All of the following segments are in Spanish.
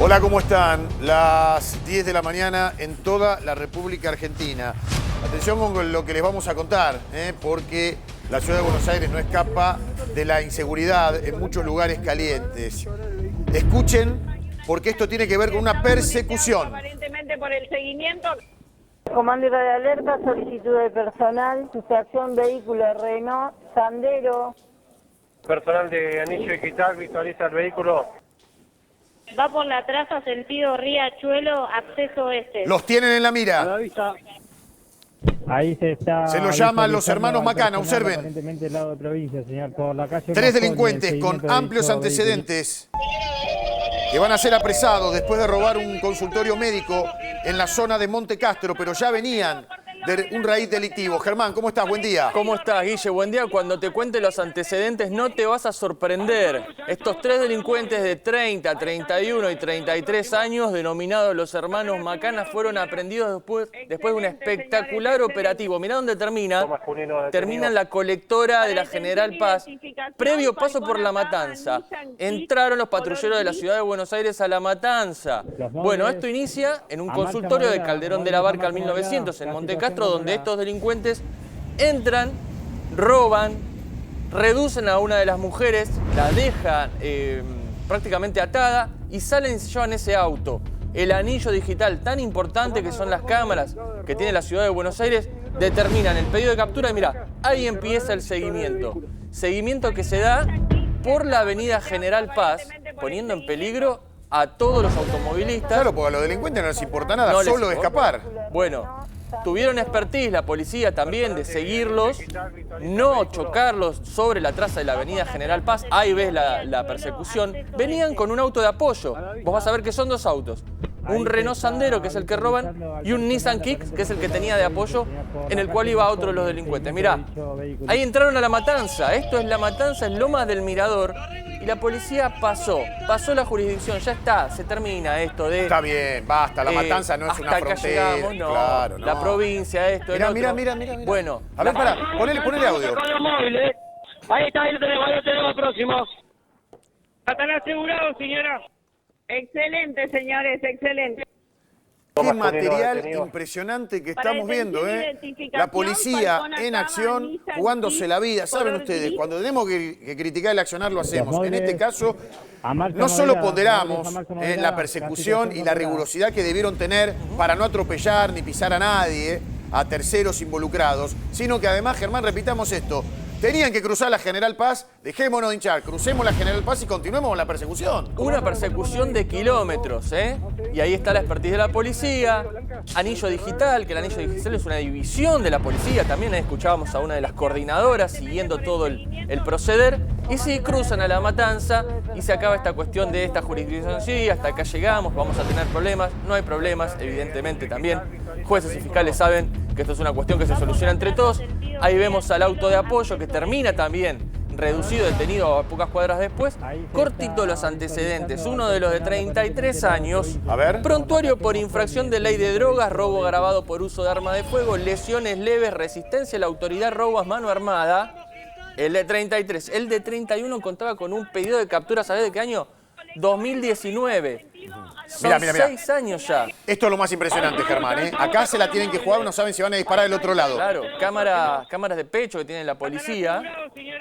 Hola, ¿cómo están? Las 10 de la mañana en toda la República Argentina. Atención con lo que les vamos a contar, porque la ciudad de Buenos Aires no escapa de la inseguridad en muchos lugares calientes. Escuchen, porque esto tiene que ver con una persecución. Aparentemente por el seguimiento. Comando y radio alerta, solicitud de personal, sustracción vehículo Renault, Sandero. Personal de Anillo Digital visualiza el vehículo. Va por la traza sentido Riachuelo, acceso este. Los tienen en la mira. Ahí se está. Se lo llaman los hermanos Macana, observen. Aparentemente el lado de provincia, señor, por la calle. Tres delincuentes con amplios antecedentes que van a ser apresados después de robar un consultorio médico en la zona de Monte Castro, pero ya venían de un raíz delictivo. Germán, ¿cómo estás? Buen día. ¿Cómo estás, Guille? Buen día. Cuando te cuente los antecedentes no te vas a sorprender. Estos tres delincuentes de 30, 31 y 33 años, denominados los hermanos Macana, fueron aprendidos después de un espectacular operativo. Mirá dónde termina. Termina en la colectora de la General Paz, previo paso por La Matanza. Entraron los patrulleros de la ciudad de Buenos Aires a La Matanza. Bueno, esto inicia en un consultorio de Calderón de la Barca al 1900, en Monte Castro, donde estos delincuentes entran, roban, reducen a una de las mujeres, la dejan prácticamente atada y salen y se llevan ese auto. El anillo digital tan importante que son las cámaras que tiene la ciudad de Buenos Aires determinan el pedido de captura y mira, ahí empieza el seguimiento. Seguimiento que se da por la avenida General Paz, poniendo en peligro a todos los automovilistas. Claro, porque a los delincuentes no les importa nada, solo escapar. Bueno, tuvieron expertise, la policía también, de seguirlos, no chocarlos sobre la traza de la avenida General Paz. Ahí ves la persecución. Venían con un auto de apoyo. Vos vas a ver que son dos autos. Un Renault Sandero, que es el que roban, y un Nissan Kicks, que es el que tenía de apoyo, en el cual iba otro de los delincuentes. Mirá, ahí entraron a La Matanza. Esto es La Matanza, es Lomas del Mirador. Y la policía pasó la jurisdicción, ya está, se termina esto de... Está bien, basta, La Matanza no es una frontera. Hasta acá llegamos, no, claro, no. La provincia, esto, el otro. Mira. Bueno. A ver, pará, ponele audio. Ahí lo tenemos próximo. ¿Están asegurados, señora? Excelente, señores, excelente. Qué material impresionante que estamos viendo, La policía en acción, jugándose la vida. Saben ustedes, cuando tenemos que criticar el accionar lo hacemos. En este caso, no solo ponderamos la persecución y la rigurosidad que debieron tener para no atropellar ni pisar a nadie, a terceros involucrados, sino que además, Germán, repitamos esto. Tenían que cruzar la General Paz, dejémonos de hinchar, crucemos la General Paz y continuemos con la persecución. Una persecución de kilómetros, Y ahí está la expertise de la policía, Anillo Digital, que el Anillo Digital es una división de la policía, también ahí escuchábamos a una de las coordinadoras siguiendo todo el proceder, y sí, cruzan a La Matanza y se acaba esta cuestión de esta jurisdicción, sí, hasta acá llegamos, vamos a tener problemas, no hay problemas, evidentemente también, jueces y fiscales saben que esto es una cuestión que se soluciona entre todos. Ahí vemos al auto de apoyo que termina también reducido, detenido a pocas cuadras después. Cortito los antecedentes. Uno de los de 33 años. A ver. Prontuario por infracción de ley de drogas, robo agravado por uso de arma de fuego, lesiones leves, resistencia a la autoridad, robo a mano armada. El de 33. El de 31 contaba con un pedido de captura, ¿sabés de qué año? 2019. Son 6 años ya. Esto es lo más impresionante, Germán, Acá se la tienen que jugar, no saben si van a disparar del otro lado. Claro, cámaras de pecho que tiene la policía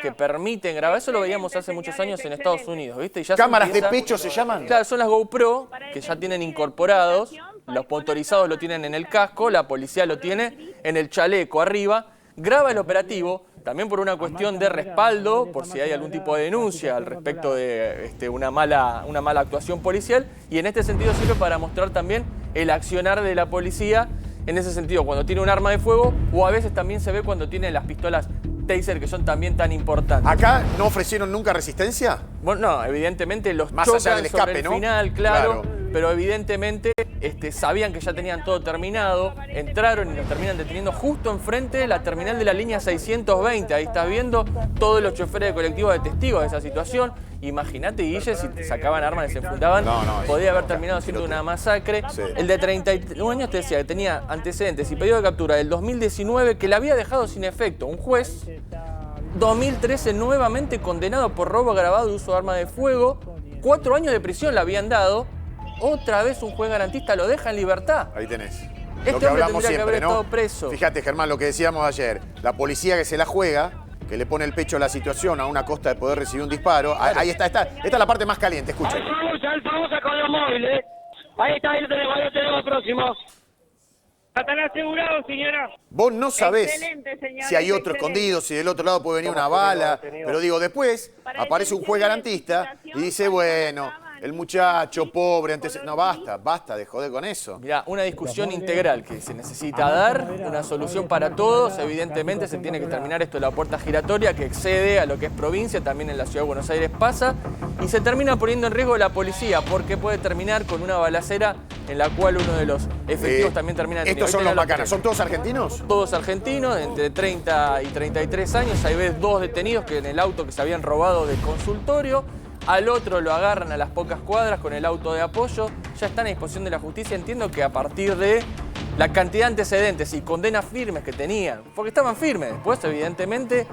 que permiten grabar. Eso lo veíamos hace muchos años en Estados Unidos, ¿viste? Y ya ¿Cámaras de pecho se llaman? Claro, son las GoPro que ya tienen incorporados. Los motorizados lo tienen en el casco, la policía lo tiene en el chaleco arriba. Graba el operativo. También por una cuestión de respaldo, por si hay algún tipo de denuncia al respecto de una mala actuación policial. Y en este sentido sirve para mostrar también el accionar de la policía, en ese sentido, cuando tiene un arma de fuego, o a veces también se ve cuando tiene las pistolas taser, que son también tan importantes. ¿Acá no ofrecieron nunca resistencia? Bueno, no, evidentemente los más chocan allá del escape, sobre el ¿no? final, claro. Pero evidentemente sabían que ya tenían todo terminado, entraron y los terminan deteniendo justo enfrente de la terminal de la línea 620. Ahí estás viendo todos los choferes de colectivo de testigos de esa situación. Imagínate, Guille, si te sacaban armas y se enfrentaban, podía haber terminado siendo una masacre. Sí. El de 31 años te decía que tenía antecedentes y pedido de captura del 2019 que le había dejado sin efecto un juez. 2013 nuevamente condenado por robo agravado de uso de arma de fuego. 4 años de prisión le habían dado. otra vez un juez garantista lo deja en libertad. Ahí tenés. Este lo que hombre hablamos tendría siempre, que haber ¿no? estado preso. Fíjate, Germán, lo que decíamos ayer. La policía que se la juega, que le pone el pecho a la situación a una costa de poder recibir un disparo. Ahí está. Esta es la parte más caliente, escuchen. El famoso con los móviles. Ahí está, ahí lo tenemos próximo. ¿Están asegurados, señora? Vos no sabés Excelente, señor, si hay otro excelente. escondido, si del otro lado puede venir una bala. Pero digo, después aparece un juez garantista y dice, bueno, el muchacho pobre, antes... No, basta de joder con eso. Mirá, una discusión integral que se necesita dar, una solución para todos. Evidentemente se tiene que terminar esto de la puerta giratoria que excede a lo que es provincia, también en la ciudad de Buenos Aires pasa, y se termina poniendo en riesgo la policía porque puede terminar con una balacera en la cual uno de los efectivos también termina detenido. Estos son los macanas, ¿son todos argentinos? Todos argentinos, entre 30 y 33 años. Ahí ves 2 detenidos que en el auto que se habían robado del consultorio. Al otro lo agarran a las pocas cuadras con el auto de apoyo. Ya están a disposición de la justicia. Entiendo que a partir de la cantidad de antecedentes y condenas firmes que tenían, porque estaban firmes. Después, evidentemente,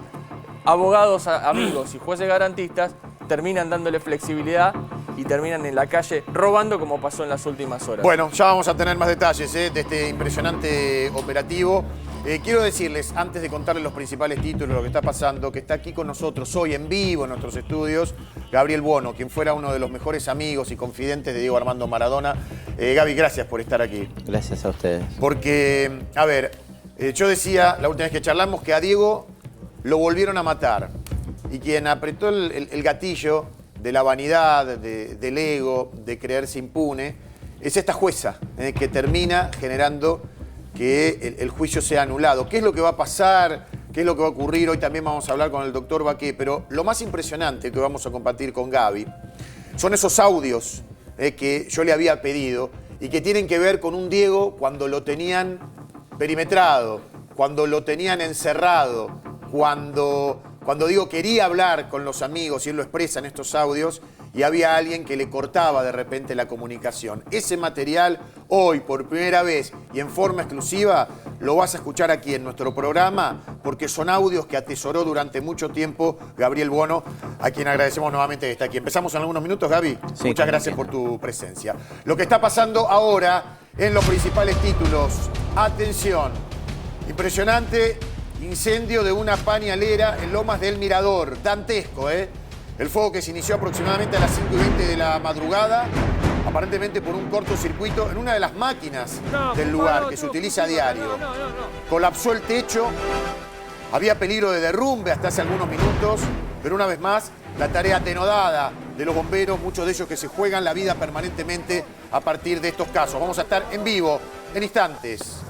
abogados, amigos y jueces garantistas terminan dándole flexibilidad y terminan en la calle robando como pasó en las últimas horas. Bueno, ya vamos a tener más detalles de este impresionante operativo. Quiero decirles, antes de contarles los principales títulos, lo que está pasando, que está aquí con nosotros hoy en vivo en nuestros estudios, Gabriel Buono, quien fuera uno de los mejores amigos y confidentes de Diego Armando Maradona. Gaby, gracias por estar aquí. Gracias a ustedes. Porque, a ver, yo decía la última vez que charlamos que a Diego lo volvieron a matar. Y quien apretó el gatillo de la vanidad, del ego, de creerse impune, es esta jueza que termina generando que el juicio sea anulado. ¿Qué es lo que va a pasar? ¿Qué es lo que va a ocurrir? Hoy también vamos a hablar con el doctor Baqué, pero lo más impresionante que vamos a compartir con Gaby son esos audios que yo le había pedido y que tienen que ver con un Diego cuando lo tenían perimetrado, cuando lo tenían encerrado, cuando Diego quería hablar con los amigos y él lo expresa en estos audios y había alguien que le cortaba de repente la comunicación. Ese material hoy por primera vez y en forma exclusiva lo vas a escuchar aquí en nuestro programa porque son audios que atesoró durante mucho tiempo Gabriel Buono, a quien agradecemos nuevamente que está aquí. Empezamos en algunos minutos, Gaby. Sí, muchas gracias por tu presencia. Lo que está pasando ahora en los principales títulos. Atención, impresionante incendio de una pañalera en Lomas del Mirador. Dantesco, ¿eh? El fuego que se inició aproximadamente a las 5:20 de la madrugada, aparentemente por un cortocircuito en una de las máquinas del lugar que se utiliza a diario. Colapsó el techo, había peligro de derrumbe hasta hace algunos minutos, pero una vez más, la tarea denodada de los bomberos, muchos de ellos que se juegan la vida permanentemente a partir de estos casos. Vamos a estar en vivo en instantes.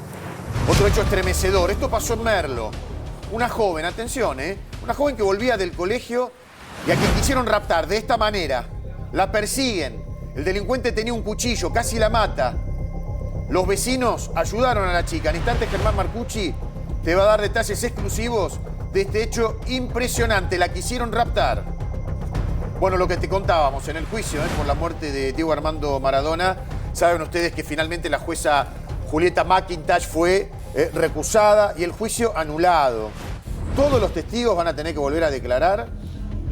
Otro hecho estremecedor. Esto pasó en Merlo. Una joven, atención, una joven que volvía del colegio y a quien quisieron raptar de esta manera. La persiguen. El delincuente tenía un cuchillo, casi la mata. Los vecinos ayudaron a la chica. En instantes, Germán Marcucci te va a dar detalles exclusivos de este hecho impresionante. La quisieron raptar. Bueno, lo que te contábamos en el juicio por la muerte de Diego Armando Maradona. Saben ustedes que finalmente la jueza Julieta McIntosh fue recusada y el juicio anulado. Todos los testigos van a tener que volver a declarar.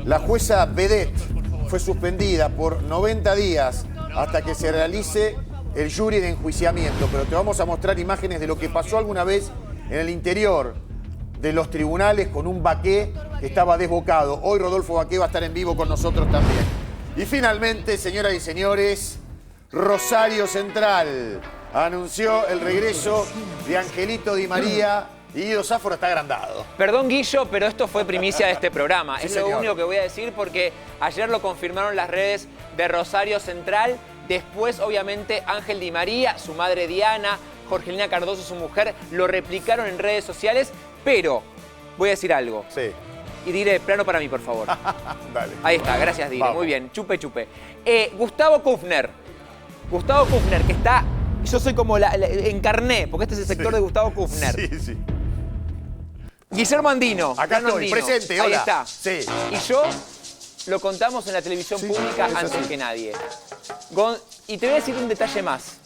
La jueza Vedette fue suspendida por 90 días hasta que se realice el jury de enjuiciamiento. Pero te vamos a mostrar imágenes de lo que pasó alguna vez en el interior de los tribunales con un Baqué que estaba desbocado. Hoy Rodolfo Baqué va a estar en vivo con nosotros también. Y finalmente, señoras y señores, Rosario Central anunció el regreso de Angelito Di María y Guido Sáfora está agrandado. Perdón, Guillo, pero esto fue primicia de este programa. Sí, es lo único que voy a decir porque ayer lo confirmaron las redes de Rosario Central. Después, obviamente, Ángel Di María, su madre Diana, Jorgelina Cardoso, su mujer, lo replicaron en redes sociales. Pero voy a decir algo. Sí. Y Dire, plano para mí, por favor. Dale. Ahí está, gracias, Dire. Vamos. Muy bien, chupe, chupe. Gustavo Kufner, que está... Yo soy como encarné, porque este es el sector de Gustavo Kufner. Sí, sí. Guillermo Andino. Acá estoy, Andino. presente, Ahí hola. está. Sí. Y yo lo contamos en la televisión pública es antes así. que nadie. Y te voy a decir un detalle más.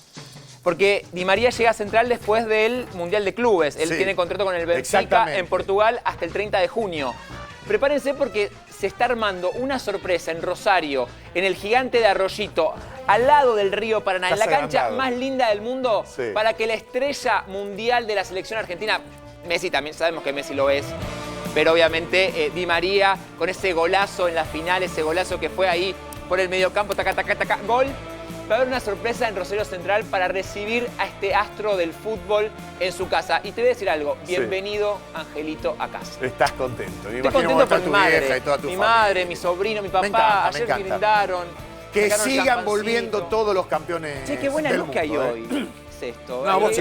Porque Di María llega a Central después del Mundial de Clubes. Él Sí. tiene contrato con el Benfica Exactamente. en Portugal hasta el 30 de junio. prepárense porque se está armando una sorpresa en Rosario, en el Gigante de Arroyito, al lado del río Paraná, en la cancha más linda del mundo, para que la estrella mundial de la selección argentina, Messi también, sabemos que Messi lo es, pero obviamente Di María, con ese golazo en la final, ese golazo que fue ahí por el mediocampo, taca, taca, taca, gol. Va a haber una sorpresa en Rosario Central para recibir a este astro del fútbol en su casa. Y te voy a decir algo, bienvenido, Angelito, a casa. Estás contento. Estoy contento por mi madre, mi sobrino, mi papá, ayer brindaron. Que sigan volviendo todos los campeones. Che, qué buena luz que hay hoy. Esto. No, vos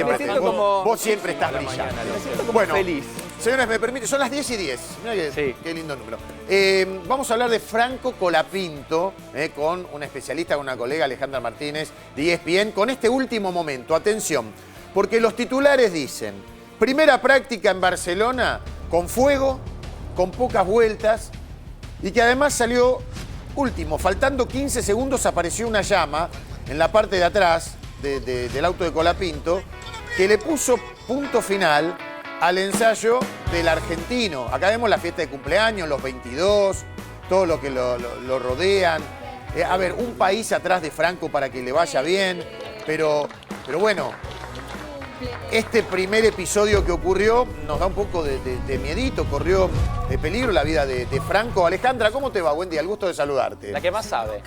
siempre estás brillando. Me siento como feliz. Señores, me permite, son las 10:10. Mirá qué lindo número. Vamos a hablar de Franco Colapinto, con una especialista, con una colega, Alejandra Martínez, de ESPN, con este último momento. Atención, porque los titulares dicen, primera práctica en Barcelona, con fuego, con pocas vueltas, y que además salió último. Faltando 15 segundos apareció una llama en la parte de atrás del auto de Colapinto, que le puso punto final al ensayo del argentino. Acá vemos la fiesta de cumpleaños, los 22, todo lo que lo rodean. A ver, un país atrás de Franco para que le vaya bien, pero bueno, este primer episodio que ocurrió nos da un poco de miedito, corrió de peligro la vida de Franco. Alejandra, ¿cómo te va? Buen día, el gusto de saludarte. La que más sabe.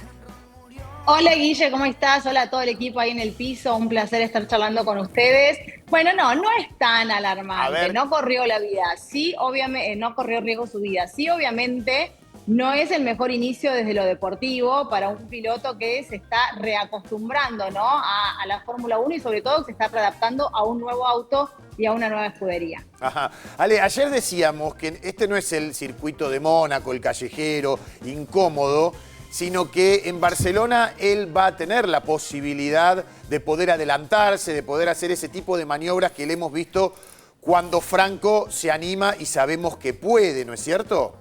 Hola Guille, ¿cómo estás? Hola a todo el equipo ahí en el piso, un placer estar charlando con ustedes. Bueno, no es tan alarmante, no corrió la vida, sí, obviamente, no corrió riesgo su vida, sí, obviamente no es el mejor inicio desde lo deportivo para un piloto que se está reacostumbrando, ¿no? a la Fórmula 1 y sobre todo se está readaptando a un nuevo auto y a una nueva escudería. Ajá. Ale, ayer decíamos que este no es el circuito de Mónaco, el callejero, incómodo, sino que en Barcelona él va a tener la posibilidad de poder adelantarse, de poder hacer ese tipo de maniobras que le hemos visto cuando Franco se anima y sabemos que puede, ¿no es cierto?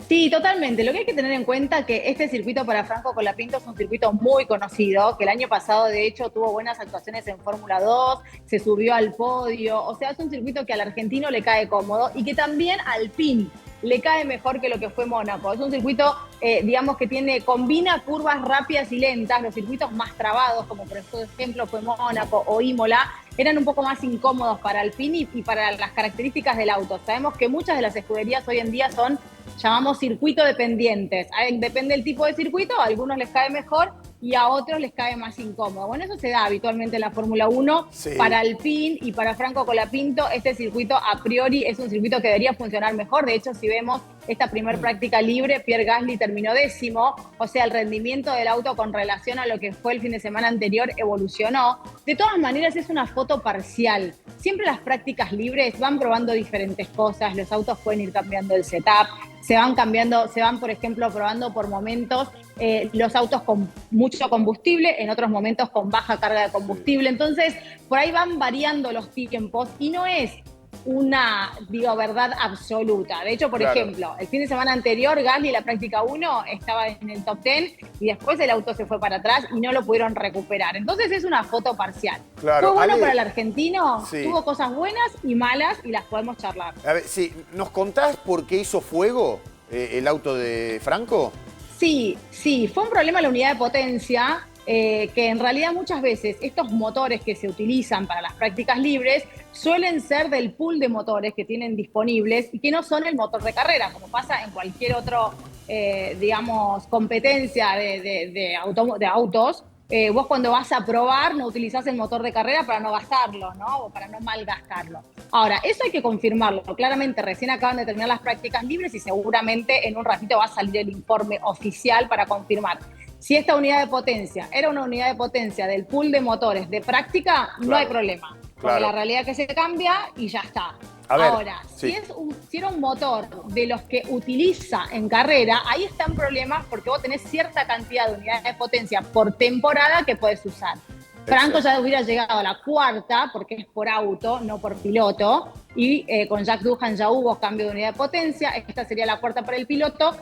Sí, totalmente. Lo que hay que tener en cuenta es que este circuito para Franco Colapinto es un circuito muy conocido, que el año pasado de hecho tuvo buenas actuaciones en Fórmula 2, se subió al podio, o sea, es un circuito que al argentino le cae cómodo y que también al PIN le cae mejor que lo que fue Mónaco. Es un circuito, digamos, que combina curvas rápidas y lentas. Los circuitos más trabados, como por ejemplo fue Mónaco o Imola, eran un poco más incómodos para Alpine y para las características del auto. Sabemos que muchas de las escuderías hoy en día son, llamamos circuito dependientes. Depende del tipo de circuito, a algunos les cae mejor y a otros les cae más incómodo. Bueno, eso se da habitualmente en la Fórmula 1. Sí. Para Alpine y para Franco Colapinto, este circuito a priori es un circuito que debería funcionar mejor. De hecho, si vemos esta primer práctica libre, Pierre Gasly terminó 10º, o sea, el rendimiento del auto con relación a lo que fue el fin de semana anterior evolucionó. De todas maneras, es una foto parcial. Siempre las prácticas libres van probando diferentes cosas, los autos pueden ir cambiando el setup, se van, por ejemplo, probando por momentos los autos con mucho combustible, en otros momentos con baja carga de combustible. Entonces, por ahí van variando los tiempos y no es una, verdad absoluta. De hecho, por ejemplo, el fin de semana anterior, Gasly, la práctica 1, estaba en el top 10 y después el auto se fue para atrás y no lo pudieron recuperar. Entonces es una foto parcial. Claro. Fue bueno para el argentino, tuvo cosas buenas y malas y las podemos charlar. A ver, ¿nos contás por qué hizo fuego el auto de Franco? Sí, fue un problema en la unidad de potencia, que en realidad muchas veces estos motores que se utilizan para las prácticas libres suelen ser del pool de motores que tienen disponibles y que no son el motor de carrera, como pasa en cualquier otro, competencia de autos. Vos cuando vas a probar no utilizás el motor de carrera para no gastarlo, ¿no? O para no malgastarlo. Ahora, eso hay que confirmarlo. Claramente recién acaban de terminar las prácticas libres y seguramente en un ratito va a salir el informe oficial para confirmar. Si esta unidad de potencia era una unidad de potencia del pool de motores de práctica, no hay problema. Porque la realidad es que se cambia y ya está. Ahora, si era un motor de los que utiliza en carrera, ahí están problemas porque vos tenés cierta cantidad de unidades de potencia por temporada que podés usar. Franco ya hubiera llegado a la cuarta, porque es por auto, no por piloto, y con Jack Doohan ya hubo cambio de unidad de potencia, esta sería la cuarta para el piloto,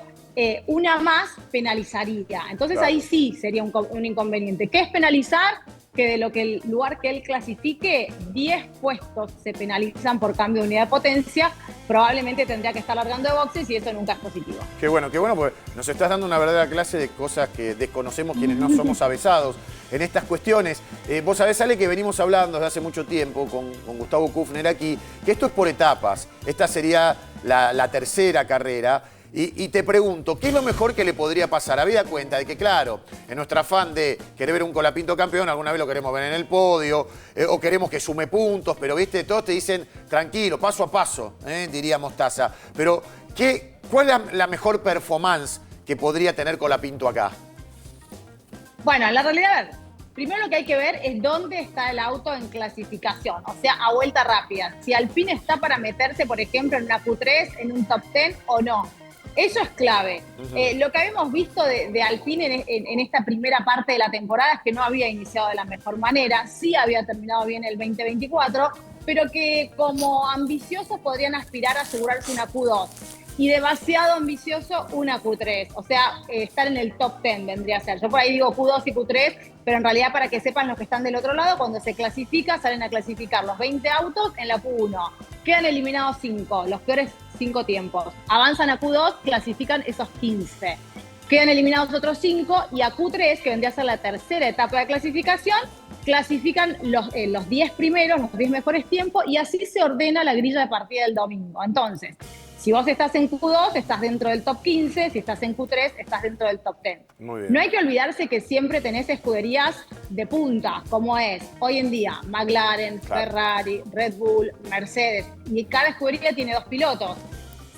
una más penalizaría. Entonces ahí sí sería un inconveniente. ¿Qué es penalizar? Que de lo que el lugar que él clasifique, 10 puestos se penalizan por cambio de unidad de potencia, probablemente tendría que estar largando de boxes y eso nunca es positivo. Qué bueno, porque nos estás dando una verdadera clase de cosas que desconocemos quienes no somos avesados en estas cuestiones. Vos sabés, Ale, que venimos hablando desde hace mucho tiempo con Gustavo Kufner aquí, que esto es por etapas. Esta sería la tercera carrera. Y te pregunto, ¿qué es lo mejor que le podría pasar? Habida cuenta de que, claro, en nuestro afán de querer ver un Colapinto campeón, alguna vez lo queremos ver en el podio, o queremos que sume puntos, pero, viste, todos te dicen, tranquilo, paso a paso, diría Mostaza. Pero, ¿cuál es la mejor performance que podría tener Colapinto acá? Bueno, en la realidad, a ver, primero lo que hay que ver es dónde está el auto en clasificación, o sea, a vuelta rápida. Si Alpine está para meterse, por ejemplo, en una Q3, en un top 10 o no. Eso es clave. Lo que habíamos visto de Alpine en esta primera parte de la temporada es que no había iniciado de la mejor manera, sí había terminado bien el 2024, pero que como ambiciosos podrían aspirar a asegurarse una Q2 y demasiado ambicioso una Q3, o sea, estar en el top 10 vendría a ser. Yo por ahí digo Q2 y Q3, pero en realidad para que sepan los que están del otro lado, cuando se clasifica, salen a clasificar los 20 autos en la Q1. Quedan eliminados 5, los peores 5 tiempos. Avanzan a Q2, clasifican esos 15. Quedan eliminados otros 5 y a Q3, que vendría a ser la tercera etapa de clasificación, clasifican los 10 primeros, los 10 mejores tiempos y así se ordena la grilla de partida del domingo. Entonces, si vos estás en Q2, estás dentro del top 15, si estás en Q3, estás dentro del top 10. Muy bien. No hay que olvidarse que siempre tenés escuderías de punta, como es hoy en día McLaren, claro, Ferrari, Red Bull, Mercedes, y cada escudería tiene 2 pilotos.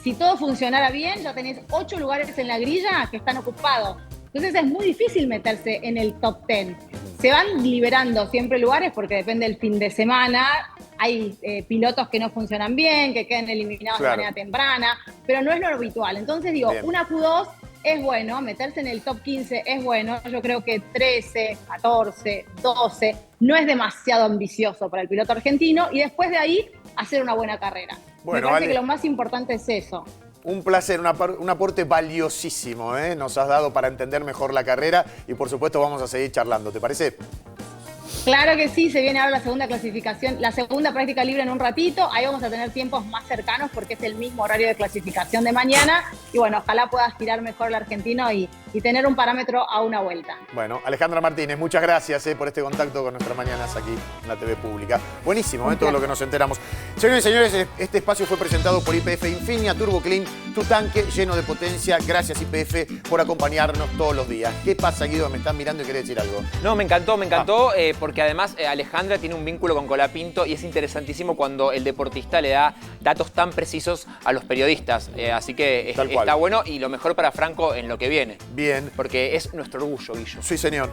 Si todo funcionara bien, ya tenés 8 lugares en la grilla que están ocupados. Entonces es muy difícil meterse en el top 10. Se van liberando siempre lugares porque depende del fin de semana. Hay pilotos que no funcionan bien, que quedan eliminados de manera temprana, pero no es lo habitual. Entonces digo, bien, una Q2 es bueno, meterse en el top 15 es bueno. Yo creo que 13, 14, 12 no es demasiado ambicioso para el piloto argentino y después de ahí hacer una buena carrera. Bueno, me parece que lo más importante es eso. Un placer, un aporte valiosísimo, nos has dado para entender mejor la carrera y por supuesto vamos a seguir charlando, ¿te parece? Claro que sí, se viene ahora la segunda clasificación, la segunda práctica libre en un ratito. Ahí vamos a tener tiempos más cercanos porque es el mismo horario de clasificación de mañana. Y bueno, ojalá pueda aspirar mejor el argentino y tener un parámetro a una vuelta. Bueno, Alejandra Martínez, muchas gracias por este contacto con nuestras mañanas aquí en la TV Pública. Buenísimo, todo lo que nos enteramos. Señores y señores, este espacio fue presentado por YPF Infinia Turbo Clean, tu tanque lleno de potencia. Gracias YPF por acompañarnos todos los días. ¿Qué pasa, Guido? Me están mirando y querés decir algo. No, me encantó, porque además Alejandra tiene un vínculo con Colapinto y es interesantísimo cuando el deportista le da datos tan precisos a los periodistas. Así que está bueno y lo mejor para Franco en lo que viene. Bien. Porque es nuestro orgullo, Guillo. Sí, señor,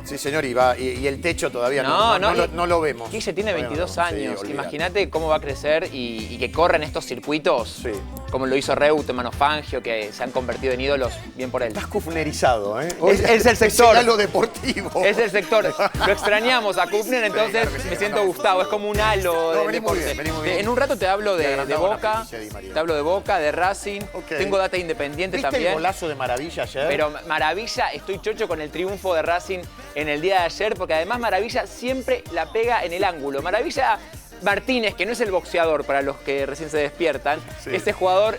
y el techo todavía no lo vemos. Guille tiene 22 años. Sí, imagínate cómo va a crecer y que corra en estos circuitos, como lo hizo Reutemann o Fangio, que se han convertido en ídolos, bien por él. Estás kufnerizado, Es el sector. Es lo deportivo. Es el sector. Lo extrañamos a Kufner, entonces me siento Gustavo. Es como un halo de deporte. Venimos bien. En un rato te hablo de Boca, de Racing. Tengo data independiente también. ¿Viste el golazo de Maravilla ayer? Pero Maravilla, estoy chocho con el triunfo de Racing en el día de ayer, porque además Maravilla siempre la pega en el ángulo. Maravilla Martínez, que no es el boxeador para los que recién se despiertan, ese jugador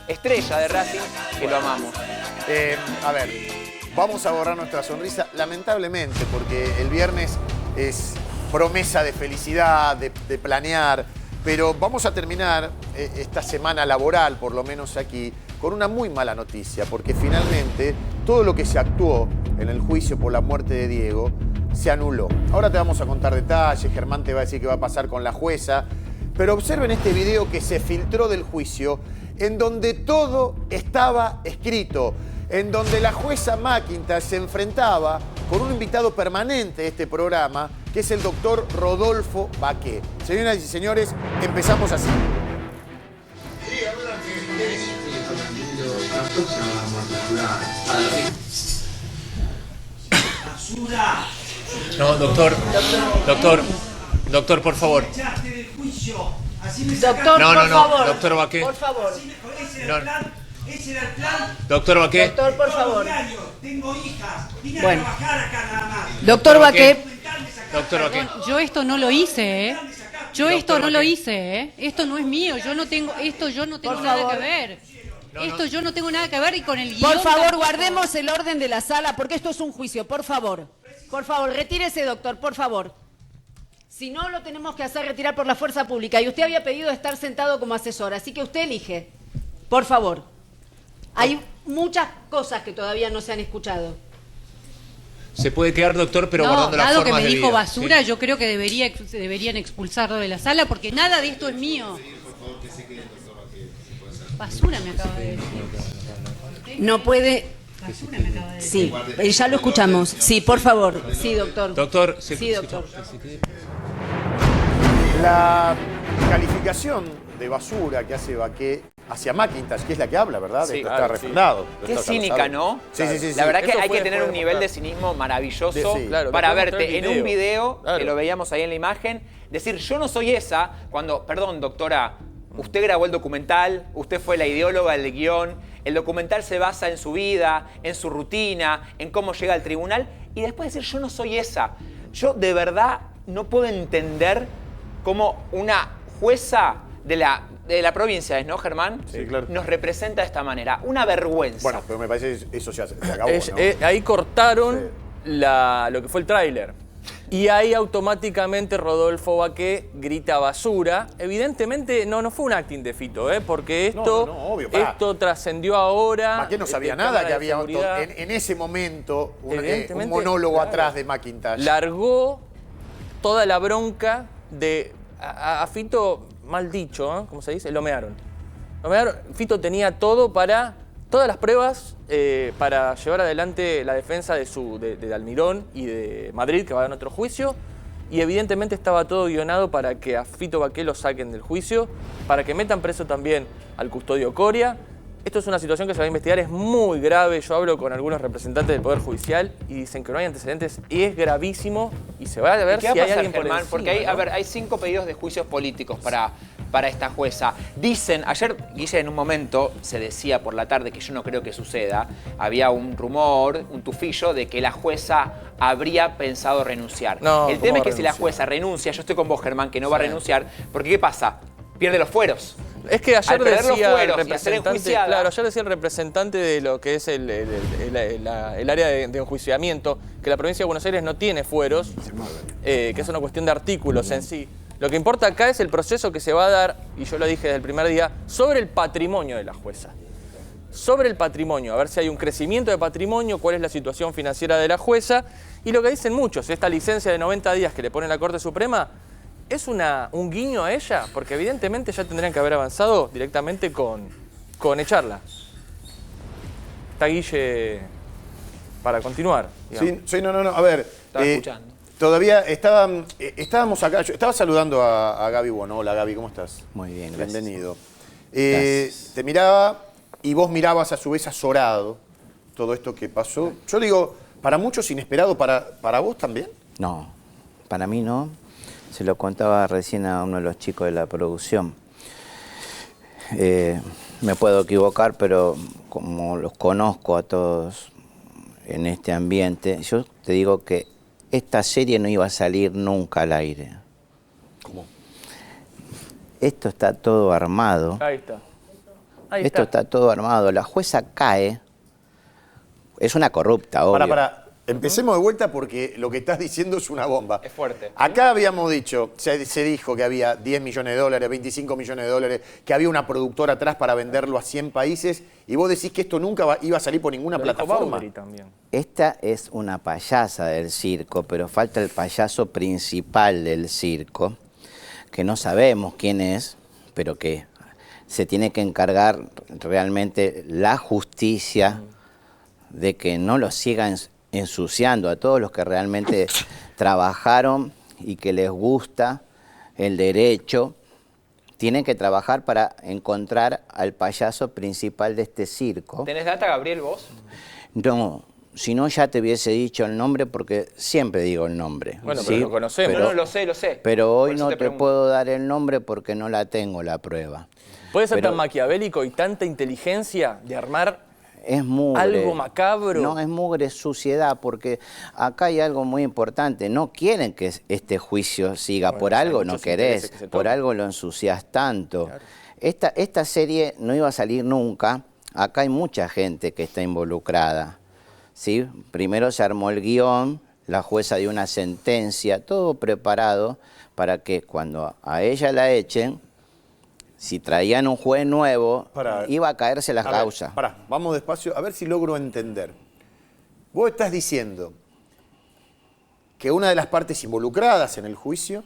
estrella de Racing, que lo amamos. A ver, vamos a borrar nuestra sonrisa, lamentablemente, porque el viernes es promesa de felicidad, de planear, pero vamos a terminar esta semana laboral, por lo menos aquí, con una muy mala noticia, porque finalmente todo lo que se actuó en el juicio por la muerte de Diego se anuló. Ahora te vamos a contar detalles, Germán te va a decir qué va a pasar con la jueza, pero observen este video que se filtró del juicio, en donde todo estaba escrito, en donde la jueza McIntyre se enfrentaba con un invitado permanente de este programa, que es el doctor Rodolfo Baqué. Señoras y señores, empezamos así. No, doctor, por favor. Doctor, no, por favor. Doctor Baqué. Por favor. Ese era el plan. Doctor Baqué. Doctor, por favor. Tengo hijas. Vine bueno. a trabajar acá nada más. Doctor Baqué. Doctor Baqué. Yo esto no lo hice, ¿eh? Yo esto no lo hice, ¿eh? Esto no es mío, yo no tengo nada que ver. Yo no tengo nada que ver y con el guión. Por favor, guardemos el orden de la sala, porque esto es un juicio, por favor. Por favor, retírese, doctor, por favor. Si no, lo tenemos que hacer retirar por la fuerza pública. Y usted había pedido estar sentado como asesor, así que usted elige. Por favor. Hay muchas cosas que todavía no se han escuchado. Se puede quedar, doctor, pero guardando las formas de vida. Dado que me dijo basura, sí. yo creo que deberían expulsarlo de la sala porque nada de esto es mío. Basura me acaba de decir. No puede... Basura me acaba de decir. Sí, ya lo escuchamos. Sí, por favor. Sí, doctor. Doctor, sí, doctor. La calificación de basura que hace Baqué hacia McIntosh, que es la que habla, ¿verdad? Sí, Esto está refrendado. Qué cínica, ¿no? Sí, sí, sí. La verdad que Eso hay que tener un después nivel de cinismo maravilloso claro, para después verte mostrar en un video, Claro. que lo veíamos ahí en la imagen, decir yo no soy esa, cuando, perdón, doctora, usted grabó el documental, usted fue la ideóloga del guión, el documental se basa en su vida, en su rutina, en cómo llega al tribunal, y después decir yo no soy esa. Yo de verdad no puedo entender cómo una jueza de la provincia, ¿no, Germán? Sí, claro. Nos representa de esta manera. Una vergüenza. Bueno, pero me parece que eso ya se acabó, ¿no? Ahí cortaron lo que fue el tráiler. Y ahí automáticamente Rodolfo Baqué grita basura. Evidentemente no fue un acting de Fito, porque esto trascendió ahora. Baqué no sabía nada que había en ese momento un monólogo atrás de McIntosh. Largó toda la bronca de a Fito, mal dicho, como se dice, lo mearon. Fito tenía todas las pruebas para llevar adelante la defensa de Almirón y de Madrid, que va a dar otro juicio, y evidentemente estaba todo guionado para que a Fito Baqué lo saquen del juicio, para que metan preso también al custodio Coria. Esto es una situación que se va a investigar, es muy grave. Yo hablo con algunos representantes del Poder Judicial y dicen que no hay antecedentes y es gravísimo y se va a ver si hay alguien por encima, porque hay 5 pedidos de juicios políticos para esta jueza. Dicen, ayer Guille en un momento se decía por la tarde, que yo no creo que suceda, había un rumor, un tufillo de que la jueza habría pensado renunciar. El tema es que si la jueza renuncia, yo estoy con vos, Germán, que no va a renunciar, porque ¿qué pasa? Pierde los fueros. Es que ayer decía el representante, ayer decía el representante de lo que es el área de enjuiciamiento, que la provincia de Buenos Aires no tiene fueros, que es una cuestión de artículos en sí. Lo que importa acá es el proceso que se va a dar, y yo lo dije desde el primer día, sobre el patrimonio de la jueza. Sobre el patrimonio, a ver si hay un crecimiento de patrimonio, cuál es la situación financiera de la jueza, y lo que dicen muchos, esta licencia de 90 días que le pone la Corte Suprema, ¿es un guiño a ella? Porque evidentemente ya tendrían que haber avanzado directamente con echarla. Está Guille para continuar. Sí, no. A ver, estaba escuchando. Todavía estábamos acá, yo estaba saludando a Gaby Bueno. Hola Gaby, ¿cómo estás? Muy bien, gracias. Bienvenido. Te miraba y vos mirabas a su vez azorado todo esto que pasó. Yo digo, para muchos inesperado, ¿para vos también? No, para mí no. Se lo contaba recién a uno de los chicos de la producción. Me puedo equivocar, pero como los conozco a todos en este ambiente, yo te digo que esta serie no iba a salir nunca al aire. ¿Cómo? Esto está todo armado. Ahí está. Esto está todo armado. La jueza cae. Es una corrupta, obvio. Empecemos de vuelta porque lo que estás diciendo es una bomba. Es fuerte. Acá habíamos dicho, se dijo que había 10 millones de dólares, 25 millones de dólares, que había una productora atrás para venderlo a 100 países, y vos decís que esto nunca iba a salir por ninguna plataforma. Esta es una payasa del circo, pero falta el payaso principal del circo, que no sabemos quién es, pero que se tiene que encargar realmente la justicia de que no lo sigan ensuciando a todos los que realmente trabajaron y que les gusta el derecho. Tienen que trabajar para encontrar al payaso principal de este circo. ¿Tenés data, Gabriel, vos? No, si no ya te hubiese dicho el nombre, porque siempre digo el nombre. Bueno, ¿sí? pero lo conocemos. Pero, no, lo sé. Pero hoy no te puedo dar el nombre porque no la tengo, la prueba. ¿Puede ser tan maquiavélico y tanta inteligencia de armar es mugre. ¿Algo macabro? No, es mugre, suciedad, porque acá hay algo muy importante. No quieren que este juicio siga. Bueno, por algo no querés, por algo lo ensucias tanto. Claro. Esta serie no iba a salir nunca. Acá hay mucha gente que está involucrada, ¿sí? Primero se armó el guión, la jueza dio una sentencia, todo preparado para que cuando a ella la echen, si traían un juez nuevo, iba a caerse la causa. Vamos despacio, a ver si logro entender. Vos estás diciendo que una de las partes involucradas en el juicio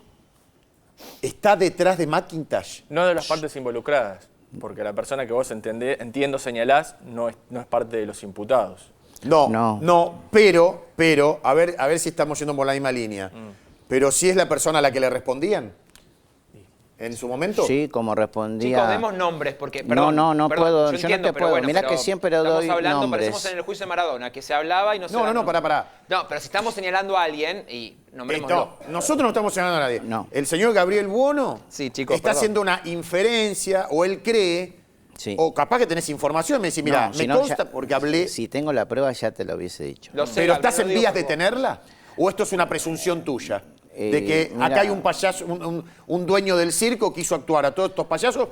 está detrás de McIntosh. No de las partes involucradas, porque la persona que vos entiendo señalás no es parte de los imputados. No, pero, a ver si estamos yendo por la misma línea. Pero sí es la persona a la que le respondían. ¿En su momento? Sí, como respondía... Chicos, demos nombres, porque... Perdón, no puedo, yo entiendo, no te puedo. Bueno, mirá que siempre doy nombres. Estamos hablando, parecemos en el juicio de Maradona, que se hablaba y no se... pará. No, pero si estamos señalando a alguien y nombrémoslo. Nosotros no estamos señalando a nadie. No. El señor Gabriel Buono está haciendo una inferencia, o él cree, o capaz que tenés información, me decís, mira, me consta porque hablé... Si tengo la prueba ya te lo hubiese dicho. ¿Pero estás en vías de tenerla? ¿O esto es una presunción tuya? De que acá hay un payaso, un dueño del circo que hizo actuar a todos estos payasos,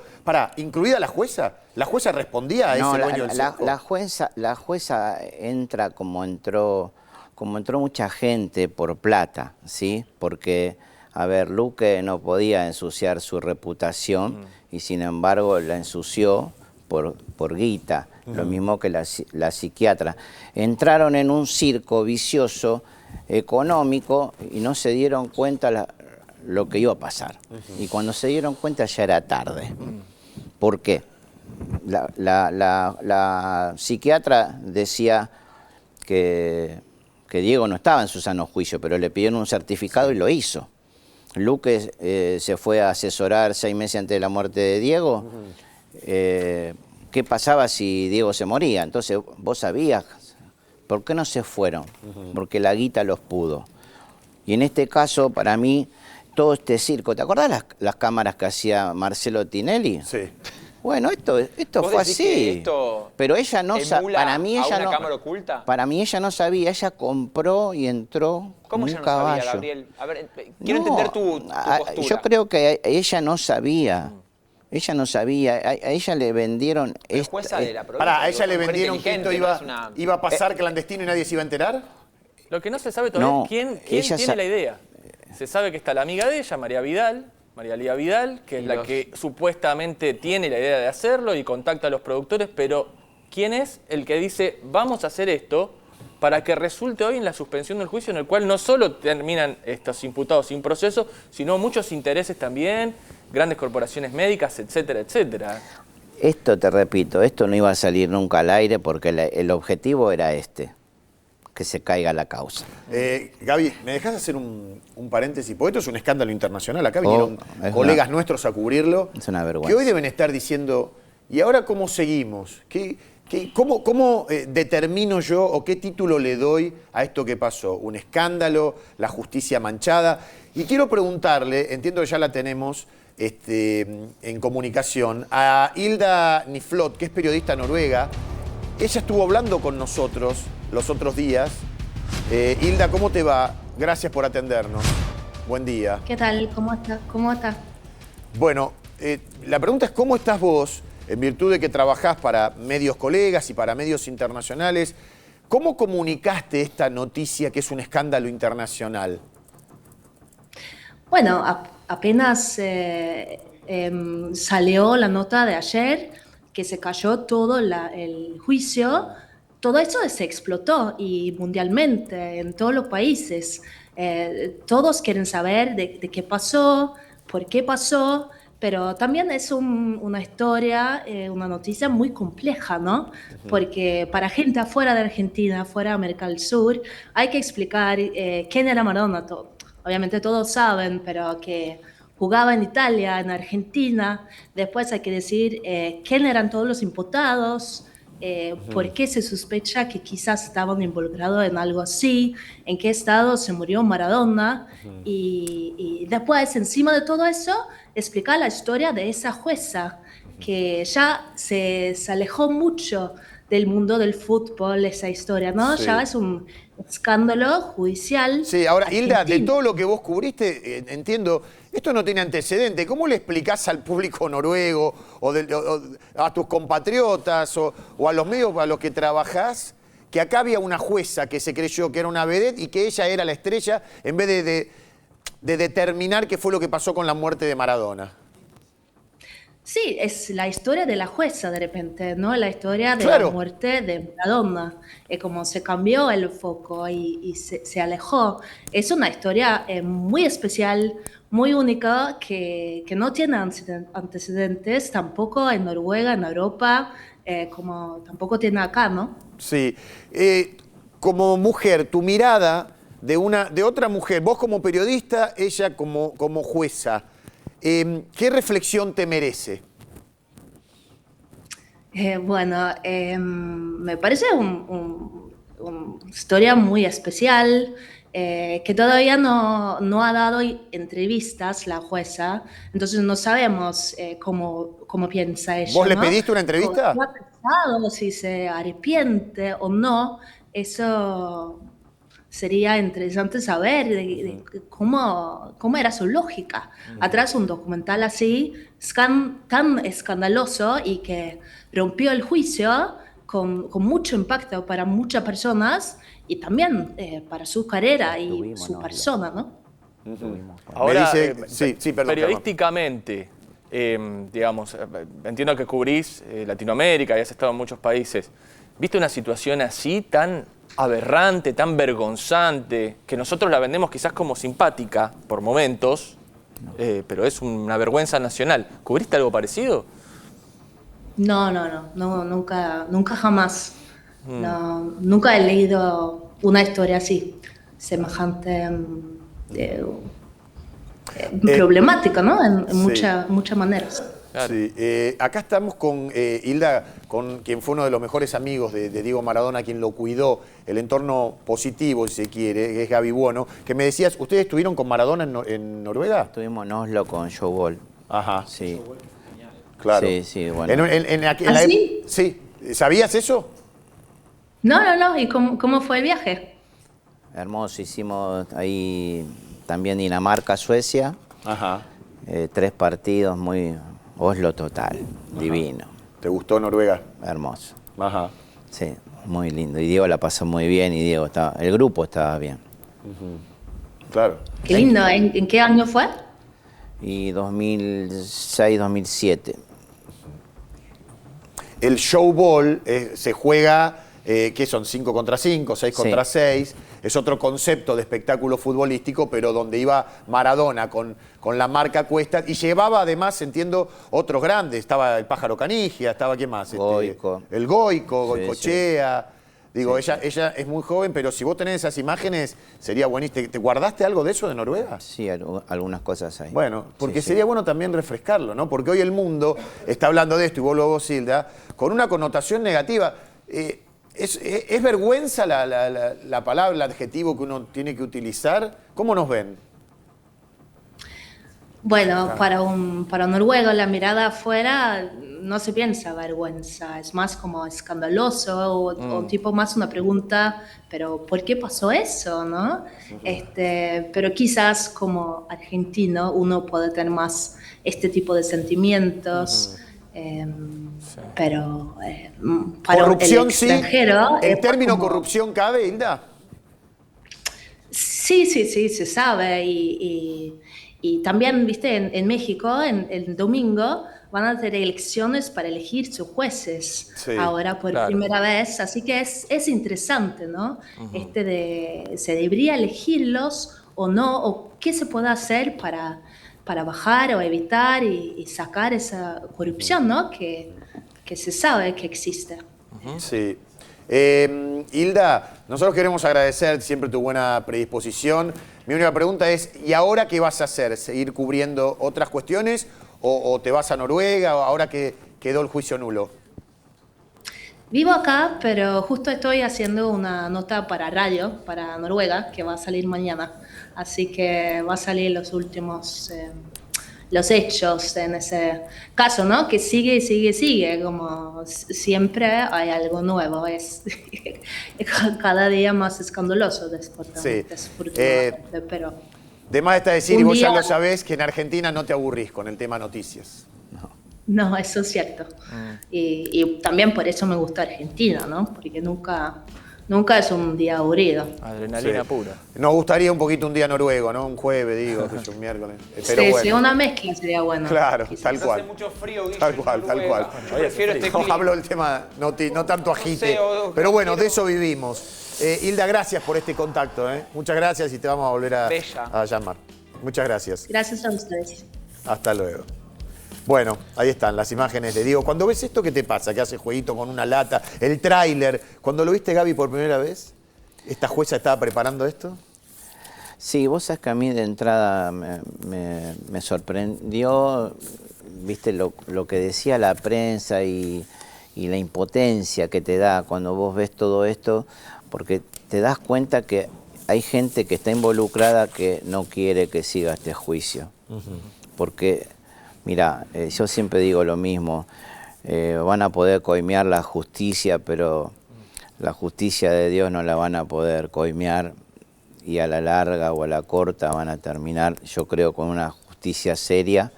incluida la jueza. ¿La jueza respondía a ese dueño del circo? La jueza entra como entró mucha gente por plata, ¿sí? Porque, a ver, Luque no podía ensuciar su reputación y sin embargo la ensució por guita, lo mismo que la psiquiatra. Entraron en un circo vicioso económico y no se dieron cuenta lo que iba a pasar. Y cuando se dieron cuenta ya era tarde. ¿Por qué? La psiquiatra decía que Diego no estaba en su sano juicio, pero le pidieron un certificado y lo hizo. Luque se fue a asesorar 6 meses antes de la muerte de Diego. ¿Qué pasaba si Diego se moría? Entonces vos sabías. ¿Por qué no se fueron? Porque la guita los pudo. Y en este caso, para mí, todo este circo... ¿Te acordás las cámaras que hacía Marcelo Tinelli? Sí. Bueno, esto fue así. Pero ella no sabía. Para mí ella no. ¿Cámara oculta? Para mí ella no sabía. Ella compró y entró. ¿Cómo ella no sabía, Gabriel? A ver, quiero entender tu postura. Yo creo que ella no sabía. Ella no sabía, a ella le vendieron... ¿A ella le vendieron que esto iba a pasar clandestino y nadie se iba a enterar? Lo que no se sabe todavía es quién tiene la idea. Se sabe que está la amiga de ella, María Lía Vidal, que es la que supuestamente tiene la idea de hacerlo y contacta a los productores, pero ¿quién es el que dice vamos a hacer esto para que resulte hoy en la suspensión del juicio en el cual no solo terminan estos imputados sin proceso, sino muchos intereses también, grandes corporaciones médicas, etcétera, etcétera? Esto, te repito, esto no iba a salir nunca al aire porque el objetivo era que se caiga la causa. Gaby, ¿me dejás hacer un paréntesis? Porque esto es un escándalo internacional. Acá vinieron colegas nuestros a cubrirlo. Es una vergüenza. Que hoy deben estar diciendo, ¿y ahora cómo seguimos? ¿Cómo determino yo o qué título le doy a esto que pasó? ¿Un escándalo? ¿La justicia manchada? Y quiero preguntarle, entiendo que ya la tenemos en comunicación, a Hilda Niflot, que es periodista noruega. Ella estuvo hablando con nosotros los otros días. Hilda, ¿cómo te va? Gracias por atendernos. Buen día. ¿Qué tal? ¿Cómo estás? Bueno, la pregunta es ¿cómo estás vos, en virtud de que trabajás para medios colegas y para medios internacionales? ¿Cómo comunicaste esta noticia que es un escándalo internacional? Bueno, apenas salió la nota de ayer, que se cayó todo el juicio, todo eso se explotó y mundialmente, en todos los países. Todos quieren saber de qué pasó, por qué pasó, pero también es una historia, una noticia muy compleja, ¿no? Porque para gente afuera de Argentina, afuera de América del Sur, hay que explicar quién era Maradona. Obviamente todos saben, pero que jugaba en Italia, en Argentina. Después hay que decir quién eran todos los imputados, por qué se sospecha que quizás estaban involucrados en algo así, en qué estado se murió Maradona. Y después, encima de todo eso, explicar la historia de esa jueza que ya se alejó mucho del mundo del fútbol, esa historia, ¿no? Sí. Ya es un escándalo judicial. Sí, ahora, argentino. Hilda, de todo lo que vos cubriste, entiendo, esto no tiene antecedente. ¿Cómo le explicás al público noruego o a tus compatriotas o a los medios a los que trabajás que acá había una jueza que se creyó que era una vedette y que ella era la estrella en vez de determinar qué fue lo que pasó con la muerte de Maradona? Sí, es la historia de la jueza de repente, ¿no? La historia de Claro. la muerte de Maradona. Es como se cambió el foco y se alejó. Es una historia muy especial, muy única, que no tiene antecedentes tampoco en Noruega, en Europa, como tampoco tiene acá, ¿no? Sí. Como mujer, tu mirada de otra mujer, vos como periodista, ella como jueza, ¿qué reflexión te merece? Bueno, me parece una historia muy especial, que todavía no ha dado entrevistas la jueza, entonces no sabemos cómo piensa ella. ¿Vos le ¿no? pediste una entrevista? ¿Qué ha pensado? Si se arrepiente o no, eso sería interesante saber de cómo era su lógica. Atrás un documental así, tan escandaloso y que rompió el juicio con mucho impacto para muchas personas y también para su carrera y su persona, ¿no? Ahora, sí, perdón, periodísticamente, digamos, entiendo que cubrís Latinoamérica y has estado en muchos países. ¿Viste una situación así tan aberrante, tan vergonzante, que nosotros la vendemos quizás como simpática por momentos, pero es una vergüenza nacional? ¿Cubriste algo parecido? No, nunca jamás. No, nunca he leído una historia así, semejante, problemática, ¿no? En muchas maneras. Sí. Acá estamos con Hilda, con quien fue uno de los mejores amigos de Diego Maradona, quien lo cuidó, el entorno positivo, si se quiere, que es Gaby Buono, que me decías, ¿ustedes estuvieron con Maradona en Noruega? Estuvimos en Oslo con Showball. Ajá. Sí. Claro. Sí, bueno. ¿Sí? Sí. ¿Sabías eso? No. ¿Y cómo fue el viaje? Hermoso, hicimos ahí también Dinamarca, Suecia. Ajá. 3 partidos, muy Oslo total, divino. ¿Te gustó Noruega? Hermoso. Ajá. Sí, muy lindo. Y Diego la pasó muy bien y Diego el grupo estaba bien. Claro. Qué lindo. ¿En qué año fue? Y 2006, 2007. El showball se juega, ¿qué son? 5 contra 5, 6 contra 6. Es otro concepto de espectáculo futbolístico, pero donde iba Maradona con la marca Cuesta y llevaba además, entiendo, otros grandes. Estaba el Pájaro Canigia, estaba ¿quién más? Goico. El Goico, Goicochea. Sí. Digo, ella es muy joven, pero si vos tenés esas imágenes, sería buenísimo. ¿Te guardaste algo de eso de Noruega? Sí, algunas cosas hay. Bueno, porque sería bueno también refrescarlo, ¿no? Porque hoy el mundo está hablando de esto, y vos luego, Hilda, con una connotación negativa. ¿Es vergüenza la palabra, el adjetivo que uno tiene que utilizar? ¿Cómo nos ven? Bueno, para un noruego la mirada afuera no se piensa vergüenza, es más como escandaloso o tipo más una pregunta, pero ¿por qué pasó eso, no? Pero quizás como argentino uno puede tener más este tipo de sentimientos. Pero para corrupción, el extranjero... ¿El término corrupción cabe, Hilda? Sí, se sabe. Y también, viste, en México, el domingo, van a hacer elecciones para elegir sus jueces ahora por primera vez. Así que es interesante, ¿no? ¿Se debería elegirlos o no? ¿O qué se puede hacer para bajar o evitar y sacar esa corrupción, ¿no? Que se sabe que existe. Sí. Hilda, nosotros queremos agradecer siempre tu buena predisposición. Mi única pregunta es, ¿y ahora qué vas a hacer? ¿Seguir cubriendo otras cuestiones o te vas a Noruega o ahora que quedó el juicio nulo? Vivo acá, pero justo estoy haciendo una nota para radio, para Noruega, que va a salir mañana. Así que va a salir los últimos los hechos en ese caso, ¿no? Que sigue, como siempre hay algo nuevo, es cada día más escandaloso desafortunadamente, pero... De más está decir, y vos ya lo sabés, que en Argentina no te aburrís con el tema noticias. No, eso es cierto. Y también por eso me gusta Argentina, ¿no? Porque nunca es un día aburrido. Adrenalina pura. Nos gustaría un poquito un día noruego, ¿no? Un jueves, digo, que es un miércoles. Pero bueno. Sí, una mezcla sería buena. Claro, quizás. tal cual. Hace mucho frío, Guille, tal cual. Yo prefiero este clima. No hablo del tema, no tanto agite. Pero bueno, de eso vivimos. Hilda, gracias por este contacto. Muchas gracias y te vamos a volver a llamar. Muchas gracias. Gracias a ustedes. Hasta luego. Bueno, ahí están las imágenes de Diego. Cuando ves esto, ¿qué te pasa? Que hace jueguito con una lata, el tráiler. Cuando lo viste, Gaby, por primera vez, ¿esta jueza estaba preparando esto? Sí, vos sabés que a mí de entrada me sorprendió, viste, lo que decía la prensa y la impotencia que te da cuando vos ves todo esto, porque te das cuenta que hay gente que está involucrada que no quiere que siga este juicio. Porque, mira, yo siempre digo lo mismo, van a poder coimear la justicia, pero la justicia de Dios no la van a poder coimear y a la larga o a la corta van a terminar, yo creo, con una justicia seria,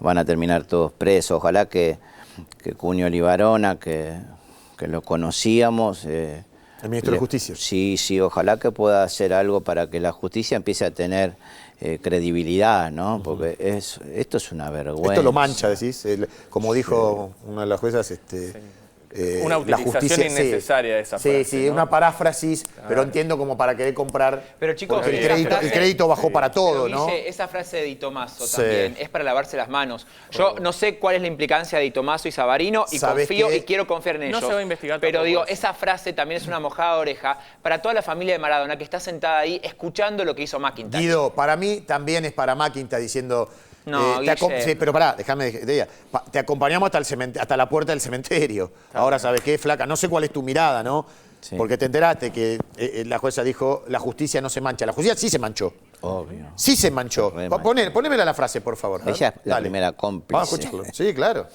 van a terminar todos presos. Ojalá que Cunio Libarona, que lo conocíamos... el ministro de Justicia. Sí, ojalá que pueda hacer algo para que la justicia empiece a tener credibilidad, ¿no? Porque esto es una vergüenza. Esto lo mancha, decís, como dijo una de las juezas, una utilización innecesaria de esa frase. Sí, ¿no? una paráfrasis, pero entiendo como para querer comprar. Pero chicos, porque el crédito bajó para todo, pero, ¿no? Guille, esa frase de Di Tomaso también es para lavarse las manos. Yo no sé cuál es la implicancia de Di Tomaso y Savarino y confío y quiero confiar en ellos. No se va a investigar. Pero digo, esa frase también es una mojada de oreja para toda la familia de Maradona que está sentada ahí escuchando lo que hizo McIntyre. Guido, para mí también es para McIntyre diciendo... No, sí, pero pará, déjame te acompañamos hasta la puerta del cementerio. Ahora, ¿sabes qué, flaca? No sé cuál es tu mirada, ¿no? Sí. Porque te enteraste que la jueza dijo, la justicia no se mancha. La justicia sí se manchó. Obvio. Sí se manchó. Ponémela la frase, por favor. Ella es la primera cómplice. Vamos a escucharlo. Sí, claro.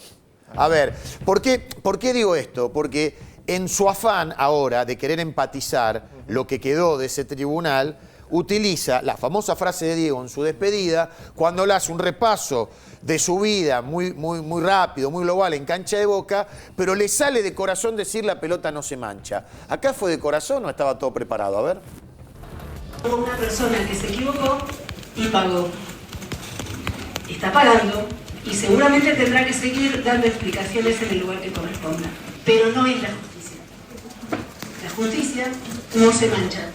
A ver, ¿por qué digo esto? Porque en su afán ahora de querer empatizar lo que quedó de ese tribunal, utiliza la famosa frase de Diego en su despedida, cuando le hace un repaso de su vida muy rápido, muy global en cancha de Boca, pero le sale de corazón decir la pelota no se mancha. ¿Acá fue de corazón o estaba todo preparado? A ver. Una persona que se equivocó y pagó. Está pagando y seguramente tendrá que seguir dando explicaciones en el lugar que corresponda. Pero no es la justicia. La justicia no se mancha.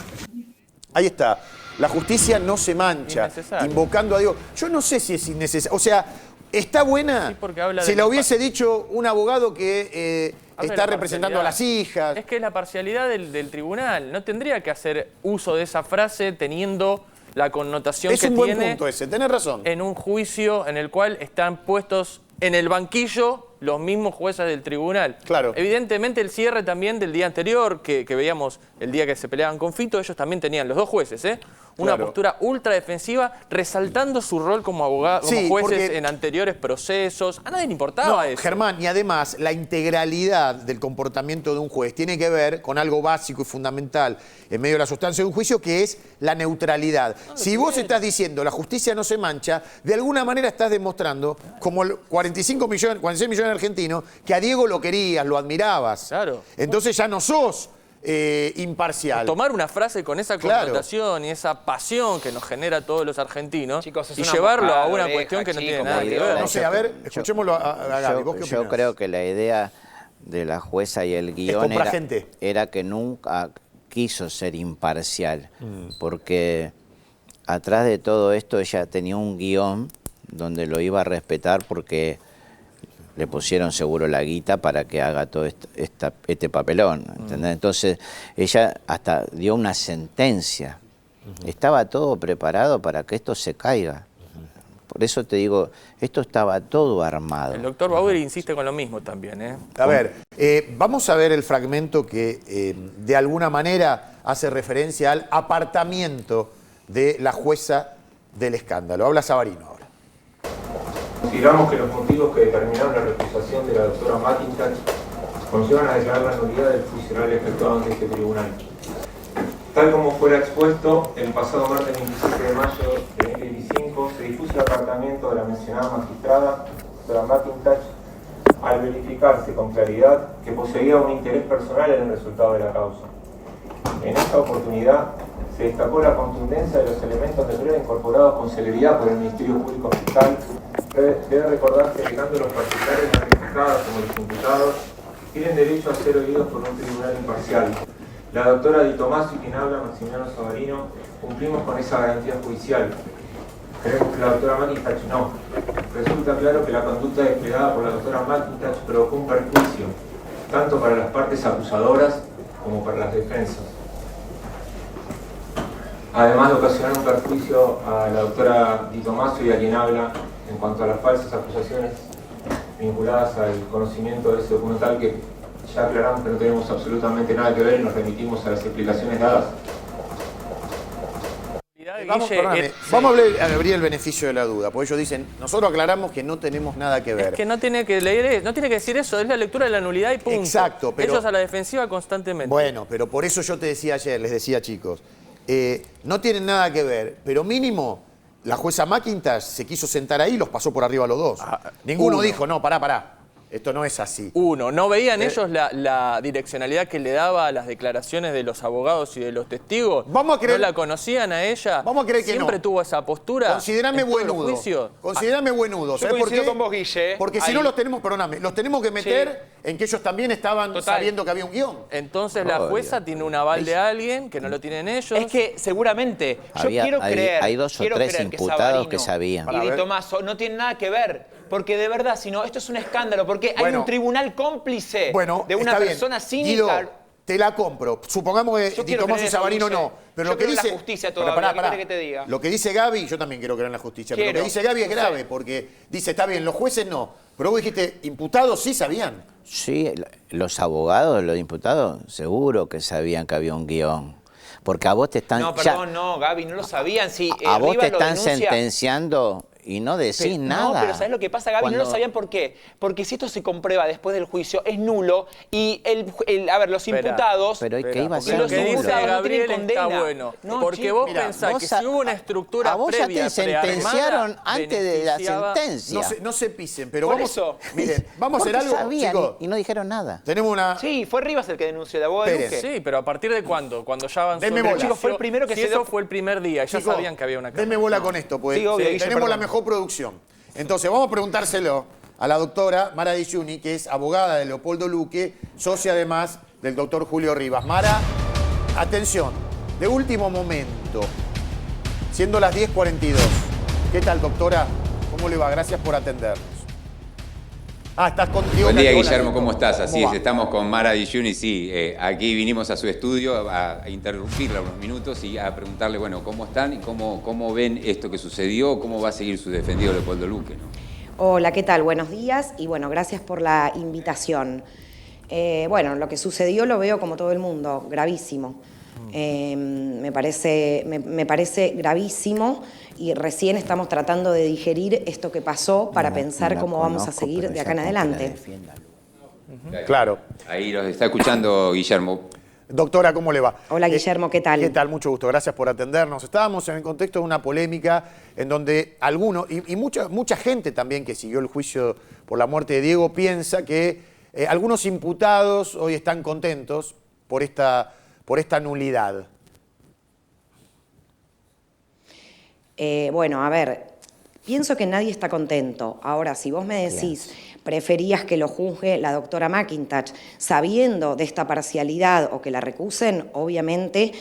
Ahí está. La justicia no se mancha. Invocando a Dios. Yo no sé si es innecesario. O sea, ¿está buena? Sí, si la hubiese dicho un abogado que está representando a las hijas. Es que es la parcialidad del tribunal. No tendría que hacer uso de esa frase teniendo la connotación que tiene. Es un buen punto ese, tenés razón. En un juicio en el cual están puestos en el banquillo los mismos jueces del tribunal. Claro. Evidentemente el cierre también del día anterior, que veíamos el día que se peleaban con Fito, ellos también tenían, los dos jueces, una postura ultra defensiva, resaltando su rol como abogados, como jueces en anteriores procesos. A nadie le importaba eso. Germán, y además la integralidad del comportamiento de un juez tiene que ver con algo básico y fundamental en medio de la sustancia de un juicio, que es la neutralidad. Si vos estás diciendo la justicia no se mancha, de alguna manera estás demostrando, como 46 millones de argentinos, que a Diego lo querías, lo admirabas. Claro. Entonces ya no sos imparcial. Tomar una frase con esa connotación y esa pasión que nos genera a todos los argentinos, chicos, y llevarlo a una cuestión que no tiene nada que ver. No sé, a ver, escuchémoslo a Gaby. Yo creo que la idea de la jueza y el guión era que nunca quiso ser imparcial, porque atrás de todo esto ella tenía un guión donde lo iba a respetar porque le pusieron seguro la guita para que haga todo este papelón, ¿entendés? Entonces ella hasta dio una sentencia. Estaba todo preparado para que esto se caiga. Por eso te digo, esto estaba todo armado. El doctor Bauer insiste con lo mismo también. A ver, vamos a ver el fragmento que de alguna manera hace referencia al apartamiento de la jueza del escándalo. Habla Savarino ahora. Consideramos que los motivos que determinaron la recusación de la doctora McIntosh conllevan a declarar la nulidad del juicio oral efectuado ante este tribunal. Tal como fuera expuesto, el pasado martes 27 de mayo de 2025 se dispuso el apartamiento de la mencionada magistrada, doctora McIntosh, al verificarse con claridad que poseía un interés personal en el resultado de la causa. En esta oportunidad se destacó la contundencia de los elementos de prueba incorporados con celeridad por el Ministerio Público Fiscal. Debe recordarse que tanto los particulares notificados como los imputados tienen derecho a ser oídos por un tribunal imparcial. La doctora Di Tommaso y quien habla, Maximiliano Savarino, cumplimos con esa garantía judicial. Creemos que la doctora McIntosh no. Resulta claro que la conducta desplegada por la doctora McIntosh provocó un perjuicio, tanto para las partes acusadoras como para las defensas. Además de ocasionar un perjuicio a la doctora Di Tommaso y a quien habla en cuanto a las falsas acusaciones vinculadas al conocimiento de ese documental, que ya aclaramos que no tenemos absolutamente nada que ver y nos remitimos a las explicaciones dadas. Vamos a abrir el beneficio de la duda, porque ellos dicen, nosotros aclaramos que no tenemos nada que ver. Es que no tiene que leer, no tiene que decir eso, es la lectura de la nulidad y punto. Exacto, pero ellos a la defensiva constantemente. Bueno, pero por eso yo te decía ayer, les decía, chicos, no tienen nada que ver, pero mínimo la jueza McIntosh se quiso sentar ahí y los pasó por arriba a los dos. Ninguno dijo, no, pará. Esto no es así. ¿No veían ellos la direccionalidad que le daba a las declaraciones de los abogados y de los testigos? Vamos a creer, ¿No la conocían a ella? Vamos a creer que ¿Siempre tuvo esa postura? Considerame buenudo. Considerame buenudo. ¿Sabes por qué? Con vos, Guille. Porque si no los tenemos, perdóname, los tenemos que meter en que ellos también estaban sabiendo que había un guión. Entonces la jueza tiene un aval de alguien que no lo tienen ellos. Es que seguramente, yo quiero creer... Hay 2 o 3 imputados que sabían. Y Di Tommaso no tiene nada que ver. Porque de verdad, si no, esto es un escándalo. Porque hay un tribunal cómplice de una persona cínica. Guido, te la compro. Supongamos que Di Tommaso y Savarino no. Pero lo que dice... la justicia todavía, ¿qué querés que te diga? Lo que dice Gaby, yo también quiero creer en la justicia. Pero lo que dice Gaby es grave, porque dice, está bien, los jueces no. Pero vos dijiste, imputados sí sabían. Sí, los abogados, los imputados, seguro que sabían que había un guión. Porque a vos te están... No, perdón, no, Gaby, no lo sabían. Si a vos Rivas te están lo denuncia, sentenciando y no decís nada. No, pero ¿sabés lo que pasa, Gaby? No lo sabían por qué. Porque si esto se comprueba después del juicio, es nulo. Y los imputados... Pero ¿qué iba a ser? Lo que dice Gabriel está bueno. Porque vos pensás que si hubo una estructura a vos previa, ya te sentenciaron antes de la sentencia. No se pisen, pero vamos a hacer algo, sabían, chicos. Y no dijeron nada. Tenemos una... Sí, fue Rivas el que denunció, de abogado de Duque. Sí, pero ¿a partir de cuándo? Cuando ya avanzó. Denme bola. Fue el primero que eso fue el primer día, ya sabían que había una cámara. Denme bola con esto, pues tenemos la mejor producción. Entonces, vamos a preguntárselo a la doctora Mara Di Giuni, que es abogada de Leopoldo Luque, socia además del doctor Julio Rivas. Mara, atención, de último momento, siendo las 10:42. ¿Qué tal, doctora? ¿Cómo le va? Gracias por atendernos. Estás contigo. Buen día, Guillermo, ¿cómo estás? Así es, estamos con Mara Di Giuni, sí. Aquí vinimos a su estudio a interrumpirla unos minutos y a preguntarle, bueno, ¿cómo están y cómo ven esto que sucedió? ¿Cómo va a seguir su defendido Leopoldo Luque, ¿no? Hola, ¿qué tal? Buenos días y bueno, gracias por la invitación. Bueno, lo que sucedió lo veo como todo el mundo, gravísimo. Me parece gravísimo y recién estamos tratando de digerir esto que pasó para pensar cómo vamos a seguir de acá en adelante. Claro. Ahí los está escuchando Guillermo. Doctora, ¿cómo le va? Hola, Guillermo, ¿qué tal? ¿Qué tal? Mucho gusto, gracias por atendernos. Estábamos en el contexto de una polémica en donde algunos, y mucha gente también que siguió el juicio por la muerte de Diego, piensa que algunos imputados hoy están contentos por esta nulidad. Bueno, a ver, pienso que nadie está contento. Ahora, si vos me decís, preferías que lo juzgue la doctora McIntosh, sabiendo de esta parcialidad o que la recusen, obviamente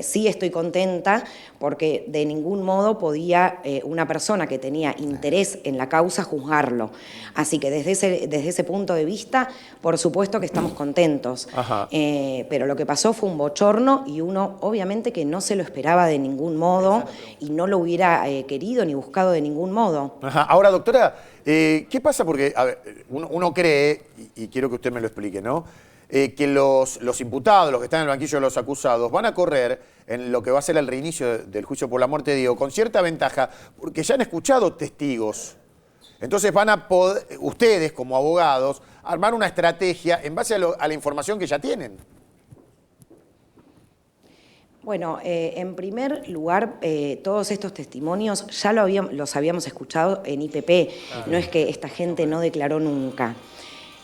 sí estoy contenta porque de ningún modo podía una persona que tenía interés en la causa juzgarlo. Así que desde ese punto de vista, por supuesto que estamos contentos. Pero lo que pasó fue un bochorno y uno obviamente que no se lo esperaba de ningún modo y no lo hubiera querido ni buscado de ningún modo. Ahora, doctora, ¿qué pasa? Porque a ver, uno cree, y quiero que usted me lo explique, ¿no? Que los imputados, los que están en el banquillo de los acusados, van a correr en lo que va a ser el reinicio del juicio por la muerte de Diego con cierta ventaja, porque ya han escuchado testigos Entonces van a poder, ustedes como abogados, armar una estrategia en base a la información que ya tienen. Bueno, en primer lugar, todos estos testimonios ya los habíamos escuchado en IPP, no es que esta gente no declaró nunca.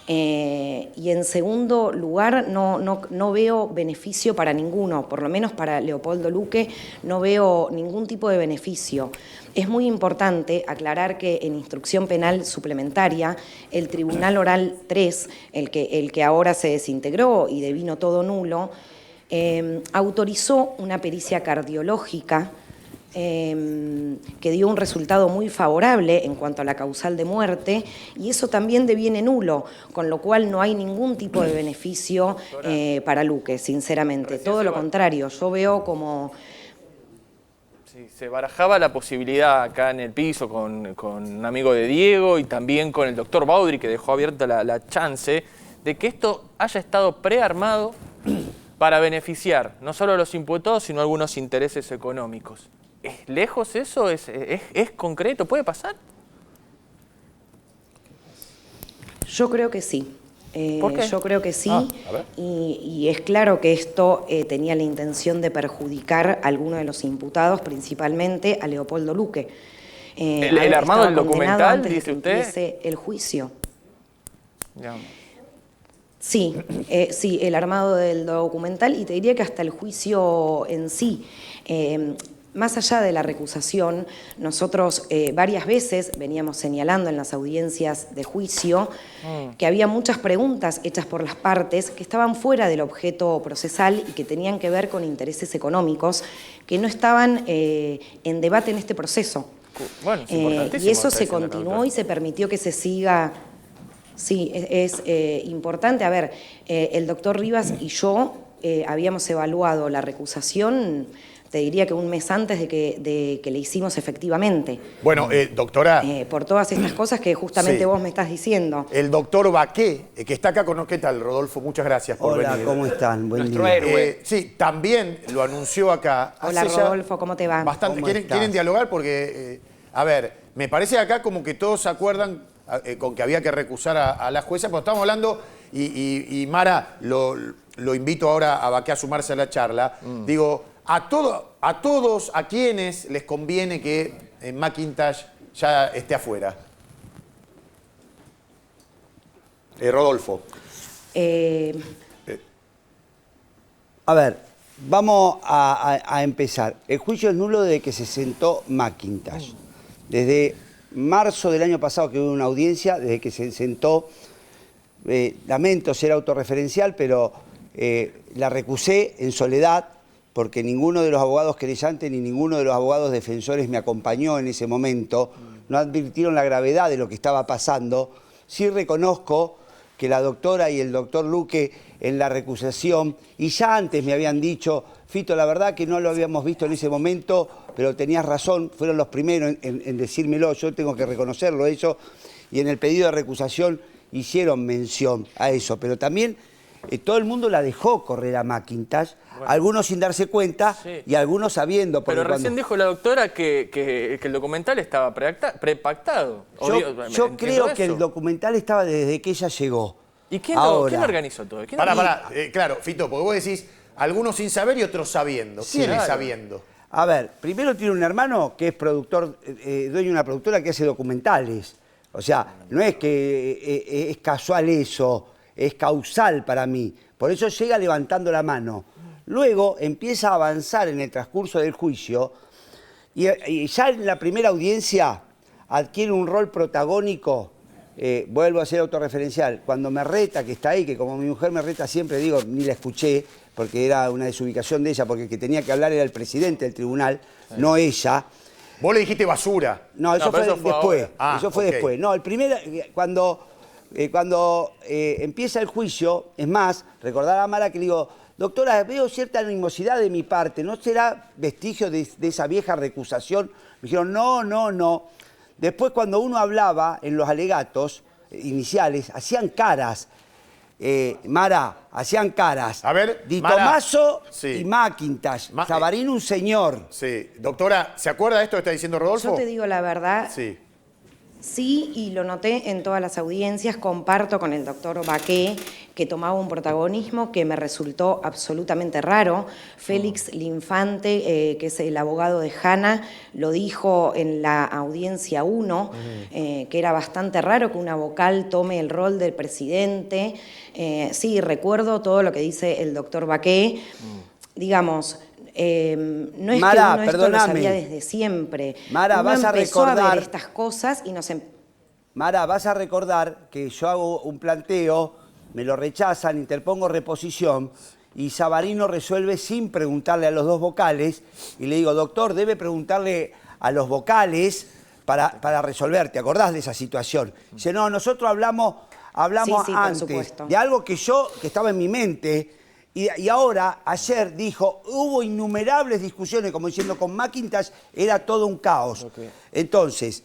Y en segundo lugar, no veo beneficio para ninguno, por lo menos para Leopoldo Luque, no veo ningún tipo de beneficio. Es muy importante aclarar que en instrucción penal suplementaria, el Tribunal Oral 3, el que ahora se desintegró y devino todo nulo, autorizó una pericia cardiológica que dio un resultado muy favorable en cuanto a la causal de muerte, y eso también deviene nulo, con lo cual no hay ningún tipo de beneficio para Luque, sinceramente. Todo lo contrario, yo veo como... Sí, se barajaba la posibilidad acá en el piso con un amigo de Diego y también con el doctor Baudry, que dejó abierta la chance de que esto haya estado prearmado para beneficiar no solo a los imputados, sino a algunos intereses económicos. ¿Es lejos eso? ¿Es concreto? ¿Puede pasar? Yo creo que sí. ¿Por qué? Yo creo que sí, y es claro que esto tenía la intención de perjudicar a alguno de los imputados, principalmente a Leopoldo Luque. ¿El armado del documental, dice usted? El juicio. Ya. Sí, sí, el armado del documental, y te diría que hasta el juicio en sí. Más allá de la recusación, nosotros varias veces veníamos señalando en las audiencias de juicio que había muchas preguntas hechas por las partes que estaban fuera del objeto procesal y que tenían que ver con intereses económicos que no estaban en debate en este proceso. Bueno, es importantísimo, y eso se continuó y se permitió que se siga. Sí, es importante. A ver, el doctor Rivas y yo habíamos evaluado la recusación, te diría que un mes antes de que le hicimos efectivamente. Bueno, doctora... por todas estas cosas que justamente vos me estás diciendo. El doctor Baqué, que está acá con... ¿Qué tal, Rodolfo? Muchas gracias por venir. Hola, ¿cómo están? Buen día. Héroe. Sí, también lo anunció acá. Hola, Rodolfo, ¿cómo te va? Bastante. ¿Quieren dialogar? Porque, a ver, me parece acá como que todos se acuerdan con que había que recusar a la jueza, porque estamos hablando, y Mara, lo invito ahora a Baqué a sumarse a la charla, digo... A todos, a quienes les conviene que McIntosh ya esté afuera. Rodolfo. A ver, vamos a empezar. El juicio es nulo desde que se sentó McIntosh. Desde marzo del año pasado que hubo una audiencia, desde que se sentó, lamento ser autorreferencial, pero la recusé en soledad, porque ninguno de los abogados querellantes ni ninguno de los abogados defensores me acompañó en ese momento, no advirtieron la gravedad de lo que estaba pasando. Sí reconozco que la doctora y el doctor Luque en la recusación, y ya antes me habían dicho, Fito, la verdad que no lo habíamos visto en ese momento, pero tenías razón, fueron los primeros en decírmelo, yo tengo que reconocerlo eso, y en el pedido de recusación hicieron mención a eso, pero también... todo el mundo la dejó correr a McIntosh, algunos sin darse cuenta y algunos sabiendo. Pero recién dijo la doctora que el documental estaba prepactado. Yo creo que el documental estaba desde que ella llegó. ¿Y quién lo organizó todo? Claro, Fito, porque vos decís algunos sin saber y otros sabiendo. ¿Quién es sabiendo? A ver, primero tiene un hermano que es productor, dueño de una productora que hace documentales. O sea, no es que es casual eso. Es causal para mí, por eso llega levantando la mano. Luego empieza a avanzar en el transcurso del juicio y ya en la primera audiencia adquiere un rol protagónico, vuelvo a ser autorreferencial, cuando me reta, que está ahí, que como mi mujer me reta siempre, digo, ni la escuché, porque era una desubicación de ella, porque el que tenía que hablar era el presidente del tribunal, no ella. Vos le dijiste basura. No, eso fue después. Eso fue después. No, el primero, cuando empieza el juicio, es más, recordar a Mara que le digo, doctora, veo cierta animosidad de mi parte, ¿no será vestigio de esa vieja recusación? Me dijeron, no. Después cuando uno hablaba en los alegatos iniciales, hacían caras. Mara, hacían caras. A ver, Di Tomaso y McIntosh. Sabarín un señor. Sí. Doctora, ¿se acuerda de esto que está diciendo Rodolfo? Yo te digo la verdad. Sí. Sí, y lo noté en todas las audiencias, comparto con el doctor Baqué que tomaba un protagonismo que me resultó absolutamente raro. Félix Linfante, que es el abogado de Hanna, lo dijo en la audiencia 1, que era bastante raro que una vocal tome el rol del presidente. Sí, recuerdo todo lo que dice el doctor Baqué. Digamos, no es Mara, que uno esto lo sabía desde siempre. Mara, uno vas a empezó a recordar ver estas cosas y nos... Mara, vas a recordar que yo hago un planteo, me lo rechazan, interpongo reposición y Savarino resuelve sin preguntarle a los dos vocales y le digo, doctor, debe preguntarle a los vocales para resolver. ¿Te acordás de esa situación? Dice, no, nosotros hablamos sí, antes de algo que estaba en mi mente. Y ahora, ayer dijo, hubo innumerables discusiones, como diciendo, con Macintosh era todo un caos. Entonces,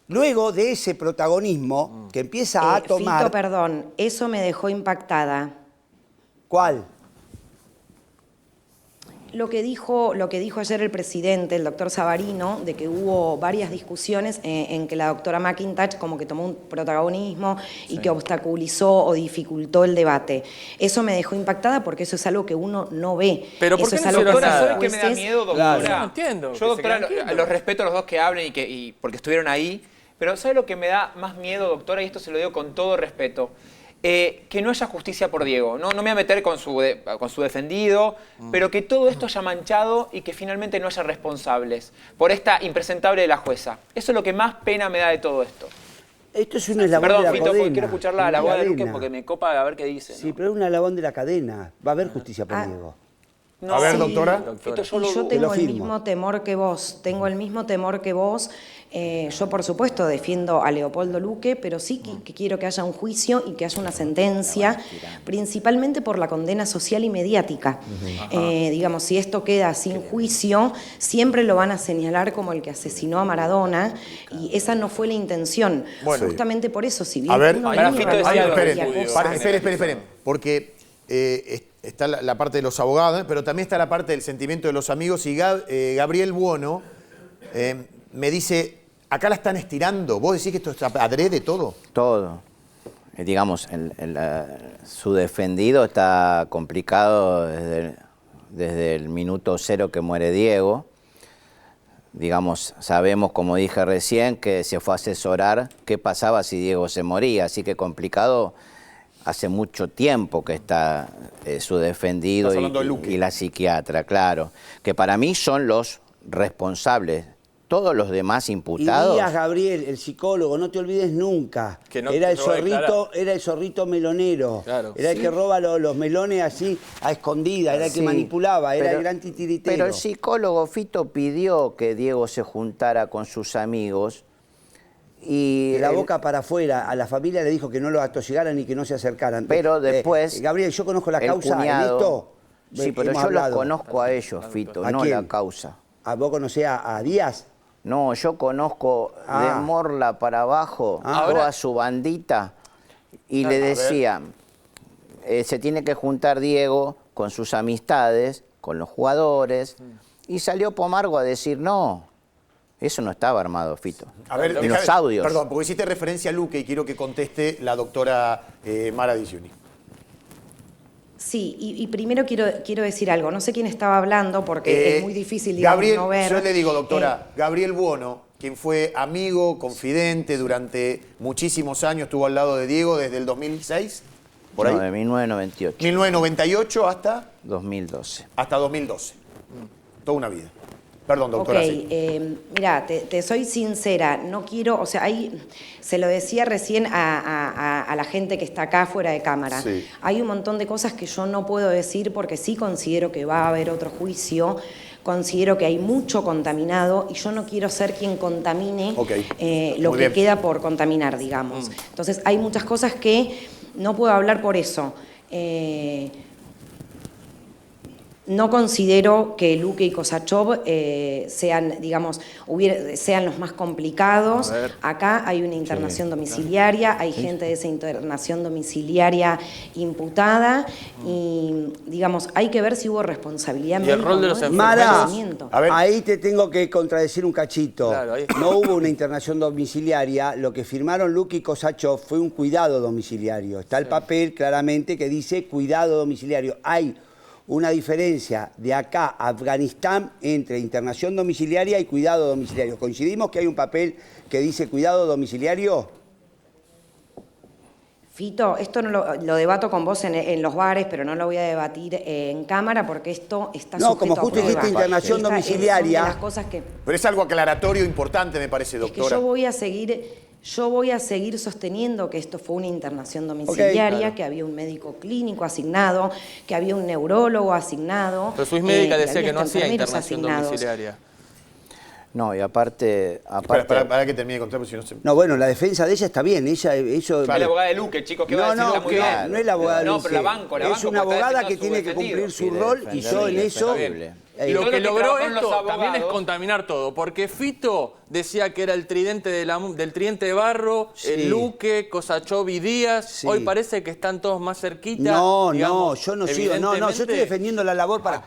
luego de ese protagonismo que empieza a tomar... Fito, perdón, eso me dejó impactada. ¿Cuál? Lo que dijo ayer el presidente, el doctor Savarino, de que hubo varias discusiones en que la doctora Macintosh como que tomó un protagonismo y que obstaculizó o dificultó el debate. Eso me dejó impactada porque eso es algo que uno no ve. Pero ¿por qué eso no es algo Doctora, ¿sabes qué me da miedo, doctora? Yo no entiendo. Yo, doctora, los respeto a los dos que hablen y porque estuvieron ahí, pero ¿sabe lo que me da más miedo, doctora? Y esto se lo digo con todo respeto. Que no haya justicia por Diego. No me voy a meter con su defendido, pero que todo esto haya manchado y que finalmente no haya responsables por esta impresentable de la jueza. Eso es lo que más pena me da de todo esto. Esto es un eslabón de la cadena. Perdón, Fito, quiero escucharla a la abogada de Luque porque me copa a ver qué dice. Sí, pero es un eslabón de la cadena. Va a haber justicia por Diego. No, a ver, doctora. Yo tengo el mismo temor que vos. Yo, por supuesto, defiendo a Leopoldo Luque, pero sí que quiero que haya un juicio y que haya una sentencia, principalmente por la condena social y mediática. Digamos, si esto queda sin juicio, siempre lo van a señalar como el que asesinó a Maradona, y esa no fue la intención. Bueno, justamente por eso, si bien a ver, uno esperen, porque está la parte de los abogados, pero también está la parte del sentimiento de los amigos, y Gabriel Buono me dice, acá la están estirando. ¿Vos decís que esto está adrede todo? Todo. Digamos, su defendido está complicado desde el minuto 0 que muere Diego. Digamos, sabemos, como dije recién, que se fue a asesorar qué pasaba si Diego se moría, así que complicado. Hace mucho tiempo que está su defendido y la psiquiatra, claro, que para mí son los responsables. Todos los demás imputados... Y Díaz Gabriel, el psicólogo, no te olvides nunca. Era el zorrito melonero. Claro, era el que roba los melones así a escondida, era el que manipulaba, era el gran titiritero. Pero el psicólogo Fito pidió que Diego se juntara con sus amigos y... De la boca para afuera, a la familia le dijo que no lo atosigaran y que no se acercaran. Pero después... Gabriel, yo conozco la causa en esto. Sí, pero yo los conozco a ellos, Fito, no la causa. ¿Vos conocés a Díaz? No, yo conozco de Morla para abajo toda su bandita y le decía, se tiene que juntar Diego con sus amistades, con los jugadores, y salió Pomargo a decir no. Eso no estaba armado, Fito. A ver, en los audios. Perdón, porque hiciste referencia a Luque y quiero que conteste la doctora Mara Di Giuni. Sí, y primero quiero decir algo. No sé quién estaba hablando porque es muy difícil, digamos, Gabriel, no ver. Yo le digo, doctora, Gabriel Buono, quien fue amigo, confidente durante muchísimos años, estuvo al lado de Diego desde el 2006, ¿por ahí? No, de 1998. 1998 hasta... 2012. Hasta 2012. Toda una vida. Perdón, doctora. Mira, te soy sincera, no quiero, o sea, ahí se lo decía recién a la gente que está acá fuera de cámara. Sí. Hay un montón de cosas que yo no puedo decir porque sí considero que va a haber otro juicio, considero que hay mucho contaminado y yo no quiero ser quien contamine lo que queda por contaminar, digamos. Entonces, hay muchas cosas que no puedo hablar por eso. no considero que Luque y Kosachov sean, digamos, sean los más complicados. Acá hay una internación domiciliaria, hay gente de esa internación domiciliaria imputada y, digamos, hay que ver si hubo responsabilidad médica. Y el rol de los Mara, ahí te tengo que contradecir un cachito. Claro, no hubo una internación domiciliaria, lo que firmaron Luque y Kosachov fue un cuidado domiciliario. Está el papel claramente que dice cuidado domiciliario. Hay una diferencia de acá a Afganistán entre internación domiciliaria y cuidado domiciliario. ¿Coincidimos que hay un papel que dice cuidado domiciliario? Fito, esto no lo debato con vos en los bares, pero no lo voy a debatir en cámara porque esto está sujeto como justo dijiste internación domiciliaria. Las cosas que... Pero es algo aclaratorio importante, me parece, doctora. Es que yo voy a seguir sosteniendo que esto fue una internación domiciliaria, que había un médico clínico asignado, que había un neurólogo asignado. Pero su médica decía que no hacía internación domiciliaria. No, y aparte... Para que termine de contar, porque si no se... No, bueno, la defensa de ella está bien. Ella, eso... Es la abogada de Luque, chicos, ¿qué va a decir? No, está muy bien. no es la abogada de Luque. No, pero la banco es una abogada que tiene que cumplir su rol y yo en eso... Y lo que logró esto también es contaminar todo, porque Fito decía que era el tridente del tridente de Barro, Luque, Kosachov y Díaz. Hoy parece que están todos más cerquitas. No, digamos, yo no sigo. No, yo estoy defendiendo la labor para...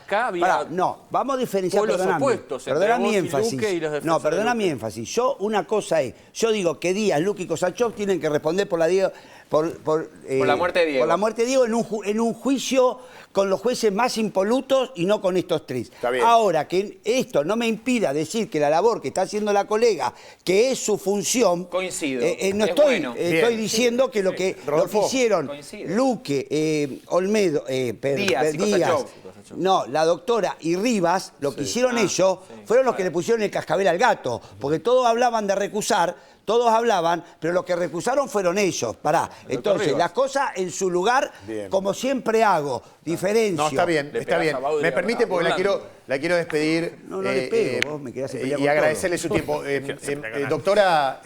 no, vamos a diferenciar, perdona mi énfasis. No, perdona mi énfasis. Yo, una cosa es, yo digo que Díaz, Luque y Kosachov tienen que responder por la muerte de Diego. Por la muerte de Diego en un juicio con los jueces más impolutos y no con estos tres. Ahora, que esto no me impida decir que la labor que está haciendo la colega, que es su función... Coincido. No estoy diciendo que lo que hicieron Luque, Olmedo, Díaz, no, la doctora y Rivas, lo que hicieron ellos, fueron los que le pusieron el cascabel al gato, porque todos hablaban de recusar, todos hablaban, pero los que recusaron fueron ellos. Entonces, las cosas en su lugar, como siempre hago, diferencio. No, está bien. Me permite porque la quiero despedir. No le pego, vos me quedás en y agradecerle su tiempo. Doctora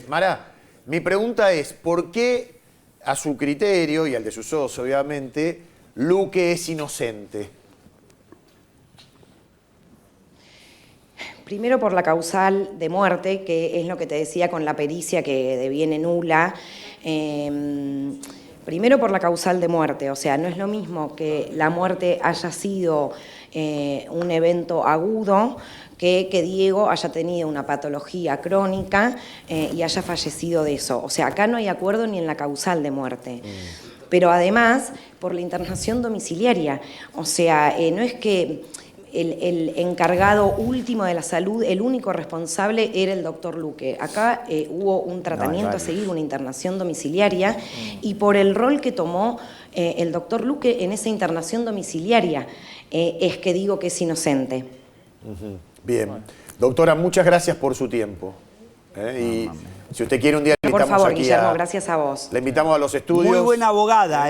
Mara, mi pregunta es, ¿por qué a su criterio, y al de sus socios obviamente, Luque es inocente? Primero por la causal de muerte, que es lo que te decía con la pericia que deviene nula. Primero por la causal de muerte, o sea, no es lo mismo que la muerte haya sido un evento agudo que Diego haya tenido una patología crónica y haya fallecido de eso. O sea, acá no hay acuerdo ni en la causal de muerte. Pero además, por la internación domiciliaria. O sea, no es que el encargado último de la salud, el único responsable era el doctor Luque. Acá hubo un tratamiento a seguir, una internación domiciliaria, y por el rol que tomó el doctor Luque en esa internación domiciliaria, es que digo que es inocente. Bien. Doctora, muchas gracias por su tiempo. Y si usted quiere un día le invitamos por favor, aquí Guillermo, gracias a vos. Le invitamos a los estudios. Muy buena abogada,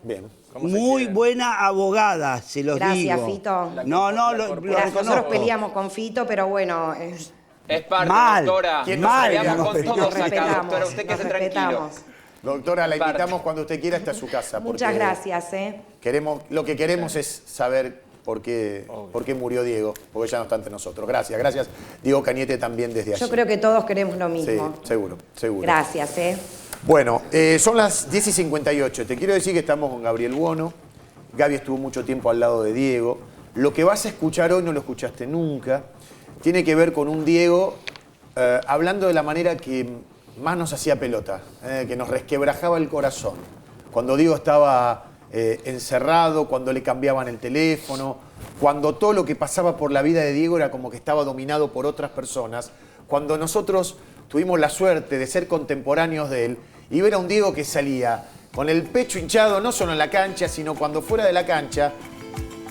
Bien. Muy buena abogada, se los digo. Gracias, Fito. No, lo reconozco. Nosotros peleamos con Fito, pero bueno... Es parte, doctora. Peleamos con todos acá, doctora. Usted quede tranquilo. Doctora, la invitamos cuando usted quiera, está a su casa. Muchas gracias. Lo que queremos es saber por qué murió Diego, porque ya no está entre nosotros. Gracias. Diego Cañete también desde allí. Yo creo que todos queremos lo mismo. Sí, seguro. Gracias, Bueno, son las 10:58. Te quiero decir que estamos con Gabriel Buono. Gaby estuvo mucho tiempo al lado de Diego. Lo que vas a escuchar hoy no lo escuchaste nunca. Tiene que ver con un Diego hablando de la manera que más nos hacía pelota, que nos resquebrajaba el corazón. Cuando Diego estaba encerrado, cuando le cambiaban el teléfono, cuando todo lo que pasaba por la vida de Diego era como que estaba dominado por otras personas, cuando nosotros tuvimos la suerte de ser contemporáneos de él y ver a un Diego que salía con el pecho hinchado, no solo en la cancha, sino cuando fuera de la cancha,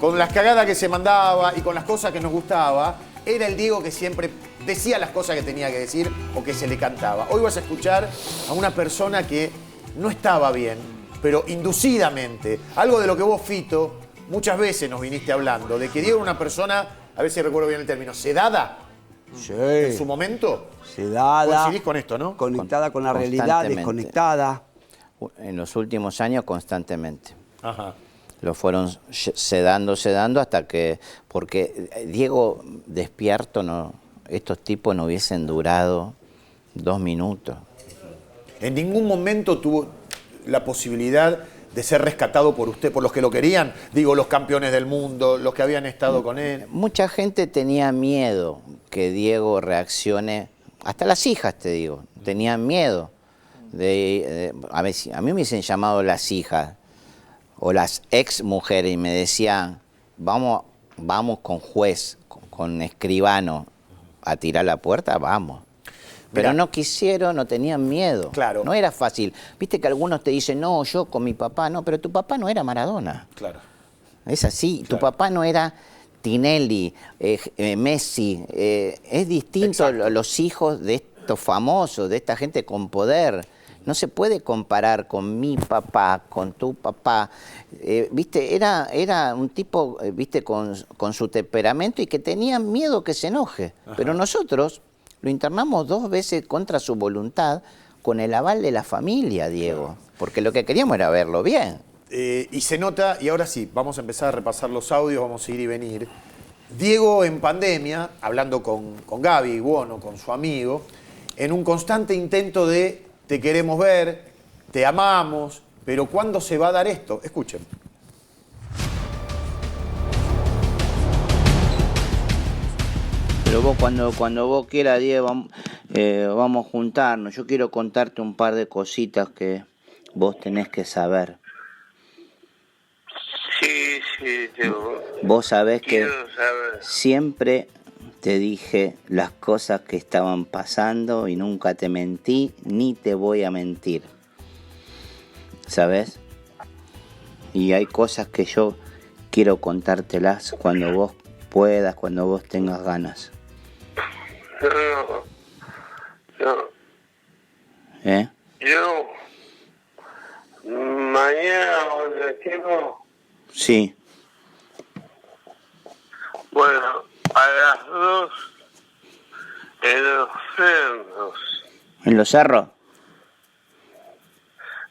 con las cagadas que se mandaba y con las cosas que nos gustaba, era el Diego que siempre decía las cosas que tenía que decir o que se le cantaba. Hoy vas a escuchar a una persona que no estaba bien, pero inducidamente, algo de lo que vos, Fito, muchas veces nos viniste hablando, de que Diego era una persona, a ver si recuerdo bien el término, sedada. Sí. En su momento. Sedada. Coincidís con esto, ¿no? Conectada con la realidad, desconectada. En los últimos años, constantemente. Ajá. Lo fueron sedando hasta que... Porque Diego despierto, no, estos tipos no hubiesen durado 2 minutos. ¿En ningún momento tuvo la posibilidad de ser rescatado por usted, por los que lo querían? Digo, los campeones del mundo, los que habían estado con él. Mucha gente tenía miedo que Diego reaccione, hasta las hijas te digo, tenían miedo. A mí me hubiesen llamado las hijas o las ex mujeres y me decían, vamos con juez, con escribano a tirar la puerta, vamos. Pero no quisieron, no tenían miedo. Claro. No era fácil. Viste que algunos te dicen, no, yo con mi papá, no, pero tu papá no era Maradona. Claro. Es así, tu papá no era Tinelli, Messi. Es distinto los hijos de estos famosos, de esta gente con poder. No se puede comparar con mi papá, con tu papá. Viste, era un tipo, viste, con su temperamento y que tenía miedo que se enoje. Ajá. Pero nosotros lo internamos 2 veces contra su voluntad, con el aval de la familia, Diego. Porque lo que queríamos era verlo bien. Y se nota, y ahora sí, vamos a empezar a repasar los audios, vamos a ir y venir. Diego en pandemia, hablando con Gaby Buono, con su amigo, en un constante intento de te queremos ver, te amamos, pero ¿cuándo se va a dar esto? Escuchen. Pero vos cuando vos quieras, Diego, vamos a juntarnos. Yo quiero contarte un par de cositas que vos tenés que saber. Sí, vos sabés que siempre te dije las cosas que estaban pasando y nunca te mentí ni te voy a mentir. ¿Sabés? Y hay cosas que yo quiero contártelas cuando vos puedas, cuando vos tengas ganas. No. ¿Eh? Yo mañana o el tiempo. Sí. Bueno, a las 2 en los cerros. ¿En los cerros?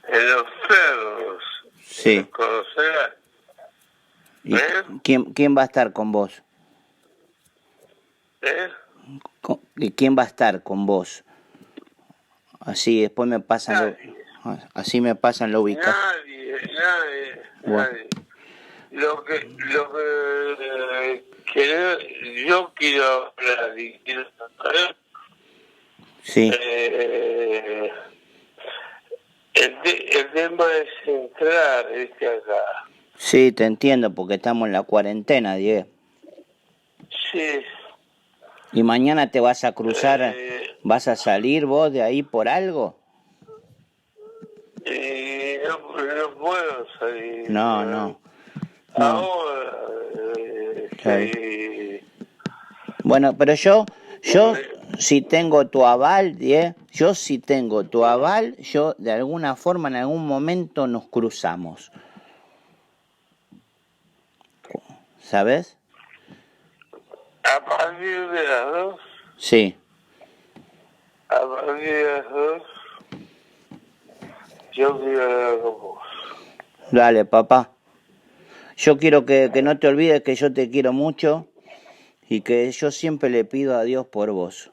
En los cerros. Sí. ¿Conocerás? ¿Y quién va a estar con vos? ¿Y quién va a estar con vos? Así después me pasan así me pasan la ubicación. Nadie. Bueno. Lo que yo quiero hablar y quiero saber. Sí. El tema es entrar, acá. Sí, te entiendo, porque estamos en la cuarentena, Diego. Sí. ¿Y mañana te vas a cruzar, vas a salir vos de ahí por algo? No puedo salir. No. Ahora. Bueno, pero yo si tengo tu aval, Diego, yo de alguna forma en algún momento nos cruzamos. ¿Sabes? ¿A partir de las 2? Sí. A partir de las 2, yo quiero hablar con vos. Dale, papá. Yo quiero que no te olvides que yo te quiero mucho y que yo siempre le pido a Dios por vos.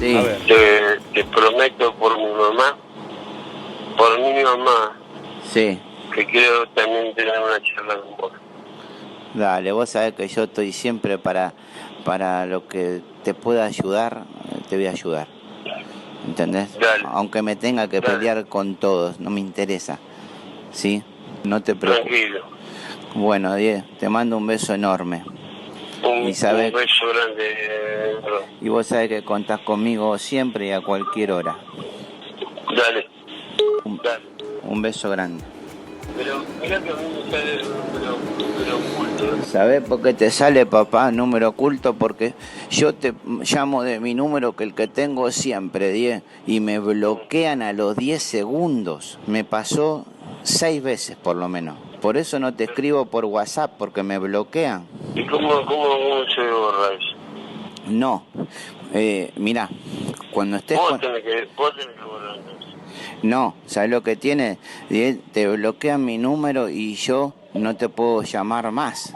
Sí. A ver. Te prometo por mi mamá, sí, que quiero también tener una charla con vos. Dale, vos sabés que yo estoy siempre para lo que te pueda ayudar, te voy a ayudar. ¿Entendés? Dale. Aunque me tenga que pelear con todos, no me interesa. ¿Sí? No te preocupes. Tranquilo. Bueno, Diego, te mando un beso enorme. Un beso grande. Y vos sabés que contás conmigo siempre y a cualquier hora. Dale. Un beso grande. Pero mirá que a mí me sale el número oculto. ¿Sabés por qué te sale, papá, número oculto? Porque yo te llamo de mi número, que el que tengo siempre, 10, y me bloquean a los 10 segundos. Me pasó 6 veces por lo menos. Por eso no te escribo por WhatsApp, porque me bloquean. ¿Y cómo se borra eso? No. Mirá, cuando estés Vos tenés que borrar eso. No, ¿sabes lo que tiene? Te bloquean mi número y yo no te puedo llamar más.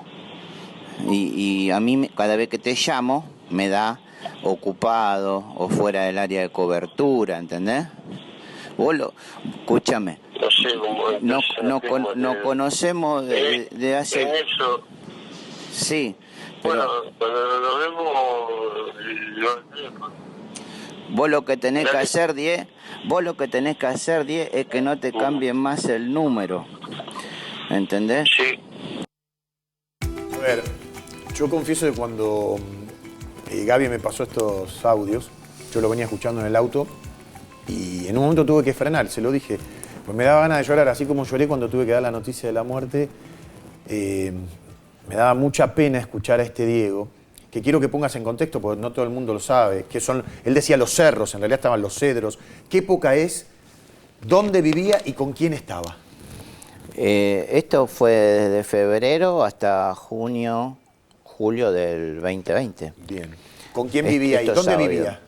Y a mí cada vez que te llamo me da ocupado o fuera del área de cobertura, ¿entendés? Escúchame, no conocemos de hace... En eso... Sí. Bueno, cuando nos vemos... Vos lo que tenés que hacer, Diez, es que no te cambien más el número. ¿Entendés? Sí. A ver, yo confieso que cuando Gaby me pasó estos audios, yo lo venía escuchando en el auto y en un momento tuve que frenar, se lo dije, pues me daba ganas de llorar, así como lloré cuando tuve que dar la noticia de la muerte. Me daba mucha pena escuchar a este Diego, que quiero que pongas en contexto, porque no todo el mundo lo sabe, que son, él decía los cerros, en realidad estaban los cedros. ¿Qué época es? ¿Dónde vivía y con quién estaba? Esto fue desde febrero hasta julio del 2020. Bien. ¿Con quién vivía ahí? ¿Dónde vivía?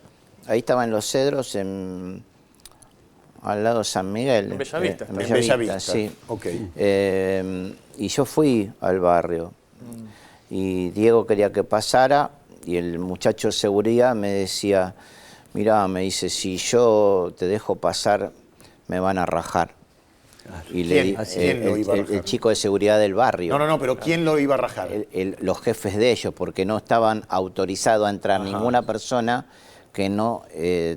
Ahí estaba en los cedros, al lado de San Miguel. En Bellavista. En Bellavista, sí. Okay. Y yo fui al barrio. Y Diego quería que pasara y el muchacho de seguridad me decía, mirá, me dice, si yo te dejo pasar, me van a rajar. Y ¿Quién lo iba a rajar? El chico de seguridad del barrio. No, pero ¿quién lo iba a rajar? Los jefes de ellos, porque no estaban autorizados a entrar ninguna persona que no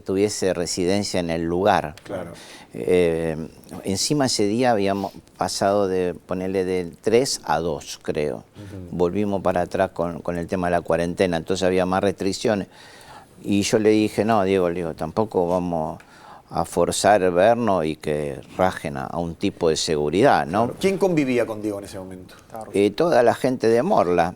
tuviese residencia en el lugar. Claro. Encima ese día habíamos pasado de ponerle de 3 a 2, creo. Volvimos para atrás con el tema de la cuarentena, entonces había más restricciones. Y yo le dije, no, Diego, tampoco vamos a forzar vernos y que rajen a un tipo de seguridad, ¿no? Claro. ¿Quién convivía con Diego en ese momento? Toda la gente de Morla,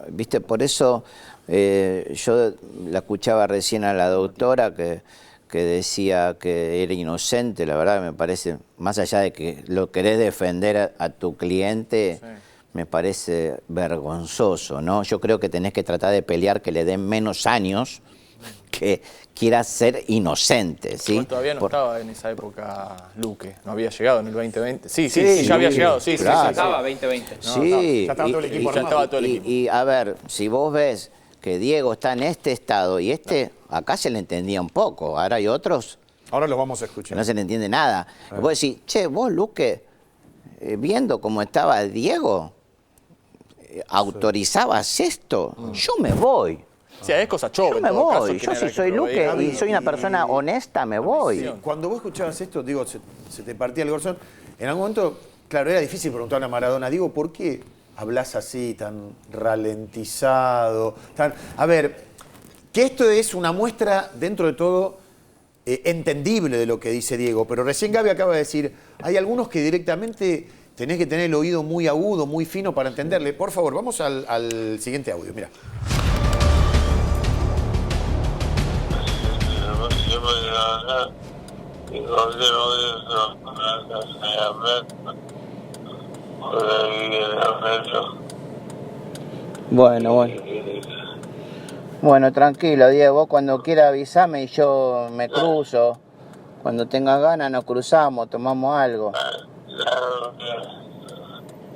¿viste? Por eso yo la escuchaba recién a la doctora que decía que era inocente. La verdad me parece, más allá de que lo querés defender a tu cliente, me parece vergonzoso, ¿no? Yo creo que tenés que tratar de pelear que le den menos años que quiera ser inocente, ¿sí? Todavía no estaba en esa época Luque, no había llegado en el 2020. Sí, ya había llegado, sí. Estaba 2020. Sí, ya estaba todo el equipo armado. Y a ver, si vos ves que Diego está en este estado y acá se le entendía un poco, ahora hay otros... Ahora lo vamos a escuchar. Que no se le entiende nada. Vos decís, che, vos, Luque, viendo cómo estaba Diego, ¿autorizabas esto? Yo me voy. Sí, es cosa chova. Yo me voy. Yo si soy Luque y soy una persona honesta, me voy. Sí, cuando vos escuchabas esto, digo, se te partía el corazón. En algún momento, claro, era difícil preguntarle a Maradona, digo, ¿por qué hablas así, tan ralentizado? A ver, que esto es una muestra, dentro de todo, entendible de lo que dice Diego, pero recién Gaby acaba de decir, hay algunos que directamente tenés que tener el oído muy agudo, muy fino para entenderle. Por favor, vamos al siguiente audio, mira. Bueno, tranquilo, Diego, vos cuando quieras avísame y yo me cruzo. Cuando tengas ganas nos cruzamos, tomamos algo.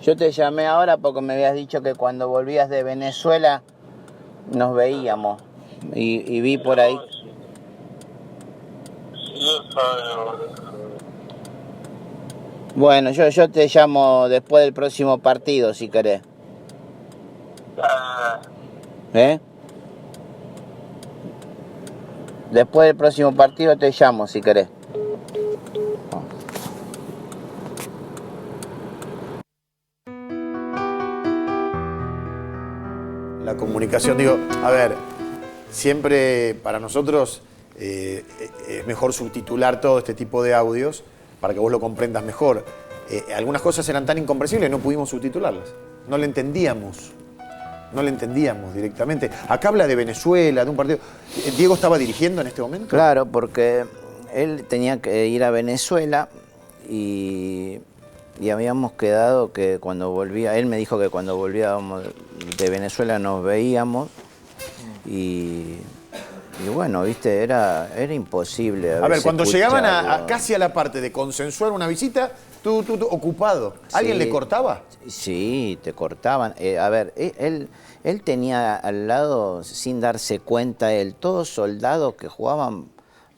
Yo te llamé ahora porque me habías dicho que cuando volvías de Venezuela nos veíamos y vi por ahí. Bueno, yo te llamo después del próximo partido, si querés. Después del próximo partido te llamo, si querés. La comunicación, digo, a ver, siempre para nosotros es mejor subtitular todo este tipo de audios para que vos lo comprendas mejor. Algunas cosas eran tan incomprensibles que no pudimos subtitularlas. No le entendíamos directamente. Acá habla de Venezuela, de un partido. ¿Diego estaba dirigiendo en este momento? Claro, porque él tenía que ir a Venezuela y habíamos quedado que cuando volvía, él me dijo que cuando volvíamos de Venezuela nos veíamos y Y bueno, viste, era imposible. A ver, cuando llegaban casi a la parte de consensuar una visita, tú ocupado, ¿alguien le cortaba? Sí, te cortaban. A ver, él tenía al lado, sin darse cuenta, todos soldados que jugaban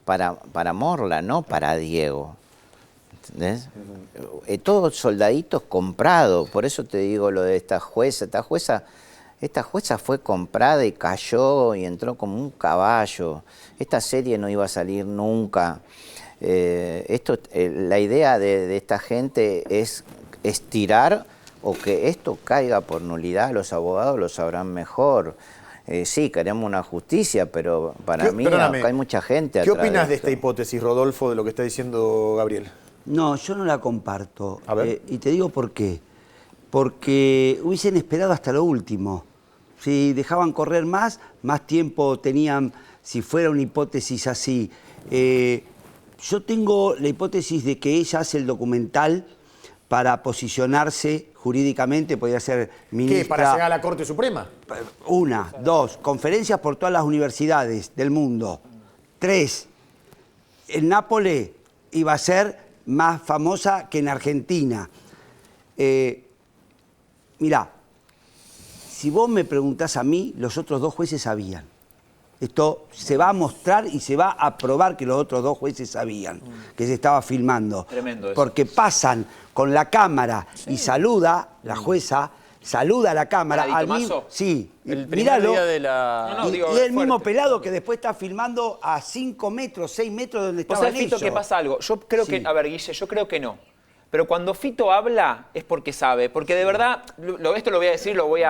para Morla, no para Diego. ¿Entendés? Todos soldaditos comprados. Por eso te digo lo de esta jueza. Esta jueza fue comprada y cayó y entró como un caballo. Esta serie no iba a salir nunca. La idea de esta gente es estirar o que esto caiga por nulidad. Los abogados lo sabrán mejor. Sí, queremos una justicia, pero para mí acá hay mucha gente atrás. ¿Qué opinas de esta hipótesis, Rodolfo, de lo que está diciendo Gabriel? No, yo no la comparto. A ver. Y te digo por qué. Porque hubiesen esperado hasta lo último. Si dejaban correr más tiempo tenían, si fuera una hipótesis así. Yo tengo la hipótesis de que ella hace el documental para posicionarse jurídicamente, podría ser ministra... ¿Qué? ¿Para llegar a la Corte Suprema? 1, 2, conferencias por todas las universidades del mundo. 3, en Nápoles iba a ser más famosa que en Argentina. Mirá, si vos me preguntás a mí, los otros 2 jueces sabían. Esto se va a mostrar y se va a probar que los otros 2 jueces sabían que se estaba filmando. Tremendo eso. Porque pasan con la cámara y saluda, la jueza, saluda a la cámara. Al mismo, sí, el primer míralo, día de la... y es el mismo pelado que después está filmando a 5 metros, 6 metros de donde estaban ellos. Fito, que pasa algo. Yo creo que, a ver, Guille, yo creo que no. Pero cuando Fito habla es porque sabe. Porque de verdad, esto lo voy a decir, lo voy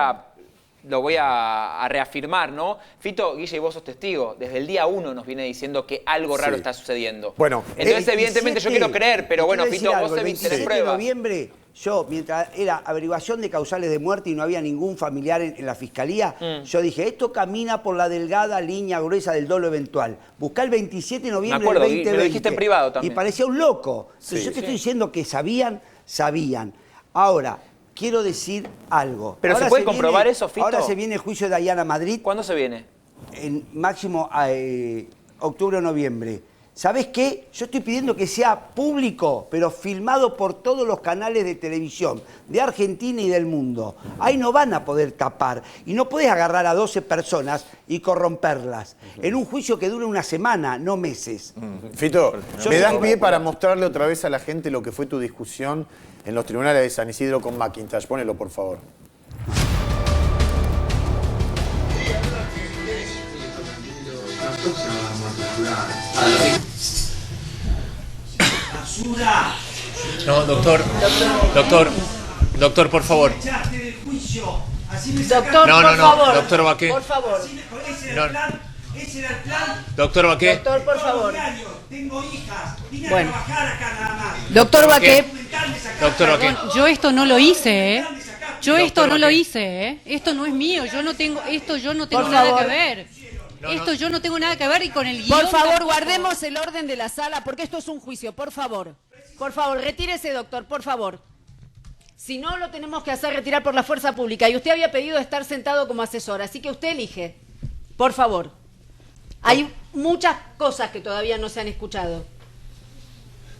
a reafirmar, ¿no? Fito, Guille, y vos sos testigo, desde el día 1 nos viene diciendo que algo raro está sucediendo. Bueno, entonces evidentemente yo quiero creer, pero bueno, Fito, vos tenés pruebas. El 27 de noviembre, yo, mientras era averiguación de causales de muerte y no había ningún familiar en la fiscalía, yo dije, esto camina por la delgada línea gruesa del dolo eventual. Buscá el 27 de noviembre del 2020. Me lo dijiste en privado también. Y parecía un loco. Entonces yo te estoy diciendo que sabían. Ahora, quiero decir algo. ¿Pero ahora se puede comprobar eso, Fito? Ahora se viene el juicio de Dayana Madrid. ¿Cuándo se viene? En máximo octubre o noviembre. ¿Sabés qué? Yo estoy pidiendo que sea público, pero filmado por todos los canales de televisión de Argentina y del mundo. Ahí no van a poder tapar. Y no podés agarrar a 12 personas y corromperlas. En un juicio que dure una semana, no meses. Fito, ¿me das pie para mostrarle otra vez a la gente lo que fue tu discusión en los tribunales de San Isidro con McIntosh? Ponelo, por favor. ¡Basura! No, doctor, por favor. Doctor, por favor. Doctor Baqué. Por favor. Ese era el plan. Doctor Baqué. Doctor, por favor. Tengo hijas. Vine a Bueno. trabajar acá nada más. Doctor Baqué. Doctor Baqué. Yo esto no lo hice, ¿eh? Yo esto no lo hice, ¿eh? Esto no es mío, yo no tengo nada que ver. Yo no tengo nada que ver y con el guión... Por favor, guardemos el orden de la sala porque esto es un juicio, por favor. Por favor, retírese, doctor, por favor. Si no, lo tenemos que hacer retirar por la fuerza pública. Y usted había pedido estar sentado como asesor, así que usted elige. Por favor. Hay muchas cosas que todavía no se han escuchado.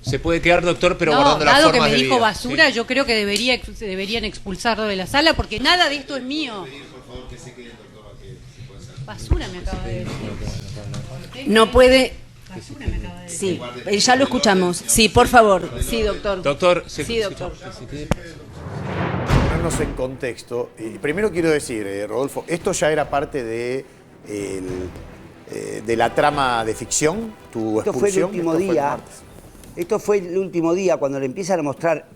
Se puede quedar, doctor, pero no, guardando las dado formas que me de dijo vida. basura, yo creo que deberían expulsarlo de la sala porque nada de esto es mío. Basura me acaba de decir. No puede... Basura me acaba de decir. Sí, ya lo escuchamos. Sí, por favor. Sí, doctor. Doctor, sí, doctor. Ponernos en contexto. Primero quiero decir, Rodolfo, esto ya era parte de la trama de ficción, tu expulsión. Esto fue el último día. Esto fue el último día cuando le empiezan a mostrar.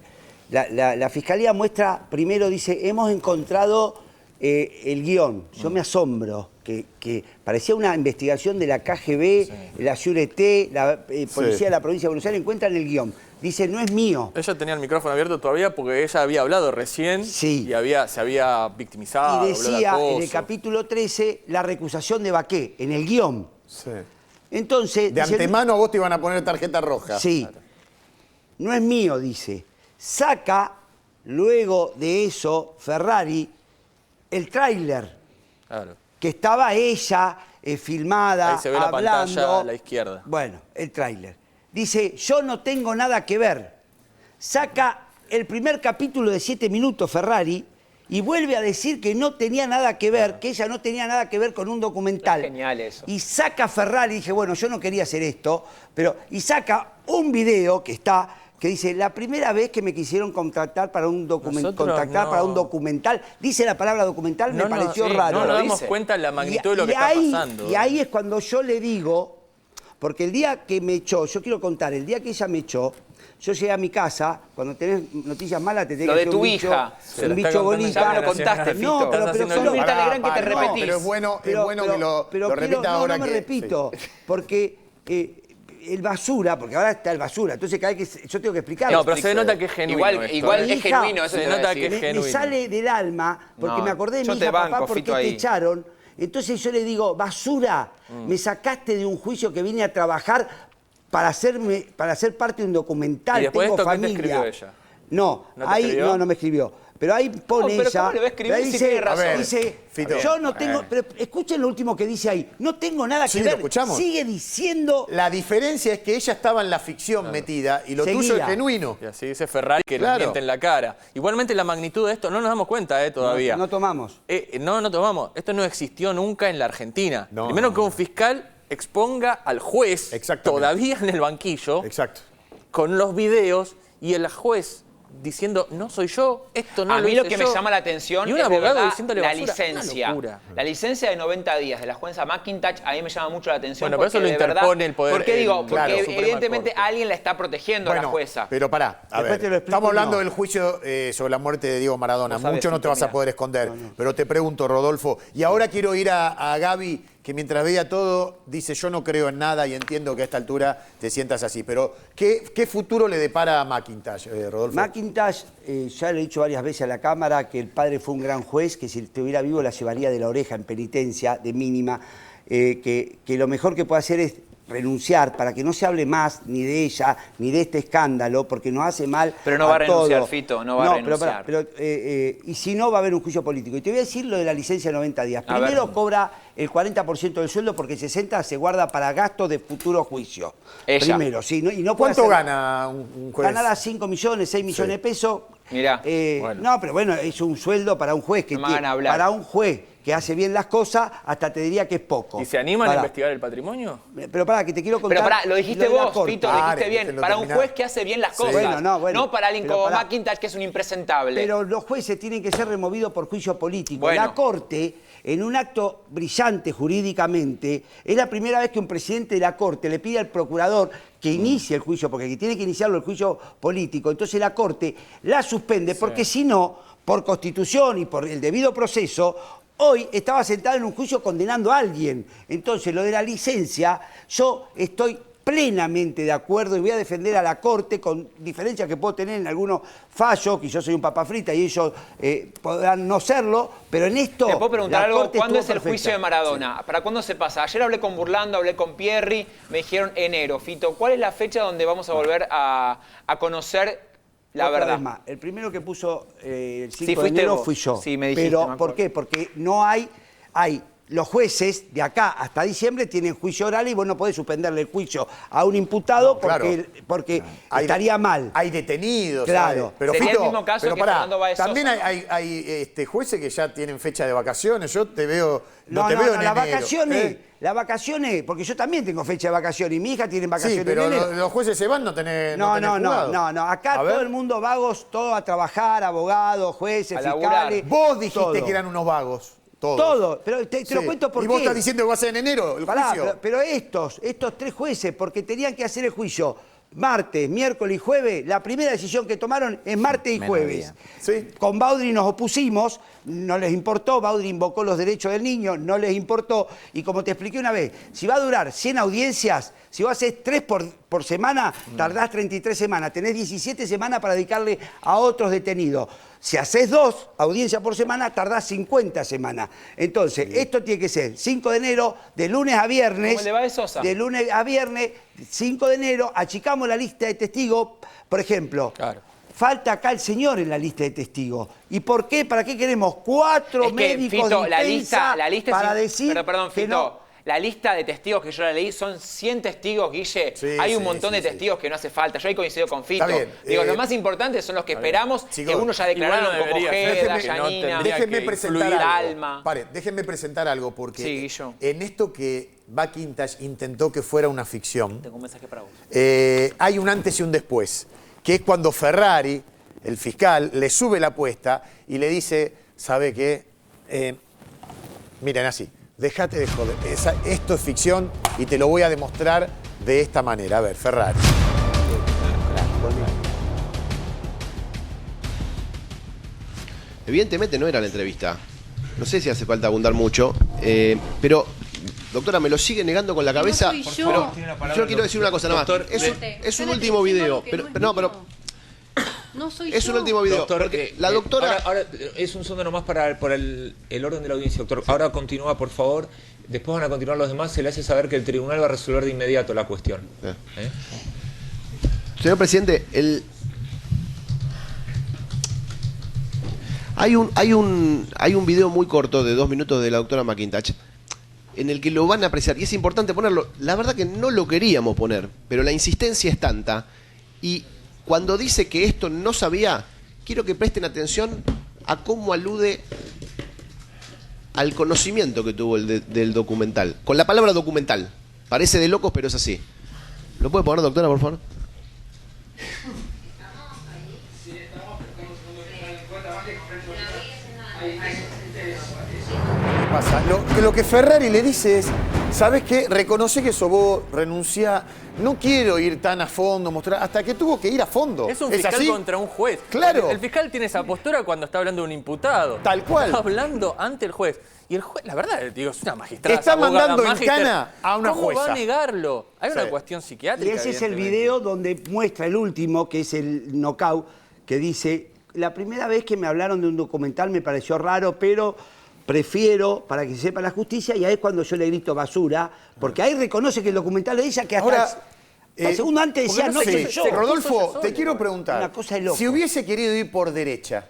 La fiscalía muestra, primero dice, hemos encontrado el guión. Yo me asombro. Que parecía una investigación de la KGB, la Sûreté, la policía de la provincia de Buenos Aires, encuentran el guión. Dice, no es mío. Ella tenía el micrófono abierto todavía porque ella había hablado recién y se había victimizado. Y decía en el capítulo 13 la recusación de Baqué, en el guión. Sí. Entonces... De antemano a vos te iban a poner tarjeta roja. Sí. No es mío, dice. Saca, luego de eso, Ferrari, el tráiler. Claro. Que estaba ella filmada, ahí se ve hablando. la pantalla a la izquierda. Bueno, el tráiler. Dice, yo no tengo nada que ver. Saca el primer capítulo de 7 minutos Ferrari y vuelve a decir que no tenía nada que ver, que ella no tenía nada que ver con un documental. Es genial eso. Y saca Ferrari, dije, bueno, yo no quería hacer esto, pero y saca un video que dice, la primera vez que me quisieron contactar para un documental, dice la palabra documental, me pareció raro. No nos damos cuenta de la magnitud de lo que está pasando. Y ahí es cuando yo le digo, porque el día que me echó, yo quiero contar, el día que ella me echó, yo llegué a mi casa, cuando tenés noticias malas te tenés que hacer un bicho. Lo de tu hija. Un bicho bonita. Ya me lo contaste, Fito. No, pero solo Mirta Legrand que te repetís. Pero es bueno que lo repita ahora. No me repito, porque el basura, porque ahora está el basura, entonces cada vez que yo tengo que explicar. No, pero se nota que es genuino. Igual es genuino, eso se nota que es genuino. Me sale del alma, porque me acordé de mi hija, papá, porque te echaron. Entonces yo le digo, basura, me sacaste de un juicio que vine a trabajar para ser parte de un documental. ¿Y después tengo de esto familia. qué te escribió ella? No, ahí no me escribió. Pero ahí pone pero ella. ¿cómo le va a escribir si tiene razón? Dice, yo no tengo. Pero escuchen lo último que dice ahí. No tengo nada que ver. Escuchamos. Sigue diciendo. La diferencia es que ella estaba en la ficción metida y lo tuyo es genuino. Y así dice Ferrari que le miente en la cara. Igualmente la magnitud de esto no nos damos cuenta todavía. No tomamos. No tomamos. Esto no existió nunca en la Argentina. Primero que un fiscal exponga al juez todavía en el banquillo con los videos y el juez diciendo, no soy yo, esto no lo hice yo. A mí lo que me llama la atención y un es abogado de verdad diciéndole la basura. licencia. La licencia de 90 días de la jueza McIntosh a mí me llama mucho la atención. Bueno, por eso lo interpone el poder. ¿Por qué digo? Porque Suprema evidentemente alguien la está protegiendo a la jueza. Pero pará, a ver, estamos hablando del juicio sobre la muerte de Diego Maradona. Mucho no te vas a poder esconder. Pero te pregunto, Rodolfo, y ahora quiero ir a Gaby, que mientras veía todo, dice, yo no creo en nada y entiendo que a esta altura te sientas así. Pero, ¿qué futuro le depara a McIntosh, Rodolfo? McIntosh, ya le he dicho varias veces a la Cámara que el padre fue un gran juez, que si estuviera vivo la llevaría de la oreja en penitencia, de mínima, que lo mejor que puede hacer es renunciar para que no se hable más ni de ella ni de este escándalo, porque nos hace mal. Pero no va a renunciar, todo. Fito, no va a renunciar. Y si no, va a haber un juicio político. Y te voy a decir lo de la licencia de 90 días. Primero cobra el 40% del sueldo porque 60% se guarda para gastos de futuro juicio. Ella. Primero, sí. No ¿Cuánto gana un juez? Ganará 5 millones, 6 millones de pesos. Mirá. No, pero bueno, es un sueldo para un juez que para un juez que hace bien las cosas, hasta te diría que es poco. ¿Y se animan a investigar el patrimonio? Pero pará, que te quiero contar. Pero pará, lo dijiste vos, Fito, lo dijiste bien. Para un juez que hace bien las cosas. No para alguien como McIntosh, que es un impresentable. Pero los jueces tienen que ser removidos por juicio político. La Corte, en un acto brillante jurídicamente, es la primera vez que un presidente de la Corte le pide al procurador que inicie el juicio, porque tiene que iniciarlo el juicio político. Entonces la Corte la suspende, porque si no, por Constitución y por el debido proceso, hoy estaba sentado en un juicio condenando a alguien. Entonces, lo de la licencia, yo estoy plenamente de acuerdo y voy a defender a la Corte con diferencias que puedo tener en algunos fallos, que yo soy un papa frita y ellos podrán no serlo, pero en esto... ¿Te puedo preguntar algo? ¿Cuándo es el juicio de Maradona? ¿Para cuándo se pasa? Ayer hablé con Burlando, hablé con Pierri, me dijeron enero. Fito, ¿cuál es la fecha donde vamos a volver a conocer la verdad? Vez más, el primero que puso el 5 de enero fui yo. Sí, me dijiste. Pero, ¿por qué? Porque no hay los jueces de acá hasta diciembre tienen juicio oral y vos no podés suspenderle el juicio a un imputado porque estaría mal. Hay detenidos. Claro. Pero sería Fito, el mismo caso que pará, Fernando Báez también Sosa, hay jueces que ya tienen fecha de vacaciones. Yo te veo, no te veo en las enero. Las vacaciones, porque yo también tengo fecha de vacaciones y mi hija tiene vacaciones. Sí, pero en enero. los jueces se van, no tenés No. Acá a ver. todo el mundo vagos, todo a trabajar, abogados, jueces, fiscales. Vos dijiste todo. que eran unos vagos. Todo, pero te lo cuento por qué. ¿Y vos estás diciendo que va a ser en enero el juicio? Pero estos 3 jueces, porque tenían que hacer el juicio martes, miércoles y jueves, la primera decisión que tomaron es martes y jueves. ¿Sí? Con Baudry nos opusimos, no les importó, Baudry invocó los derechos del niño, no les importó, y como te expliqué una vez, si va a durar 100 audiencias, si vos haces 3 por semana, tardás 33 semanas, tenés 17 semanas para dedicarle a otros detenidos. Si haces 2 audiencias por semana, tardás 50 semanas. Entonces, esto tiene que ser 5 de enero, de lunes a viernes. ¿Cómo le va de Sosa? De lunes a viernes, 5 de enero, achicamos la lista de testigos. Por ejemplo, falta acá el señor en la lista de testigos. ¿Y por qué? ¿Para qué queremos 4 médicos Fito, de la lista para es decir perdón, Fito, que no? La lista de testigos que yo la leí son 100 testigos, Guille. Sí, hay un sí, montón de testigos que no hace falta. Yo ahí coincido con Fito. Está bien. Digo, los más importantes son los que esperamos, que uno ya declararon como Ojeda, Yanina, déjenme presentar algo. Alma. Pare, déjenme presentar algo, porque Sí, Guillo. en esto que McIntosh intentó que fuera una ficción, Tengo un mensaje para vos. hay un antes y un después, que es cuando Ferrari, el fiscal, le sube la apuesta y le dice, ¿sabe qué? Miren así, déjate de joder, esto es ficción y te lo voy a demostrar de esta manera. A ver, Ferrari. Evidentemente no era la entrevista. No sé si hace falta abundar mucho, pero, doctora, me lo sigue negando con la cabeza. No soy yo. Pero yo quiero decir una cosa nada más. Doctor, Es un último video. No soy es yo. un último video. Doctor, porque la doctora... Ahora es un segundo nomás por el orden de la audiencia, doctor. Ahora continúa, por favor. Después van a continuar los demás. Se le hace saber que el tribunal va a resolver de inmediato la cuestión. Señor presidente, hay un video muy corto de 2 minutos de la doctora McIntosh en el que lo van a apreciar y es importante ponerlo. La verdad que no lo queríamos poner, pero la insistencia es tanta y cuando dice que esto no sabía, quiero que presten atención a cómo alude al conocimiento que tuvo del documental. Con la palabra documental. Parece de locos, pero es así. ¿Lo puede poner, doctora, por favor? ¿Qué pasa? Lo que Ferrari le dice es, ¿sabes qué? Reconoce que Sobó renuncia. No quiero ir tan a fondo, mostrar, hasta que tuvo que ir a fondo. Es un fiscal así? contra un juez. Claro. El fiscal tiene esa postura cuando está hablando de un imputado. Tal cual. Está hablando ante el juez. Y el juez, la verdad, digo, es una magistrada. Está abogada, mandando en magister. cana a una ¿Cómo jueza? va a negarlo? Hay una Sí. cuestión Y psiquiátrica. ese es el evidentemente. video donde muestra el último, que es el knockout, que dice, la primera vez que me hablaron de un documental me pareció raro, pero prefiero, para que sepa la justicia, y ahí es cuando yo le grito basura, porque ahí reconoce que el documental de ella que hasta... Ahora, el segundo antes decía, no, sí, soy yo. Rodolfo, te quiero preguntar, Una cosa de loco. si hubiese querido ir por derecha,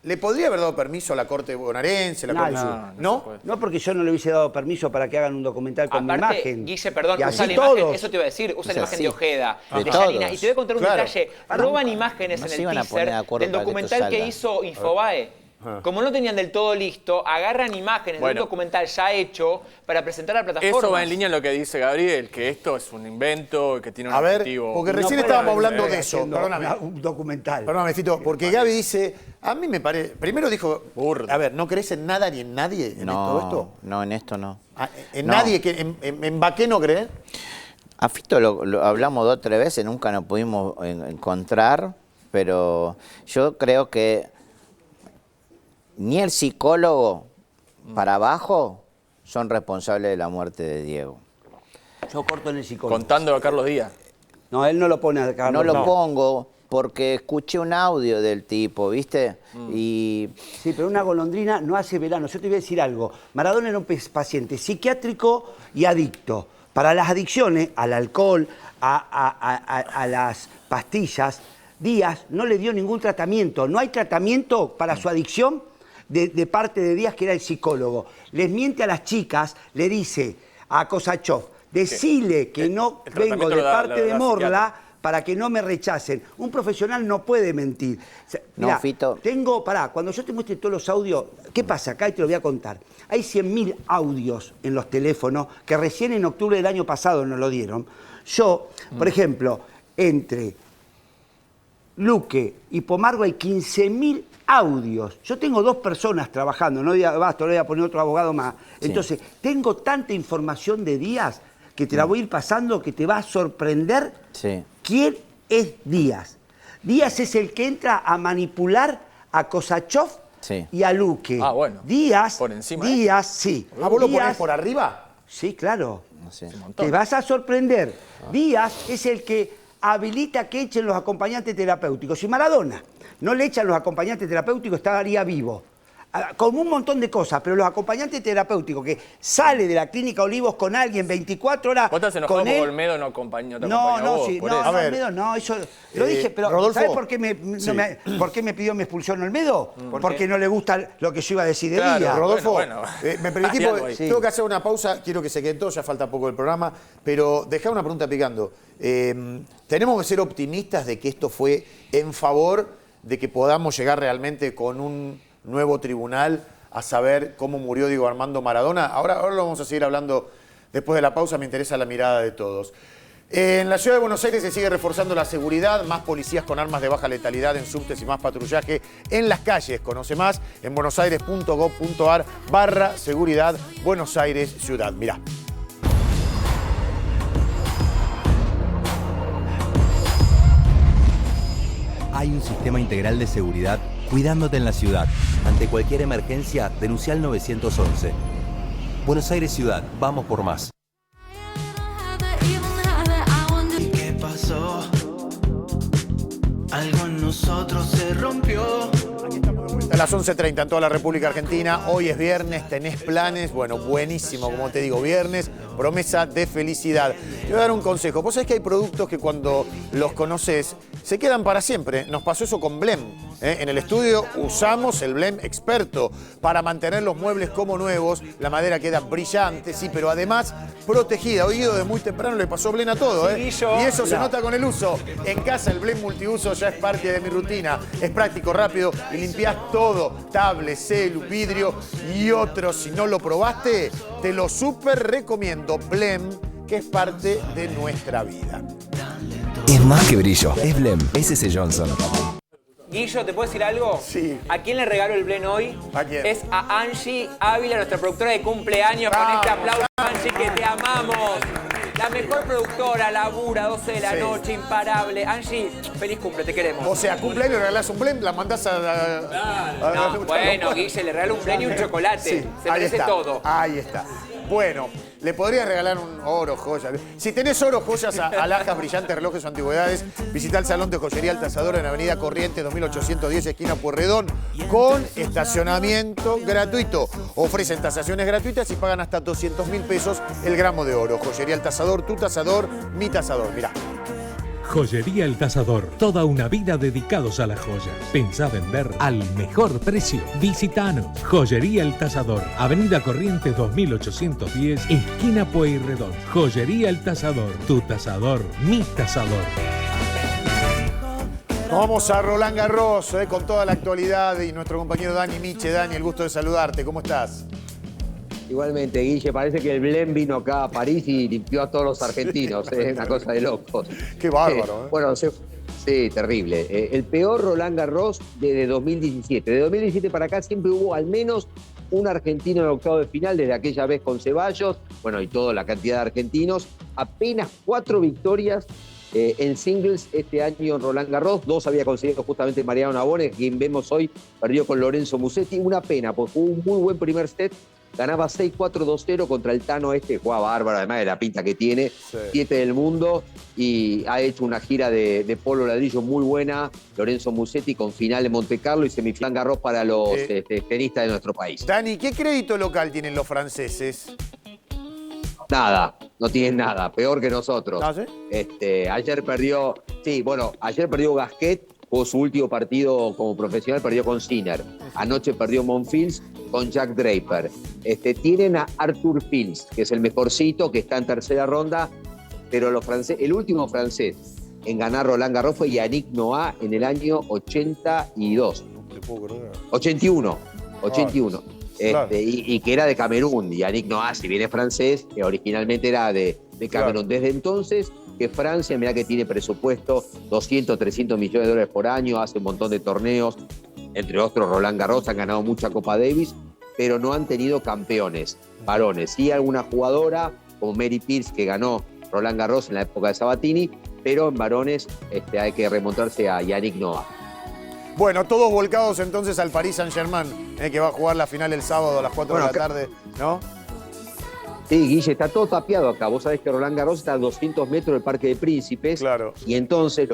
¿le podría haber dado permiso a la Corte bonaerense, la Corte Sur? ¿No? No, porque yo no le hubiese dado permiso para que hagan un documental con mi Aparte, imagen. Guille, perdón, Y usa así la imagen, todos. eso te iba a decir, usa la imagen así. de Ojeda, De de Yanina. todos. Y te voy a contar un Claro. detalle. Roban imágenes No en se el iban a poner de teaser acuerdo del para que documental esto que salga. hizo Infobae. Como no tenían del todo listo, agarran imágenes de un documental ya hecho para presentar a la plataforma. Eso va en línea en lo que dice Gabriel, que esto es un invento, que tiene un A ver, objetivo. porque recién No estábamos puede hablando haber de eso, haciendo perdóname. Un documental. Perdóname, Fito, porque Gaby dice, a mí me parece, primero dijo, a ver, ¿no crees en nada ni en nadie en todo esto? No, en esto no. ¿En No. nadie? ¿En Baqué no crees? A Fito lo hablamos 2 o 3 veces, nunca nos pudimos encontrar, pero yo creo que ni el psicólogo para abajo son responsables de la muerte de Diego. Yo corto en el psicólogo. Contando a Carlos Díaz. No, él no lo pone a Carlos. No lo pongo porque escuché un audio del tipo, ¿viste? Y Sí, pero una golondrina no hace verano. Yo te voy a decir algo. Maradona era un paciente psiquiátrico y adicto. Para las adicciones, al alcohol, a las pastillas, Díaz no le dio ningún tratamiento. No hay tratamiento para su adicción de parte de Díaz, que era el psicólogo. Les miente a las chicas, le dice a Kosachov, decile que no vengo de parte de Morla para que no me rechacen. Un profesional no puede mentir. O sea, No, mirá, Fito. cuando yo te muestre todos los audios, ¿qué pasa acá? Y te lo voy a contar. Hay 100.000 audios en los teléfonos que recién en octubre del año pasado nos lo dieron. Yo, por ejemplo, entre Luque y Pomargo hay 15.000 audios. Yo tengo 2 personas trabajando, no basta, le voy a poner otro abogado más. Entonces, tengo tanta información de Díaz que te la voy a ir pasando, que te va a sorprender quién es Díaz. Díaz es el que entra a manipular a Kosachov y a Luque. Ah, bueno. Díaz, Por encima. Díaz, sí. ¿Vos lo Díaz- ponés por arriba? Sí, claro. no sé. Te vas a sorprender. Díaz es el que habilita que echen los acompañantes terapéuticos. Si Maradona no le echan los acompañantes terapéuticos, estaría vivo. Con un montón de cosas, pero los acompañantes terapéuticos, que sale de la clínica Olivos con alguien 24 horas. ¿Vos estás enojado con porque él? Olmedo no acompañó? Olmedo no, eso lo dije, pero Rodolfo, ¿sabes por qué me pidió mi expulsión Olmedo? Porque no le gusta lo que yo iba a decir de día. Rodolfo, me permitís, tengo que hacer una pausa, quiero que se quede todo, ya falta poco del programa, pero dejá una pregunta picando. Tenemos que ser optimistas de que esto fue en favor de que podamos llegar realmente con un nuevo tribunal a saber cómo murió Diego Armando Maradona. Ahora lo vamos a seguir hablando después de la pausa, me interesa la mirada de todos. En la ciudad de Buenos Aires se sigue reforzando la seguridad, más policías con armas de baja letalidad en subtes y más patrullaje en las calles. Conoce más en buenosaires.gov.ar/seguridad Buenos Aires Ciudad. Mirá. Hay un sistema integral de seguridad cuidándote en la ciudad. Ante cualquier emergencia, denuncia al 911. Buenos Aires Ciudad, vamos por más. ¿Qué pasó? Algo en nosotros se rompió. A las 11:30 en toda la República Argentina. Hoy es viernes, tenés planes. Bueno, buenísimo, como te digo, viernes, promesa de felicidad. Te voy a dar un consejo. Vos sabés que hay productos que cuando los conoces se quedan para siempre. Nos pasó eso con Blem. En el estudio usamos el Blem experto para mantener los muebles como nuevos. La madera queda brillante, sí, pero además protegida. Hoy Guido de muy temprano le pasó Blem a todo, ¿eh? Sí, Y eso se nota con el uso. En casa el Blem multiuso ya es parte de mi rutina. Es práctico, rápido y limpias todo. Tablet, celu, vidrio y otros. Si no lo probaste, te lo súper recomiendo. Blem, que es parte de nuestra vida. Es más que brillo, es Blem, S.C. Johnson. Guillo, ¿te puedo decir algo? Sí. ¿A quién le regalo el Blem hoy? ¿A quién? Es a Angie Ávila, nuestra productora de cumpleaños. Con este aplauso, Angie, que te amamos. La mejor productora, labura, 12 de la noche, imparable. Angie, feliz cumple, te queremos. O sea, cumpleaños, le regalás un Blem, la mandás a No, bueno, Guille, le regalo un Blem y un chocolate. Sí, se merece todo. Ahí está. Bueno, le podrías regalar un oro, joyas. Si tenés oro, joyas, alhajas, brillantes, relojes o antigüedades, visita el Salón de Joyería Altazador en Avenida Corrientes 2810, esquina Pueyrredón, con estacionamiento gratuito. Ofrecen tasaciones gratuitas y pagan hasta 200.000 pesos el gramo de oro. Joyería Altazador, tu tasador, mi tasador. Mirá. Joyería El Tasador. Toda una vida dedicados a la joya. Pensá vender al mejor precio. Visitanos. Joyería El Tasador. Avenida Corrientes 2810, esquina Pueyrredón. Joyería El Tasador. Tu tasador, mi tasador. Nos vamos a Roland Garros con toda la actualidad y nuestro compañero Dani Miche. Dani, el gusto de saludarte. ¿Cómo estás? Igualmente, Guille, parece que el Blem vino acá a París y limpió a todos los argentinos. Es una cosa de locos. Qué bárbaro. Bueno, sí, terrible. El peor Roland Garros desde 2017. De 2017 para acá siempre hubo al menos un argentino en octavo de final, desde aquella vez con Ceballos, bueno, y toda la cantidad de argentinos. Apenas 4 victorias en singles este año en Roland Garros. 2 había conseguido justamente Mariano Navone, quien vemos hoy, perdió con Lorenzo Musetti. Una pena, porque jugó un muy buen primer set. Ganaba 6-4, 2-0 contra el Tano jugaba bárbaro, además de la pinta que tiene, 7 del mundo, y ha hecho una gira de polo ladrillo muy buena, Lorenzo Musetti, con final en Monte Carlo y semifinal Garros para los tenistas de nuestro país. Dani, ¿qué crédito local tienen los franceses? Nada, no tienen nada, peor que nosotros. ¿Ah, sí? Ayer perdió Gasquet, jugó su último partido como profesional, perdió con Sinner. Anoche perdió Monfils con Jack Draper. Tienen a Arthur Fils, que es el mejorcito, que está en tercera ronda, pero el último francés en ganar Roland Garros fue Yannick Noah en el año 82. 81. Claro. Y que era de Camerún. Yannick Noah, si bien es francés, originalmente era de Camerún. Claro. Desde entonces que Francia, mirá que tiene presupuesto 200, 300 millones de dólares por año, hace un montón de torneos, entre otros Roland Garros, han ganado mucha Copa Davis, pero no han tenido campeones varones. Sí alguna jugadora como Mary Pierce, que ganó Roland Garros en la época de Sabatini, pero en varones hay que remontarse a Yannick Noah. Bueno, todos volcados entonces al Paris Saint-Germain, que va a jugar la final el sábado a las 4 de la tarde, ¿no? Sí, Guille, está todo tapiado acá. Vos sabés que Roland Garros está a 200 metros del Parque de Príncipes. Claro. Y entonces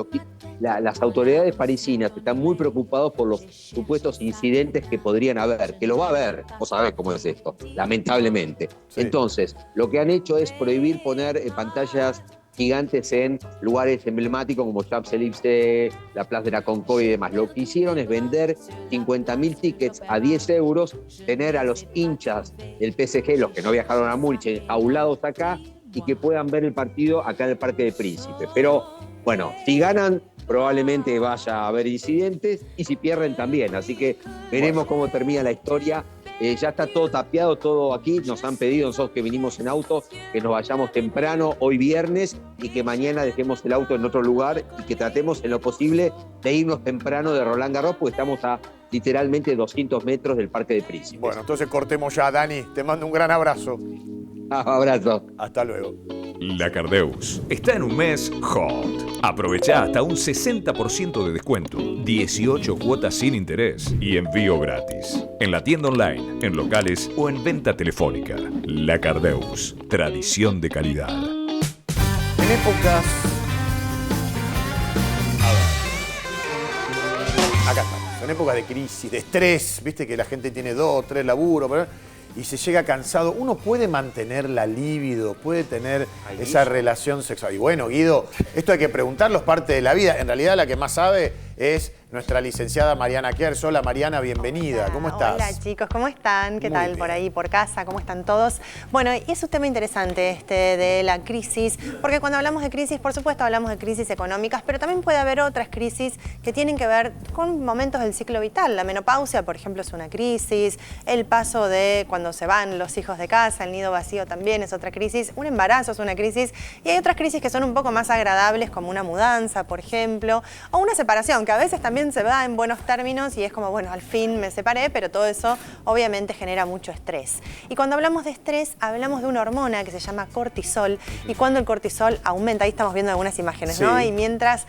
las autoridades parisinas están muy preocupados por los supuestos incidentes que podrían haber, que lo va a haber, vos sabés cómo es esto, lamentablemente. Sí. Entonces, lo que han hecho es prohibir poner pantallas gigantes en lugares emblemáticos como Champs-Élysées, la Plaza de la Concorde y demás. Lo que hicieron es vender 50.000 tickets a 10 euros, tener a los hinchas del PSG, los que no viajaron a Múnich, enjaulados acá, y que puedan ver el partido acá en el Parque de Príncipe. Pero, bueno, si ganan, probablemente vaya a haber incidentes, y si pierden también. Así que veremos cómo termina la historia. Ya está todo tapiado, todo aquí. Nos han pedido nosotros que vinimos en auto que nos vayamos temprano hoy viernes y que mañana dejemos el auto en otro lugar y que tratemos en lo posible de irnos temprano de Roland Garros, porque estamos a literalmente 200 metros del Parque de Príncipes. Bueno, entonces cortemos ya, Dani. Te mando un gran abrazo. Abrazo. Hasta luego. La Cardeus está en un mes hot. Aprovecha hasta un 60% de descuento, 18 cuotas sin interés y envío gratis. En la tienda online, en locales o en venta telefónica. La Cardeus, tradición de calidad. En épocas... A ver. Acá estamos. En épocas de crisis, de estrés, viste que la gente tiene 2, 3 laburos, y se llega cansado, uno puede mantener la libido, puede tener esa relación sexual. Y bueno, Guido, esto hay que preguntarlo, es parte de la vida. En realidad la que más sabe es nuestra licenciada Mariana Kers. Hola Mariana, bienvenida. Hola, ¿Cómo estás? Hola chicos, ¿cómo están? ¿Qué Muy tal bien. por ahí, por casa? ¿Cómo están todos? Bueno, y es un tema interesante este de la crisis, porque cuando hablamos de crisis, por supuesto hablamos de crisis económicas, pero también puede haber otras crisis que tienen que ver con momentos del ciclo vital. La menopausia, por ejemplo, es una crisis, el paso de cuando se van los hijos de casa, el nido vacío también es otra crisis, un embarazo es una crisis, y hay otras crisis que son un poco más agradables, como una mudanza, por ejemplo, o una separación, que a veces también se da en buenos términos y es como, bueno, al fin me separé, pero todo eso obviamente genera mucho estrés. Y cuando hablamos de estrés, hablamos de una hormona que se llama cortisol, y cuando el cortisol aumenta, ahí estamos viendo algunas imágenes, ¿no? Y mientras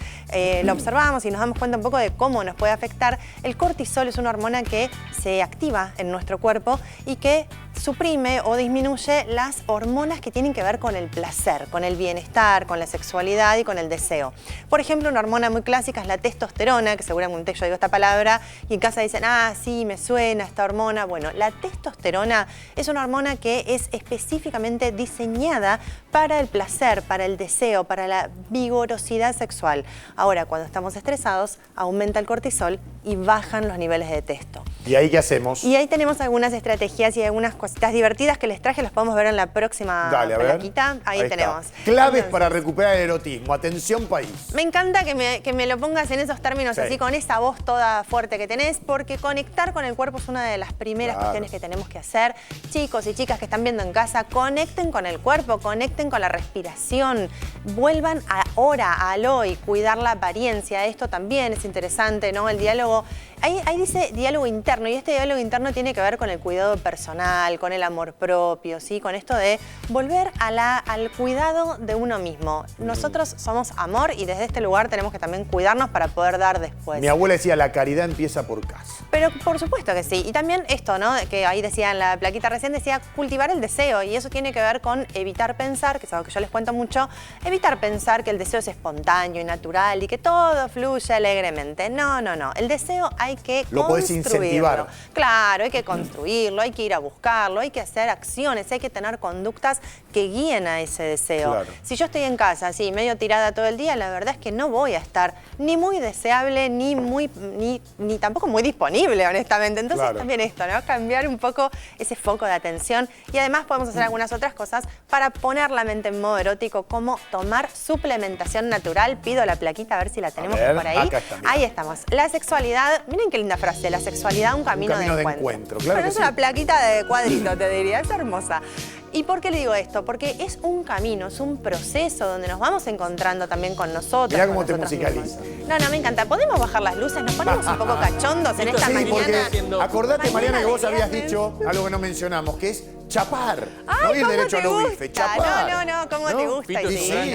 lo observamos y nos damos cuenta un poco de cómo nos puede afectar, el cortisol es una hormona que se activa en nuestro cuerpo y que suprime o disminuye las hormonas que tienen que ver con el placer, con el bienestar, con la sexualidad y con el deseo. Por ejemplo, una hormona muy clásica es la testosterona, que seguramente yo digo esta palabra y en casa dicen, ah, sí, me suena esta hormona. Bueno, la testosterona es una hormona que es específicamente diseñada para el placer, para el deseo, para la vigorosidad sexual. Ahora, cuando estamos estresados, aumenta el cortisol y bajan los niveles de testo. ¿Y ahí qué hacemos? Y ahí tenemos algunas estrategias y algunas cositas divertidas que les traje, las podemos ver en la próxima plaquita. Ahí tenemos. Claves para recuperar el erotismo. Atención, país. Me encanta que me lo pongas en esos términos, así con esa voz toda fuerte que tenés, porque conectar con el cuerpo es una de las primeras cuestiones que tenemos que hacer. Chicos y chicas que están viendo en casa, conecten con el cuerpo, conecten con la respiración, vuelvan ahora, al hoy, cuidar la apariencia. Esto también es interesante, ¿no? El diálogo, ahí dice diálogo interno, y este diálogo interno tiene que ver con el cuidado personal, con el amor propio, ¿sí? Con esto de volver al cuidado de uno mismo. Nosotros somos amor y desde este lugar tenemos que también cuidarnos para poder dar después. Mi abuela decía, la caridad empieza por casa. Pero por supuesto que sí. Y también esto, ¿no? Que ahí decía en la plaquita recién, decía cultivar el deseo. Y eso tiene que ver con evitar pensar, que es algo que yo les cuento mucho, evitar pensar que el deseo es espontáneo y natural y que todo fluye alegremente. No, no, no. El deseo hay que lo podés incentivar. Claro, hay que construirlo, hay que ir a buscarlo, hay que hacer acciones, hay que tener conductas que guíen a ese deseo. Claro. Si yo estoy en casa, así, medio tirada todo el día, la verdad es que no voy a estar ni muy deseable, ni tampoco muy disponible, honestamente. Entonces también esto, ¿no? Cambiar un poco ese foco de atención. Y además podemos hacer algunas otras cosas para poner la mente en modo erótico, como tomar suplementación natural. Pido la plaquita a ver si la tenemos por ahí. Acá está, ahí estamos. La sexualidad, miren qué linda frase, la sexualidad, un camino de encuentro. Claro, pero es una plaquita de cuadrito, te diría, es hermosa. ¿Y por qué le digo esto? Porque es un camino, es un proceso donde nos vamos encontrando también con nosotros. Mirá cómo te musicaliza. No, me encanta. ¿Podemos bajar las luces? Nos ponemos un poco cachondos en esta mañana. Porque acordate, Mariana, que vos habías dicho algo que no mencionamos, que es chapar. No ir derecho a lo bife, chapar. No, ¿cómo te gusta? Sí,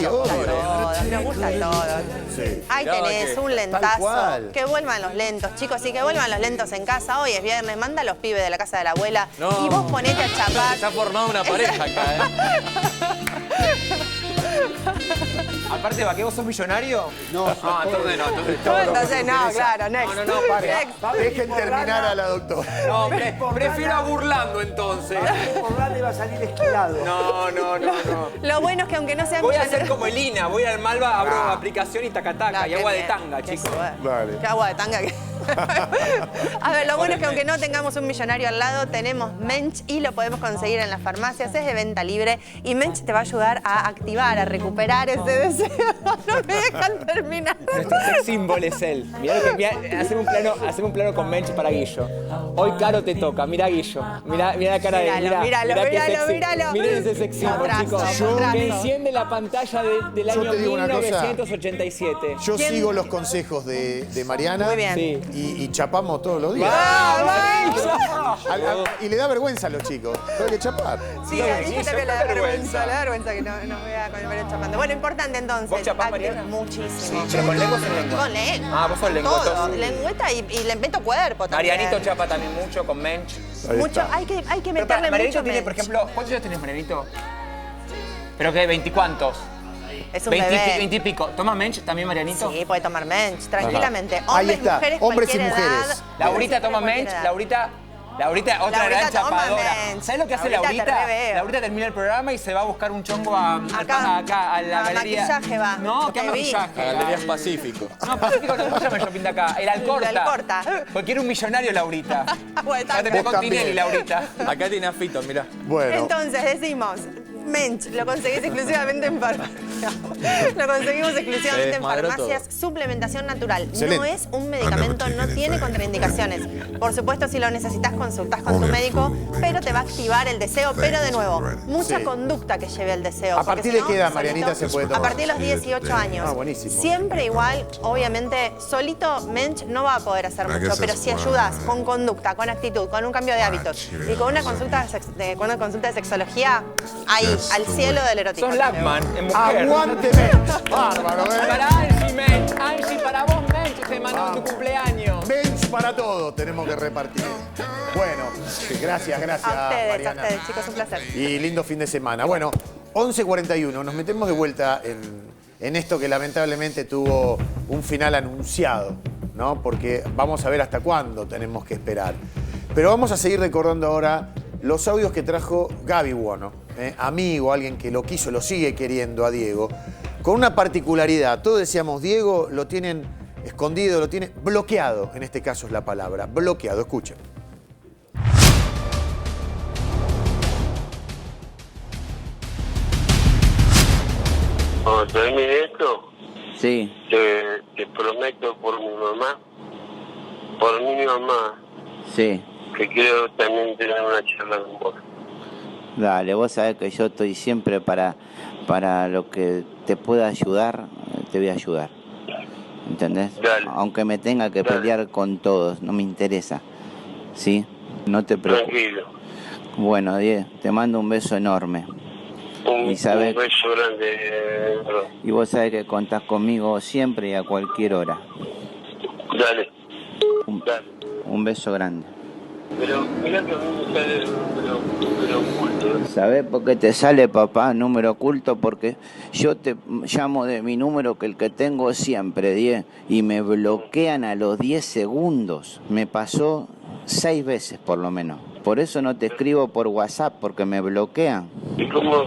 nos gusta todo. Sí. Ahí tenés un lentazo. Que vuelvan los lentos, chicos, sí, que vuelvan los lentos en casa. Hoy es viernes, manda a los pibes de la casa de la abuela y vos ponete a chapar. Se ha formado una pareja acá, Aparte, ¿va que vos sos millonario? No, entonces no. Entonces no, claro, next. No, pare. Dejen terminar a la doctora. No, prefiero a Burlando entonces. Por le va a salir esquilado. No. Lo bueno es que aunque no sea Voy a millonario... hacer como Elina, voy al Malva, abro aplicación y tacataca, y agua de tanga, chicos. Vale. ¿Qué agua de tanga? A ver, lo bueno es que aunque no tengamos un millonario al lado, tenemos Mensch y lo podemos conseguir en las farmacias, es de venta libre y Mensch te va a ayudar a activar, a recuperar ese deseo. No me dejan terminar. Nuestro sex symbol es él. Mirá hacemos un plano con Mensch para Guillo. Hoy Caro te toca, mirá Guillo. Mirá la cara de Míralo. Miren ese sex symbol, chicos. Que enciende la pantalla del año 1987. Yo sigo los consejos de Mariana. Muy bien. Sí. Y chapamos todos los días. Y le da vergüenza a los chicos. Hay que chapar. Sí, a mí también le da vergüenza que no vea con el pelo chapando. Bueno, importante entonces. ¿Vos chapás, Mariana? Muchísimo. Sí, pero con lengua o sin lengua. Con lengua. Vos sos lengüetoso. Todo, lengüeta y le meto cuerpo también. Marianito chapa también mucho con Mensch. Mucho, hay que meterle Marianito mucho tiene, Mensch. por ejemplo, ¿cuántos años tenés, Marianito? ¿Pero qué? ¿20 cuántos? Es un bebé. 20 y pico. ¿Toma Mensch también, Marianito? Sí, puede tomar Mensch, tranquilamente. Ahí está, Mujeres, hombres y cualquier mujeres. edad. Laurita toma Mensch, Laurita, otra gran chapadora. Mensch. ¿Sabes lo que hace Laurita, te Laurita? reveo. Laurita termina el programa y se va a buscar un chongo acá a la galería. Maquillaje va. No, ¿qué Te vi. maquillaje? A Galerías Pacífico. No, Pacífico no, ¿cómo se llama el shopping de acá? El Alcorta. El Alcorta. Porque era un millonario, Laurita. Bueno, Va a terminar con también. Tinelli, Laurita. Acá tiene a Fito, mirá. Bueno. Entonces decimos, Mensch, lo conseguís exclusivamente en farmacias. Lo conseguimos exclusivamente en desmadró farmacias. Suplementación natural. Excelente. No es un medicamento, no tiene contraindicaciones. Por supuesto, si lo necesitas, consultás con tu médico, pero te va a activar el deseo. Pero de nuevo, mucha conducta que lleve al deseo. ¿A porque partir si de no, qué edad, solito- Marianita, se puede tomar? A partir de los 18 años. Ah, buenísimo. Siempre igual, obviamente, solito Mensch no va a poder hacer mucho, pero si ayudas con conducta, con actitud, con un cambio de hábitos y con una consulta de sexología, ahí, al cielo del erotismo. Sos Lackman en mujer. ¡Aguante Mensch! Bárbaro, Para Angie, Mensch. Angie, para vos, Mensch, te mandó tu cumpleaños. Mensch para todo tenemos que repartir. Bueno, gracias, A Mariana. ustedes, chicos, un placer. Y lindo fin de semana. Bueno, 11:41, nos metemos de vuelta en esto que lamentablemente tuvo un final anunciado, ¿no? Porque vamos a ver hasta cuándo tenemos que esperar. Pero vamos a seguir recordando ahora los audios que trajo Gaby Buono, amigo, alguien que lo quiso, lo sigue queriendo a Diego, con una particularidad. Todos decíamos, Diego lo tienen escondido, lo tienen bloqueado, en este caso es la palabra, bloqueado. Escuchen. Cuando termine esto, Sí, te prometo por mi mamá, sí. que quiero también tener una charla con vos. Dale, vos sabés que yo estoy siempre para lo que te pueda ayudar, te voy a ayudar. ¿Entendés? Dale. Aunque me tenga que Dale. pelear con todos, no me interesa. ¿Sí? No te preocupes. Tranquilo. Bueno, Diego, te mando un beso enorme. Un Y sabés- beso grande. Y vos sabés que contás conmigo siempre y a cualquier hora. Dale. Dale. Un beso grande. Pero mirá que a mí me sale pero oculto. ¿Sabés por qué te sale, papá, número oculto? Porque yo te llamo de mi número, que el que tengo siempre, 10, y me bloquean a los 10 segundos. Me pasó 6 veces por lo menos. Por eso no te escribo por WhatsApp, porque me bloquean. ¿Y cómo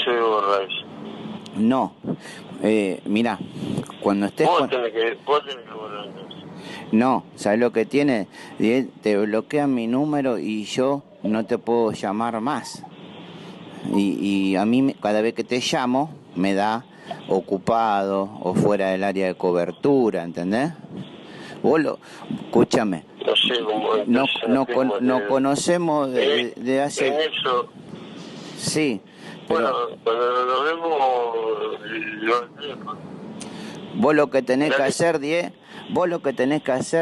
se borra eso? No, mirá, cuando estés Vos con... tenés que borrar entonces. No, ¿sabes lo que tiene? Te bloquean mi número y yo no te puedo llamar más. Y a mí, cada vez que te llamo, me da ocupado o fuera del área de cobertura, ¿entendés? Escúchame, No sé cómo. no conocemos de hace... En eso, Sí, pero bueno, cuando nos vemos, lo dejo. vos lo que tenés que hacer,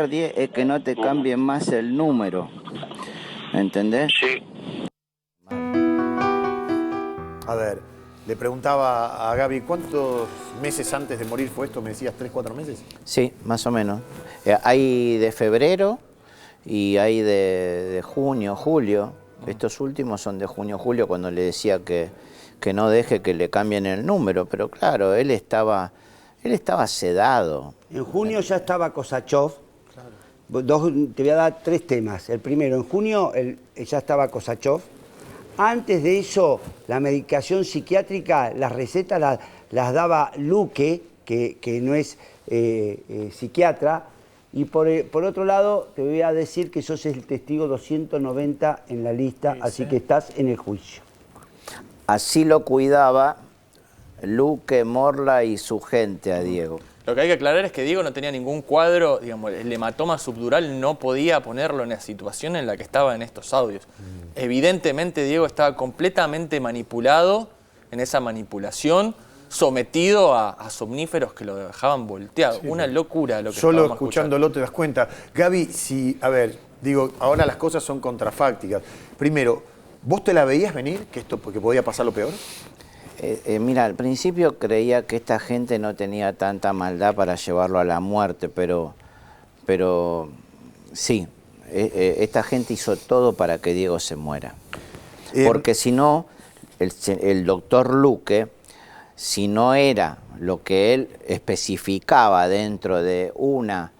Diez, es que no te cambien más el número. ¿Entendés? Sí. A ver, le preguntaba a Gaby, ¿cuántos meses antes de morir fue esto? ¿Me decías 3, 4 meses? Sí, más o menos. Hay de febrero y hay de junio, julio. Estos últimos son de junio, julio, cuando le decía que que no deje que le cambien el número, pero claro, él estaba sedado. En junio ya estaba Kosachov. Te voy a dar 3 temas. El primero, en junio ya estaba Kosachov. Antes de eso, la medicación psiquiátrica, las recetas las daba Luque, que no es psiquiatra. Y por otro lado, te voy a decir que sos el testigo 290 en la lista, sí, así que estás en el juicio. Así lo cuidaba Luque, Morla y su gente a Diego. Lo que hay que aclarar es que Diego no tenía ningún cuadro, digamos, el hematoma subdural no podía ponerlo en la situación en la que estaba en estos audios. Evidentemente Diego estaba completamente manipulado en esa manipulación, sometido a somníferos que lo dejaban volteado. Sí, una locura lo que solo escuchándolo te das cuenta. Gaby, ahora las cosas son contrafácticas. Primero, ¿vos te la veías venir que podía pasar lo peor? Mira, al principio creía que esta gente no tenía tanta maldad para llevarlo a la muerte, pero sí, esta gente hizo todo para que Diego se muera. Porque si no, el doctor Luque, si no era lo que él especificaba dentro de una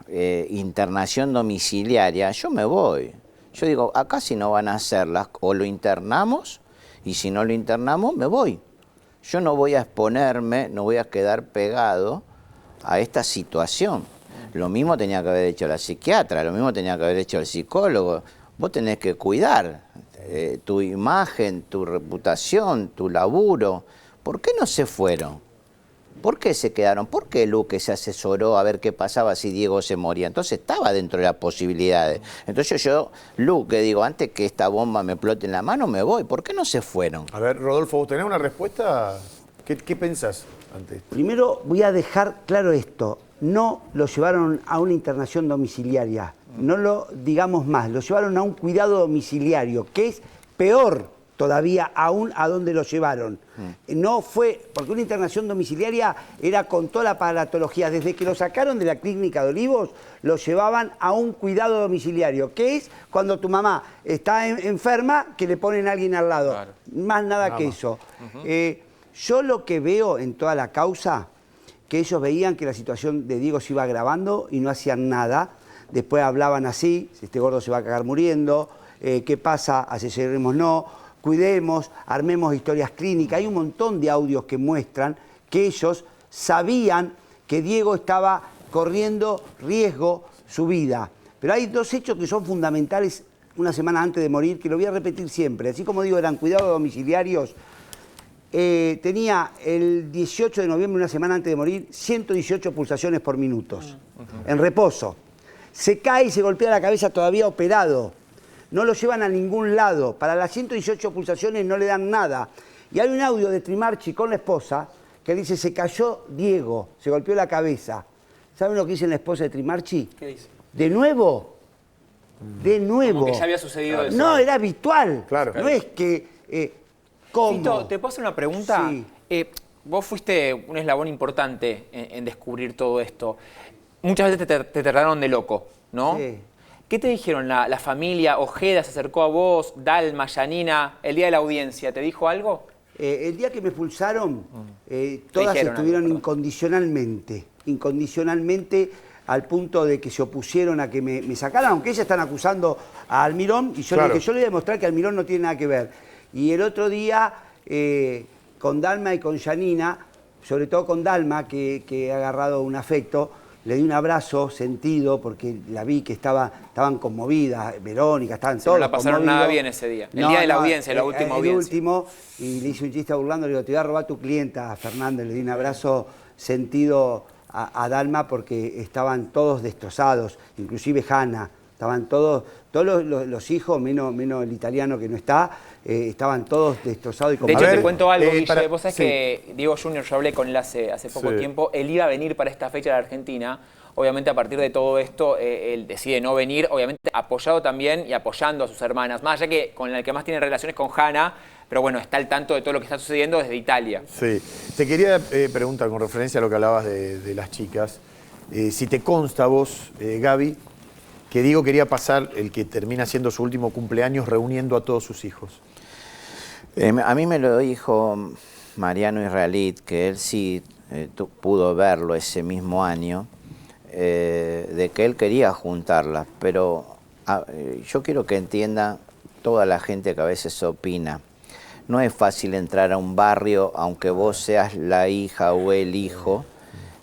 internación domiciliaria, yo me voy. Yo digo, acá si no van a hacerlas, o lo internamos, y si no lo internamos, me voy. Yo no voy a exponerme, no voy a quedar pegado a esta situación. Lo mismo tenía que haber hecho la psiquiatra, lo mismo tenía que haber hecho el psicólogo. Vos tenés que cuidar tu imagen, tu reputación, tu laburo. ¿Por qué no se fueron? ¿Por qué se quedaron? ¿Por qué Luque se asesoró a ver qué pasaba si Diego se moría? Entonces estaba dentro de las posibilidades. Entonces yo, Luque, digo, antes que esta bomba me explote en la mano, me voy. ¿Por qué no se fueron? A ver, Rodolfo, ¿vos tenés una respuesta? ¿Qué pensás ante esto? Primero voy a dejar claro esto. No lo llevaron a una internación domiciliaria. No lo digamos más. Lo llevaron a un cuidado domiciliario, que es peor todavía aún a dónde lo llevaron. No fue, porque una internación domiciliaria era con toda la aparatología. Desde que lo sacaron de la clínica de Olivos, lo llevaban a un cuidado domiciliario, que es cuando tu mamá está enferma, que le ponen a alguien al lado. Claro. Más nada que eso. Yo lo que veo en toda la causa, que ellos veían que la situación de Diego se iba agravando y no hacían nada. Después hablaban así, este gordo se va a cagar muriendo, ¿qué pasa? Asesoremos no. Cuidemos, armemos historias clínicas. Hay un montón de audios que muestran que ellos sabían que Diego estaba corriendo riesgo su vida. Pero hay 2 hechos que son fundamentales una semana antes de morir, que lo voy a repetir siempre. Así como digo, eran cuidados domiciliarios. Tenía el 18 de noviembre, una semana antes de morir, 118 pulsaciones por minuto, en reposo. Se cae y se golpea la cabeza todavía operado. No lo llevan a ningún lado. Para las 118 pulsaciones no le dan nada. Y hay un audio de Trimarchi con la esposa que dice, se cayó Diego, se golpeó la cabeza. ¿Saben lo que dice la esposa de Trimarchi? ¿Qué dice? ¿De nuevo? De nuevo. Como que ya había sucedido eso. No, era habitual. Claro. No es que... ¿cómo? Fito, ¿te puedo hacer una pregunta? Sí. Vos fuiste un eslabón importante en descubrir todo esto. Muchas veces te trataron de loco, ¿no? Sí. ¿Qué te dijeron la familia? Ojeda se acercó a vos, Dalma, Yanina, el día de la audiencia, ¿te dijo algo? El día que me expulsaron, todas estuvieron incondicionalmente al punto de que se opusieron a que me sacaran, aunque ellas están acusando a Almirón, y yo le dije, yo le voy a demostrar que Almirón no tiene nada que ver. Y el otro día, con Dalma y con Yanina, sobre todo con Dalma, que he agarrado un afecto, le di un abrazo sentido porque la vi que estaban conmovidas, Verónica, estaban todos. No la pasaron nada bien ese día. El día de la audiencia, la última audiencia. El último, y le hice un chiste burlando, le digo, te voy a robar tu clienta, a Fernando, le di un abrazo sentido a Dalma porque estaban todos destrozados, inclusive Hanna, estaban todos los hijos, menos el italiano que no está, estaban todos destrozados y conmovidos. De hecho, te cuento algo, Guille. Vos sabés que Diego Junior, yo hablé con él hace poco tiempo, él iba a venir para esta fecha de la Argentina. Obviamente, a partir de todo esto, él decide no venir, obviamente apoyado también y apoyando a sus hermanas. Más allá que con el que más tiene relaciones con Hanna, pero bueno, está al tanto de todo lo que está sucediendo desde Italia. Sí. Te quería preguntar, con referencia a lo que hablabas de las chicas, si te consta vos, Gaby, que Diego quería pasar el que termina siendo su último cumpleaños reuniendo a todos sus hijos. A mí me lo dijo Mariano Israelit, que él sí pudo verlo ese mismo año, de que él quería juntarlas, pero yo quiero que entienda toda la gente que a veces opina. No es fácil entrar a un barrio, aunque vos seas la hija o el hijo,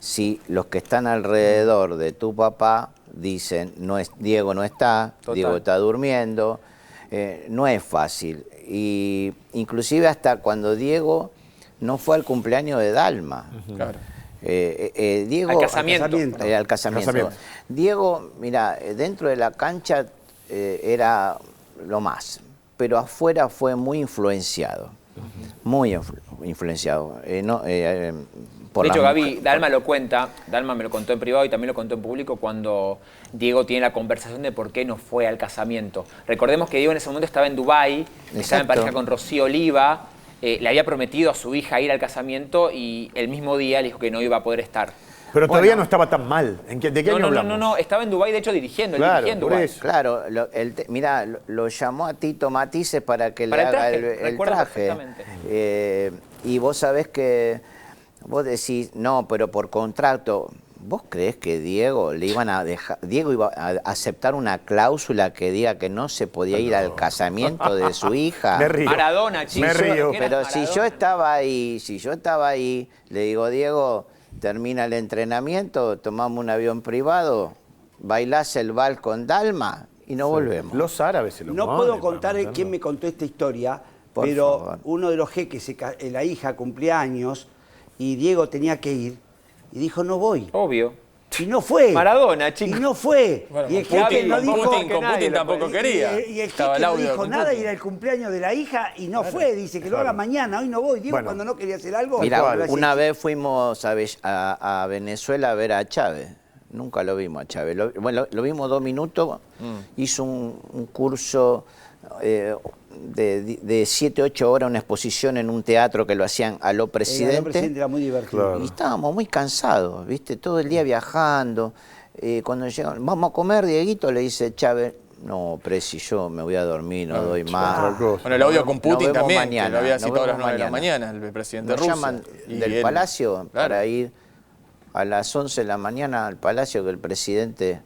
si los que están alrededor de tu papá dicen, Diego no está, total, Diego está durmiendo, no es fácil. Y inclusive hasta cuando Diego no fue al cumpleaños de Dalma. Claro. Diego, al casamiento. Al casamiento. Diego, mira, dentro de la cancha era lo más, pero afuera fue muy influenciado. Muy influenciado. De hecho, Gaby, Dalma lo cuenta, Dalma me lo contó en privado y también lo contó en público cuando Diego tiene la conversación de por qué no fue al casamiento. Recordemos que Diego en ese momento estaba en Dubái, estaba en pareja con Rocío Oliva, le había prometido a su hija ir al casamiento y el mismo día le dijo que no iba a poder estar. Pero todavía no estaba tan mal. ¿De qué año hablamos? No, estaba en Dubái, de hecho, dirigiendo. Claro, él por eso. Claro, mirá, lo llamó a Tito Matices para que le haga el traje. Y vos sabés que, vos decís, no, pero por contrato, ¿vos creés que Diego iba a aceptar una cláusula que diga que no se podía ir al casamiento de su hija? Me río. Maradona, chicos. Me río. Pero si yo estaba ahí, le digo, Diego, termina el entrenamiento, tomamos un avión privado, bailás el vals con Dalma y no volvemos. Los árabes se lo No puedo contar quién me contó esta historia, pero favor. uno de los jeques, la hija cumplía años y Diego tenía que ir y dijo, no voy. Obvio. Y no fue. Maradona, chicos. Y no fue. Bueno, y el jeque no dijo... Putin tampoco quería. Y el jeque no dijo nada y era el cumpleaños de la hija y no fue. Dice que lo haga mañana, hoy no voy. Diego, cuando no quería hacer algo... Mira, una vez fuimos a Venezuela a ver a Chávez. Nunca lo vimos a Chávez. Lo vimos 2 minutos. Hizo un curso de 7, 8 horas, una exposición en un teatro que lo hacían a lo presidente. A lo presidente era muy divertido. Claro. Y estábamos muy cansados, ¿viste? Todo el día viajando. Cuando llegan, vamos a comer, Dieguito, le dice Chávez. No, Presi, yo me voy a dormir, no doy más. Bueno, el audio con Putin también, mañana, que lo había citado a las 9 de la mañana, el presidente ruso. Nos llaman del Palacio para ir a las 11 de la mañana al Palacio que el presidente...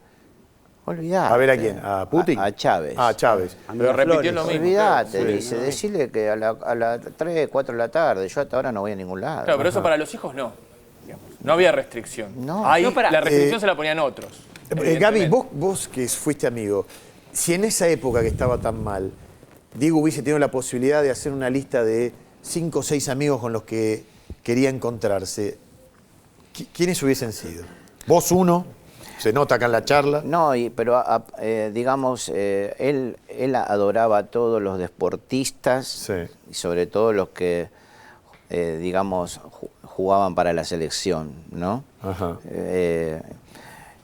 Olvidate. ¿A ver a quién? ¿A Putin? A Chávez. Ah, Chávez. Pero repitió lo mismo. Olvidate, dice, decirle que a las 3, 4 de la tarde, yo hasta ahora no voy a ningún lado. Claro, pero eso para los hijos no. No había restricción. La restricción se la ponían otros. Gaby, vos que fuiste amigo, si en esa época que estaba tan mal, Diego hubiese tenido la posibilidad de hacer una lista de 5 o 6 amigos con los que quería encontrarse, ¿quiénes hubiesen sido? ¿Vos uno? ¿Se nota acá en la charla? No, pero digamos, él adoraba a todos los deportistas, y sobre todo los que, digamos, jugaban para la selección, ¿no? Ajá.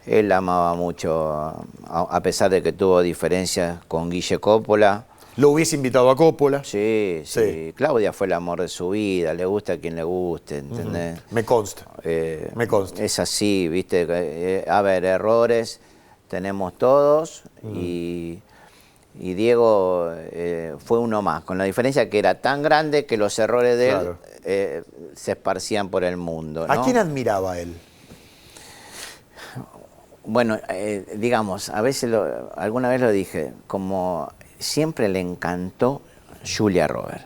Él amaba mucho, a pesar de que tuvo diferencias con Guille Coppola. ¿Lo hubiese invitado a Coppola? Sí. Claudia fue el amor de su vida, le gusta a quien le guste, ¿entendés? Me consta. Es así, ¿viste? A ver, errores tenemos todos y Diego fue uno más, con la diferencia que era tan grande que los errores de él se esparcían por el mundo, ¿no? ¿A quién admiraba él? Bueno, digamos, a veces, alguna vez lo dije, como siempre le encantó Julia Roberts.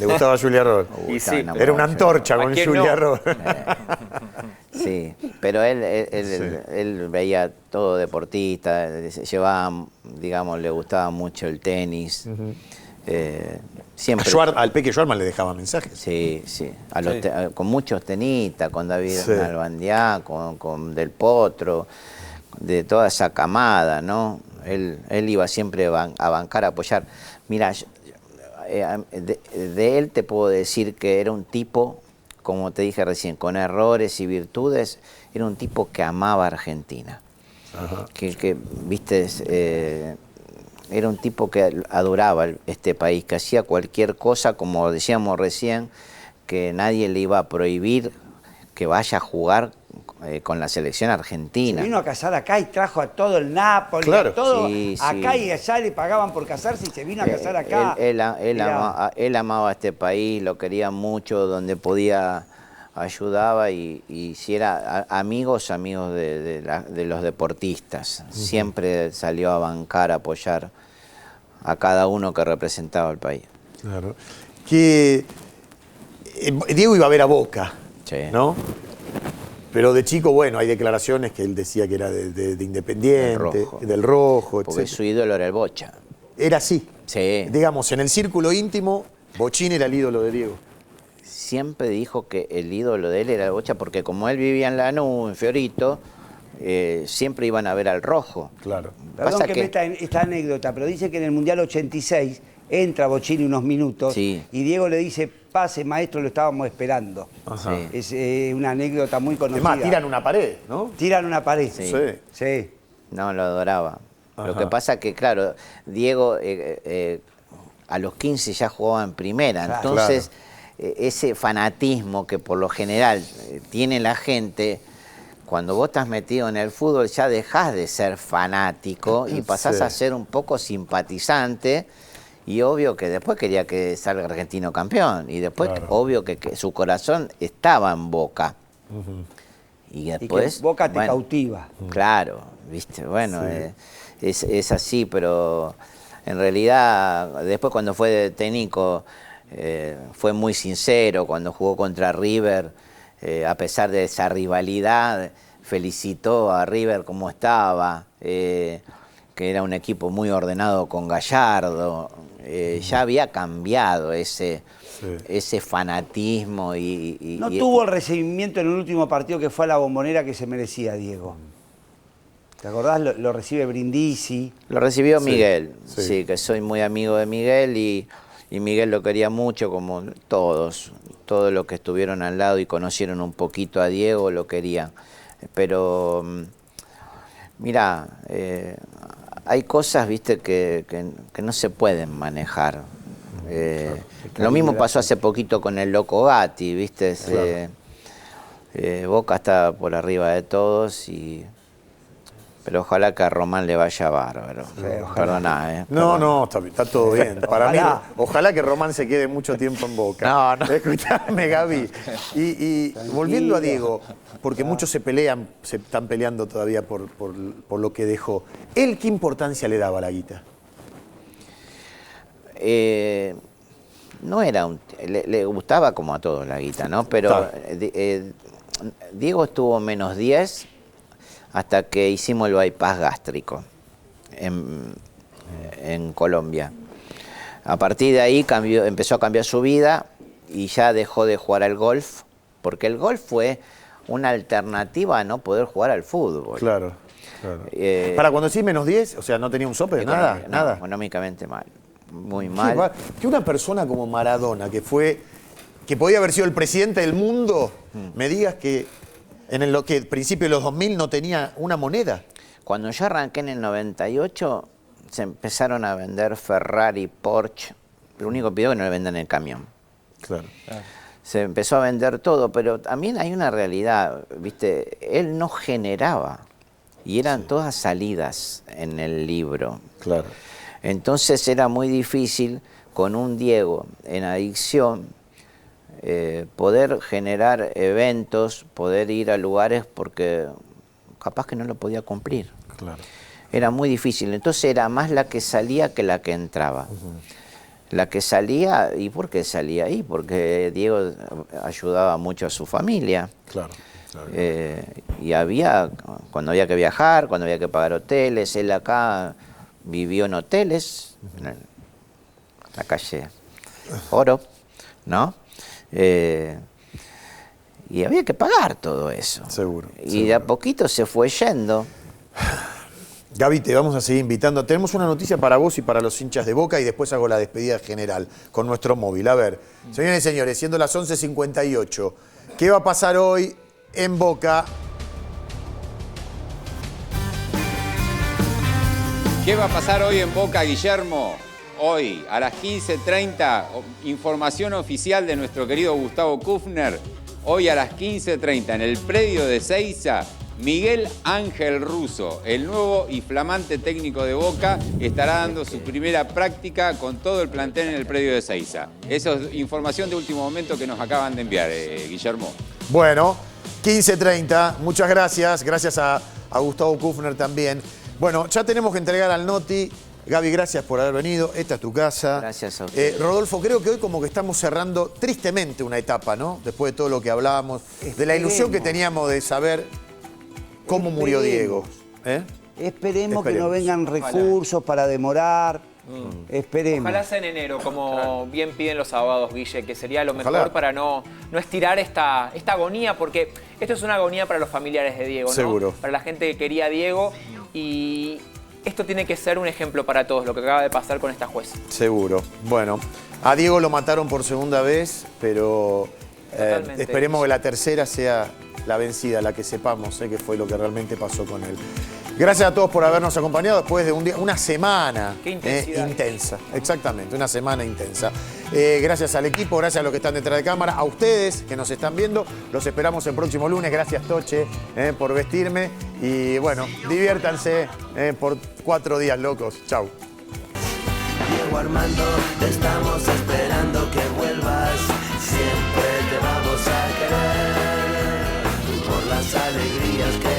¿Le gustaba Julia Roberts? Era una antorcha con Julia Roberts. Sí, pero él veía todo deportista, llevaba, digamos, le gustaba mucho el tenis. Siempre. Al Peque Schwarman le dejaba mensajes. Sí. Con muchos tenistas, con David Nalbandián, con Del Potro, de toda esa camada, ¿no? Él iba siempre a bancar, a apoyar. Mira, de él te puedo decir que era un tipo, como te dije recién, con errores y virtudes, era un tipo que amaba a Argentina. Ajá. Que viste, era un tipo que adoraba este país, que hacía cualquier cosa, como decíamos recién, que nadie le iba a prohibir que vaya a jugar con la selección argentina. Se vino a casar acá y trajo a todo el Napoli, Claro. a todo Sí, acá sí. y allá le pagaban por casarse y se vino a casar acá. Él amaba este país, lo quería mucho, donde podía ayudaba y si era amigos de los deportistas. Siempre salió a bancar, a apoyar a cada uno que representaba el país. Claro. Que Diego iba a ver a Boca, ¿no? Pero de chico, bueno, hay declaraciones que él decía que era de Independiente, del Rojo, porque etc. su ídolo era el Bocha. Era así. Sí. Digamos, en el círculo íntimo, Bochín era el ídolo de Diego. Siempre dijo que el ídolo de él era el Bocha, porque como él vivía en Lanús, en Fiorito, siempre iban a ver al Rojo. Claro. Perdón que meta esta anécdota, pero dice que en el Mundial 86 entra Bochini unos minutos y Diego le dice, pase maestro, lo estábamos esperando. Ajá. Es una anécdota muy conocida. Es más, tiran una pared, ¿no? Tiran una pared. Sí. No, lo adoraba. Ajá. Lo que pasa que, claro, Diego a los 15 ya jugaba en primera, Claro. entonces ese fanatismo que por lo general tiene la gente, cuando vos estás metido en el fútbol ya dejás de ser fanático y pasás a ser un poco simpatizante. Y obvio que después quería que salga Argentino campeón. Y después, obvio que su corazón estaba en Boca. Y después. Y que Boca te cautiva. Claro, viste, bueno, es así, pero en realidad, después cuando fue de técnico, fue muy sincero. Cuando jugó contra River, a pesar de esa rivalidad, felicitó a River como estaba. Que era un equipo muy ordenado con Gallardo. Ya había cambiado ese fanatismo y No tuvo el recibimiento en el último partido que fue a la Bombonera que se merecía Diego. ¿Te acordás? Lo recibe Brindisi. Lo recibió Miguel, sí, que soy muy amigo de Miguel y Miguel lo quería mucho, como todos los que estuvieron al lado y conocieron un poquito a Diego lo querían. Pero mirá, hay cosas, viste, que no se pueden manejar. Lo mismo pasó hace poquito con el Loco Gatti, viste. Boca está por arriba de todos, pero ojalá que a Román le vaya bárbaro. Perdoná, No, está todo bien. Para mí, ojalá que Román se quede mucho tiempo en Boca. No. Escuchame, Gaby. Y volviendo a Diego, porque muchos se están peleando todavía por lo que dejó. ¿Él qué importancia le daba a la guita? No era le gustaba como a todos la guita, ¿no? Pero Diego estuvo menos 10 hasta que hicimos el bypass gástrico en Colombia. A partir de ahí empezó a cambiar su vida y ya dejó de jugar al golf, porque el golf fue una alternativa a no poder jugar al fútbol. Claro. Para cuando decís menos 10, o sea, no tenía un sope, nada. Económicamente mal, muy mal. Que una persona como Maradona, que podía haber sido el presidente del mundo, me digas que en lo que principio de los 2000 no tenía una moneda. Cuando yo arranqué en el 98, se empezaron a vender Ferrari, Porsche. Lo único que pido es que no le vendan el camión. Claro. Se empezó a vender todo, pero también hay una realidad, ¿viste? Él no generaba y eran todas salidas en el libro. Claro. Entonces era muy difícil con un Diego en adicción poder generar eventos, poder ir a lugares porque capaz que no lo podía cumplir. Claro. Era muy difícil, entonces era más la que salía que la que entraba. La que salía, ¿y por qué salía ahí? Porque Diego ayudaba mucho a su familia. Claro. Y cuando había que viajar, cuando había que pagar hoteles, él acá vivió en hoteles, en la calle Oro, ¿no? Y había que pagar todo eso. Seguro. Y de a poquito se fue yendo. Gaby, te vamos a seguir invitando. Tenemos una noticia para vos y para los hinchas de Boca y después hago la despedida general con nuestro móvil. A ver, señores y señores, siendo las 11:58, ¿qué va a pasar hoy en Boca? ¿Qué va a pasar hoy en Boca, Guillermo? Hoy, a las 15:30, información oficial de nuestro querido Gustavo Kufner. hoy a las 15:30 en el predio de Seiza, Miguel Ángel Russo, el nuevo y flamante técnico de Boca, estará dando su primera práctica con todo el plantel en el predio de Seiza. Esa es información de último momento que nos acaban de enviar, Guillermo. Bueno, 15:30, muchas gracias. Gracias a Gustavo Kufner también. Bueno, ya tenemos que entregar al Noti. Gaby, gracias por haber venido. Esta es tu casa. Gracias a ustedes. Rodolfo, creo que hoy como que estamos cerrando tristemente una etapa, ¿no? Después de todo lo que hablábamos, de la ilusión que teníamos de saber cómo murió Diego. Esperemos que no vengan recursos para demorar. Esperemos. Ojalá sea en enero, como bien piden los abogados, Guille, que sería lo mejor Ojalá. para no estirar esta agonía, porque esto es una agonía para los familiares de Diego, ¿no? Seguro. Para la gente que quería a Diego, y esto tiene que ser un ejemplo para todos, lo que acaba de pasar con esta juez. Seguro. Bueno, a Diego lo mataron por segunda vez, pero esperemos que la tercera sea la vencida, la que sepamos qué fue lo que realmente pasó con él. Gracias a todos por habernos acompañado después de una semana intensa. Exactamente, una semana intensa. Gracias al equipo, gracias a los que están detrás de cámara, a ustedes que nos están viendo. Los esperamos el próximo lunes. Gracias, Toche, por vestirme. Y bueno, diviértanse por 4 días locos. Chau. Diego Armando, te estamos esperando que vuelvas. Siempre te vamos a querer por las alegrías que